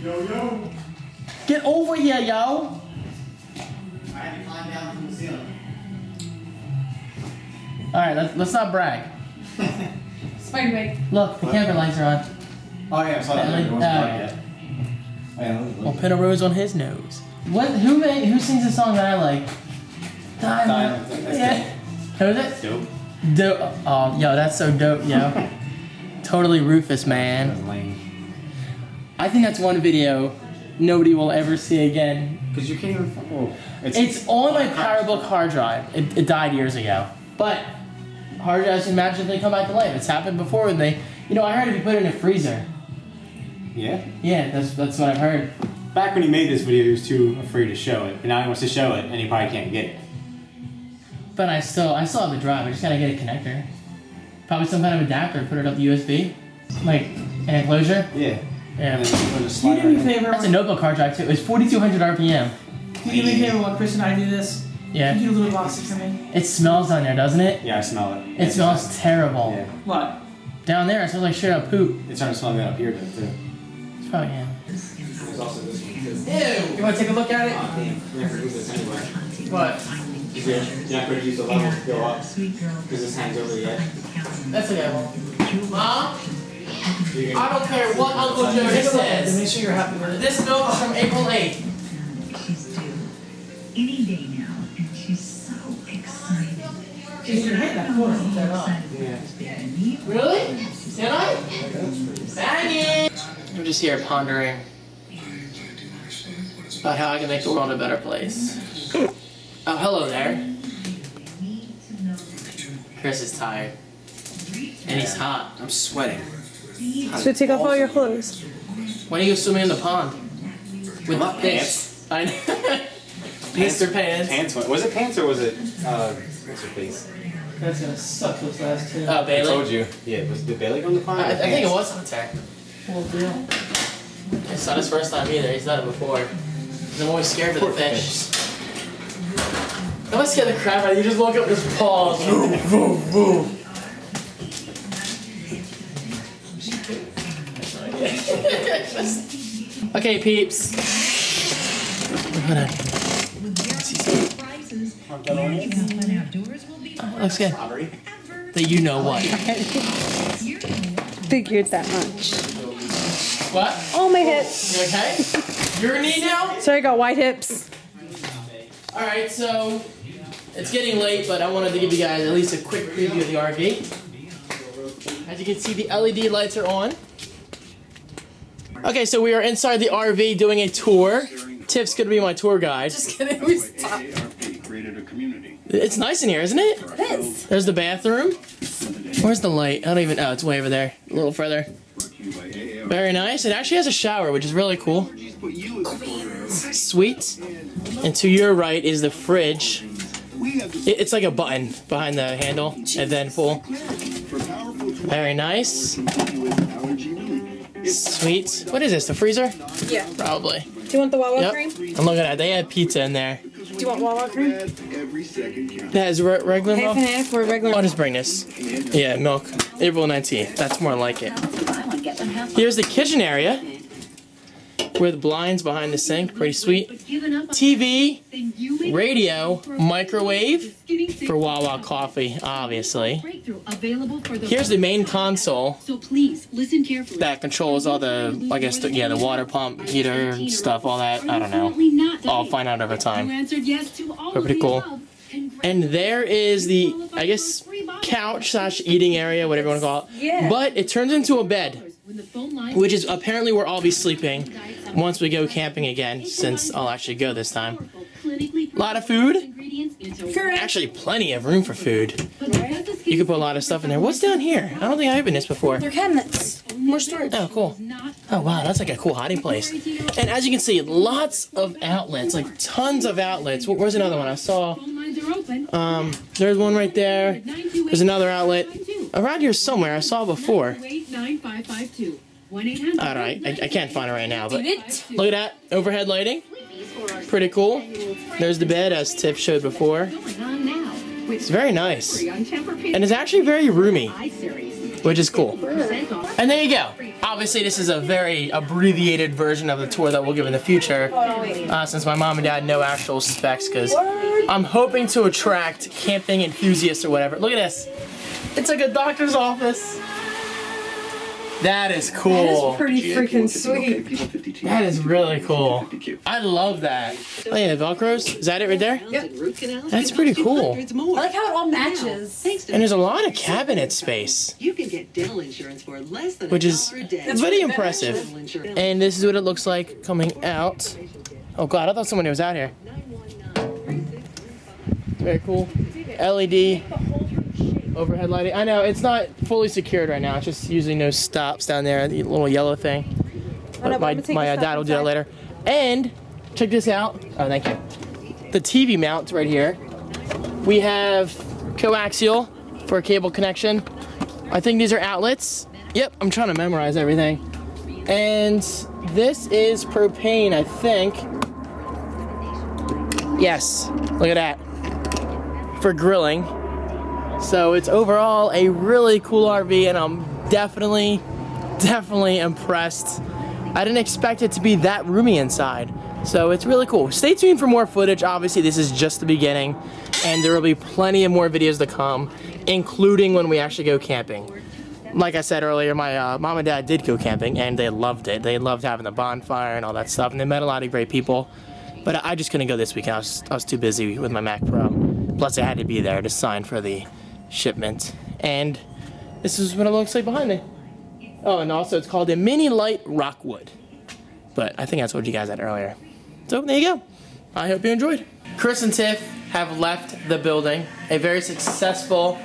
Yo. Get over here, yo. I had to climb down from the ceiling. All right, let's not brag. Spider bite. Look, the camera lights are on. Oh yeah, I saw that. It wasn't started yet. Oh, yeah, We'll pin a rose on his nose. What? Who sings a song that I like? Diamond. That's Yeah. Who is it? dope. Dope. Oh, yo, that's so dope, yo. Totally Rufus, man. That's lame. I think that's one video nobody will ever see again. Cause you can't even. Oh, It's on my PowerBook hard drive. It died years ago. But hard drives can magically come back to life. It's happened before when they, I heard if you put it in a freezer. Yeah. Yeah, that's what I've heard. Back when he made this video, he was too afraid to show it, but now he wants to show it, and he probably can't get it. But I still have the drive. I just gotta get a connector. Probably some kind of adapter. Put it up the USB, like an enclosure. Yeah. Yeah. And then put a Can you slide do me a right in. favor? That's a notebook hard drive too. It's 4,200 RPM. Can you do me a favor while Chris and I do this? Yeah. Can you do a little boxing for me? It smells down there, doesn't it? Yeah, I smell it. It smells terrible. Yeah. What? Down there, it smells like straight up poop. It's starting to smell good up here, though, too. It's probably yeah. There's also this one, too. Ew. You want to take a look at it? Oh, damn. You're gonna produce this anyway. What? You're not gonna use the level to go up, because this hangs over the edge. That's a good one. Mom, You're I gonna- don't care what Uncle Joe Take a look. says. Make sure you're happy with it. This milk is from April 8th. She's due any day now, and she's so excited. You can hit that corner and turn on. Really? Can I? Bang it! I'm just here pondering about how I can make the world a better place. Oh, hello there. Chris is tired. And he's hot. I'm sweating. Should take off all your clothes. Why don't you go swimming in the pond? With Not fish. I know. Mr. Pants. Pants. Was it pants or was it what's her face? That's gonna suck those last two. Oh, I Bailey? told you. Yeah, was did Bailey go in the pond? I think it was Hunter. Full deal. It's not his first time either. He's done it before. I'm always scared of the fish. That must scare the crap out of you. You just look up his paws. Boom, boom, boom. Okay, peeps. Hold on. Looks good. That you know what. Figured that much. What? Oh, my hips. You okay? Your knee now? Sorry, I got white hips. Alright, so it's getting late, but I wanted to give you guys at least a quick preview of the RV. As you can see, the LED lights are on. Okay, so we are inside the RV doing a tour. Tiff's gonna be my tour guide. Just kidding. We stopped. It's nice in here, isn't it? It is. There's the bathroom. Where's the light? I don't even. Oh, it's way over there. A little further. Very nice. It actually has a shower, which is really cool. Sweet. And to your right is the fridge. It's like a button behind the handle and then pull. Very nice. Sweet. What is this? The freezer? Yeah. Probably. Do you want the Wawa Yep. cream? I'm looking at it. They have pizza in there. Do you want Wawa cream? That is regular Half milk. and half or regular? I'll just bring this. Yeah, milk. April 19th. That's more like it. Here's the kitchen area with blinds behind the sink. Pretty sweet. TV, radio, microwave for Wawa coffee, obviously. Here's the main console So please listen carefully. that controls all the, I guess, the water pump, heater, stuff, all that. I don't know. I'll find out over time. Answered yes to all But pretty cool. And there is the, I guess, couch / eating area, whatever you want to call it. Yeah. But it turns into a bed, which is apparently where I'll be sleeping once we go camping again, since I'll actually go this time. A lot of food. Actually, plenty of room for food. You could put a lot of stuff in there. What's down here? I don't think I've opened this before. They're cabinets. More storage. Oh, cool. Oh, wow, that's like a cool hiding place. And as you can see, lots of outlets, like tons of outlets. Where's another one? I saw, there's one right there. There's another outlet. Around here somewhere, I saw before. Alright, I can't find it right now, but look at that. Overhead lighting. Pretty cool. There's the bed, as Tiff showed before. It's very nice. And it's actually very roomy, which is cool. And there you go. Obviously, this is a very abbreviated version of the tour that we'll give in the future, since my mom and dad know actual specs, because I'm hoping to attract camping enthusiasts or whatever. Look at this. It's like a doctor's office. That is cool. That is pretty freaking sweet. That is really cool. I love that. Oh yeah, Velcros? Is that it right there? Yep. That's pretty cool. I like how it all matches. And there's a lot of cabinet space, You can get dental insurance for less than which is $1 a day. very impressive. And this is what it looks like coming out. Oh god, I thought someone was out here. Very cool. LED overhead lighting. I know it's not fully secured right now. It's just using those stops down there, the little yellow thing. But my dad will do that later. And check this out. Oh, thank you. The TV mount right here. We have coaxial for a cable connection. I think these are outlets. Yep, I'm trying to memorize everything. And this is propane, I think. Yes, look at that. For grilling. So it's overall a really cool RV, and I'm definitely impressed. I didn't expect it to be that roomy inside. So it's really cool. Stay tuned for more footage. Obviously, this is just the beginning, and there will be plenty of more videos to come, including when we actually go camping. Like I said earlier, my mom and dad did go camping, and they loved it. They loved having the bonfire and all that stuff, and they met a lot of great people. But I just couldn't go this weekend. I was too busy with my Mac Pro. Plus, I had to be there to sign for the shipment. And this is what it looks like behind me. Oh, and also it's called a Mini Light Rockwood. But I think I told you guys that earlier. So there you go. I hope you enjoyed. Chris and Tiff have left the building. A very successful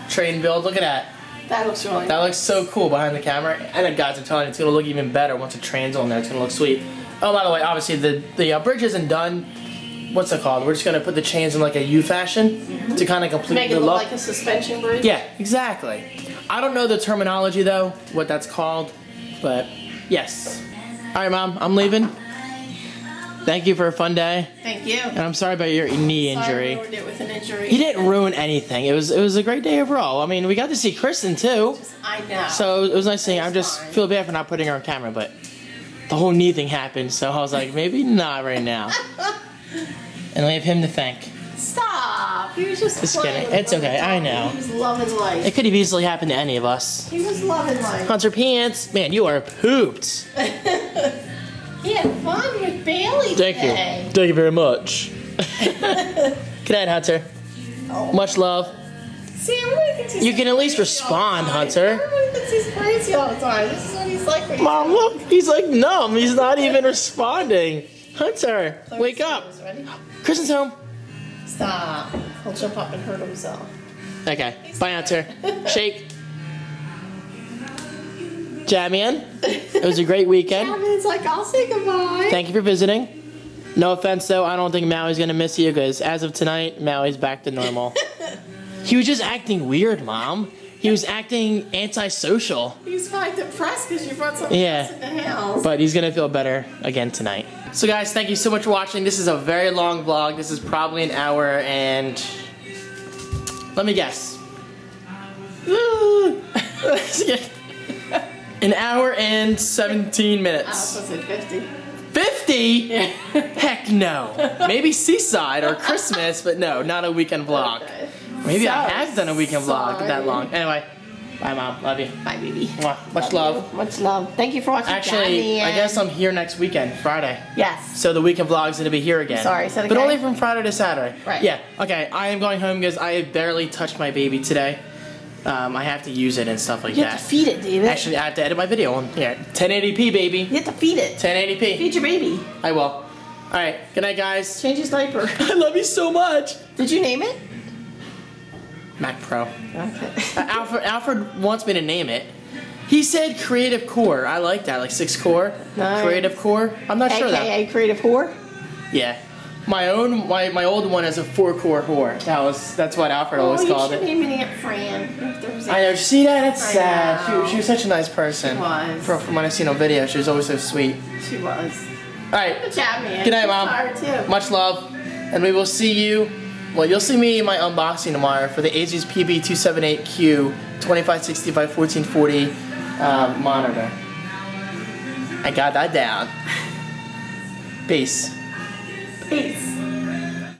train build. Look at that. That looks really That looks so cool behind the camera. And guys, I'm telling you, it's gonna look even better once the train's on there. It's gonna look sweet. Oh, by the way, obviously the bridge isn't done. What's it called? We're just gonna put the chains in like a U fashion to kind of complete make it the look look. like a suspension bridge. Yeah, exactly. I don't know the terminology though, what that's called, but yes. All right, Mom, I'm leaving. Thank you for a fun day, Thank you. and I'm sorry about your knee Sorry I injury. ruined it with an injury. You didn't ruin anything. It was a great day overall. I mean, we got to see Kristen too, I know. so it was nice seeing. I It's just fine. feel bad for not putting her on camera, but the whole knee thing happened, so I was like, maybe not right now. And I have him to thank. Stop. He was just kidding. playing. It's okay. I know. He was loving life. It could have easily happened to any of us. He was loving life. Hunter Pants, man, you are pooped. He had fun with Bailey Thank today. you. Thank you very much. Good night, Hunter. Oh. Much love. See, everybody thinks he's You can at least crazy all the respond, time. Hunter. Everybody thinks he's crazy all the time. This is what he's like when he's Mom, look, he's like numb. He's not even responding. Hunter, wake up. Ready? Kristen's home. Stop. He'll jump up and hurt himself. Okay, bye, Hunter. Shake. Jamian, it was a great weekend. It's like, I'll say goodbye. Thank you for visiting. No offense, though, I don't think Maui's gonna miss you because as of tonight, Maui's back to normal. He was just acting weird, Mom. He was acting antisocial. He's probably depressed because you brought something else in the house. But he's gonna feel better again tonight. So guys, thank you so much for watching. This is a very long vlog. This is probably an hour and... let me guess. An hour and 17 I minutes. was supposed to say 50. 50? Heck no. Maybe Seaside or Christmas, but no, not a weekend vlog. Okay. Maybe I So have done a weekend vlog sorry. that long. Anyway, bye Mom, love you. Bye, baby. Mwah. Much love. Much love. Thank you for watching. Actually, I guess I'm here next weekend, Friday. Yes. So the weekend vlog's gonna be here again. Sorry, is that But okay? only from Friday to Saturday. Right. Yeah, okay, I am going home because I barely touched my baby today. I have to use it and stuff like You that. have to feed it, David. Actually, I have to edit my video on here. 1080p, baby. You have to feed it. 1080p. Feed your baby. I will. Alright, good night, guys. Change his diaper. I love you so much. Did you name it? Mac Pro. Okay. Alfred wants me to name it. He said Creative Core. I like that, like 6 core. Nice. Creative Core. I'm not sure that. AKA Creative Whore? Yeah. My old one is a 4-core whore. That's what Alfred always called you it. should name it Aunt Fran. I know. See that? That's I sad. know. She was such a nice person. She was. From what I've seen on video, she was always so sweet. She was. All right. Good job, man. Good night, She's Mom. tired, too. Much love, and we will see you. Well, you'll see me in my unboxing tomorrow for the Asus PB278Q 2560 by 1440 monitor. I got that down. Peace. Peace.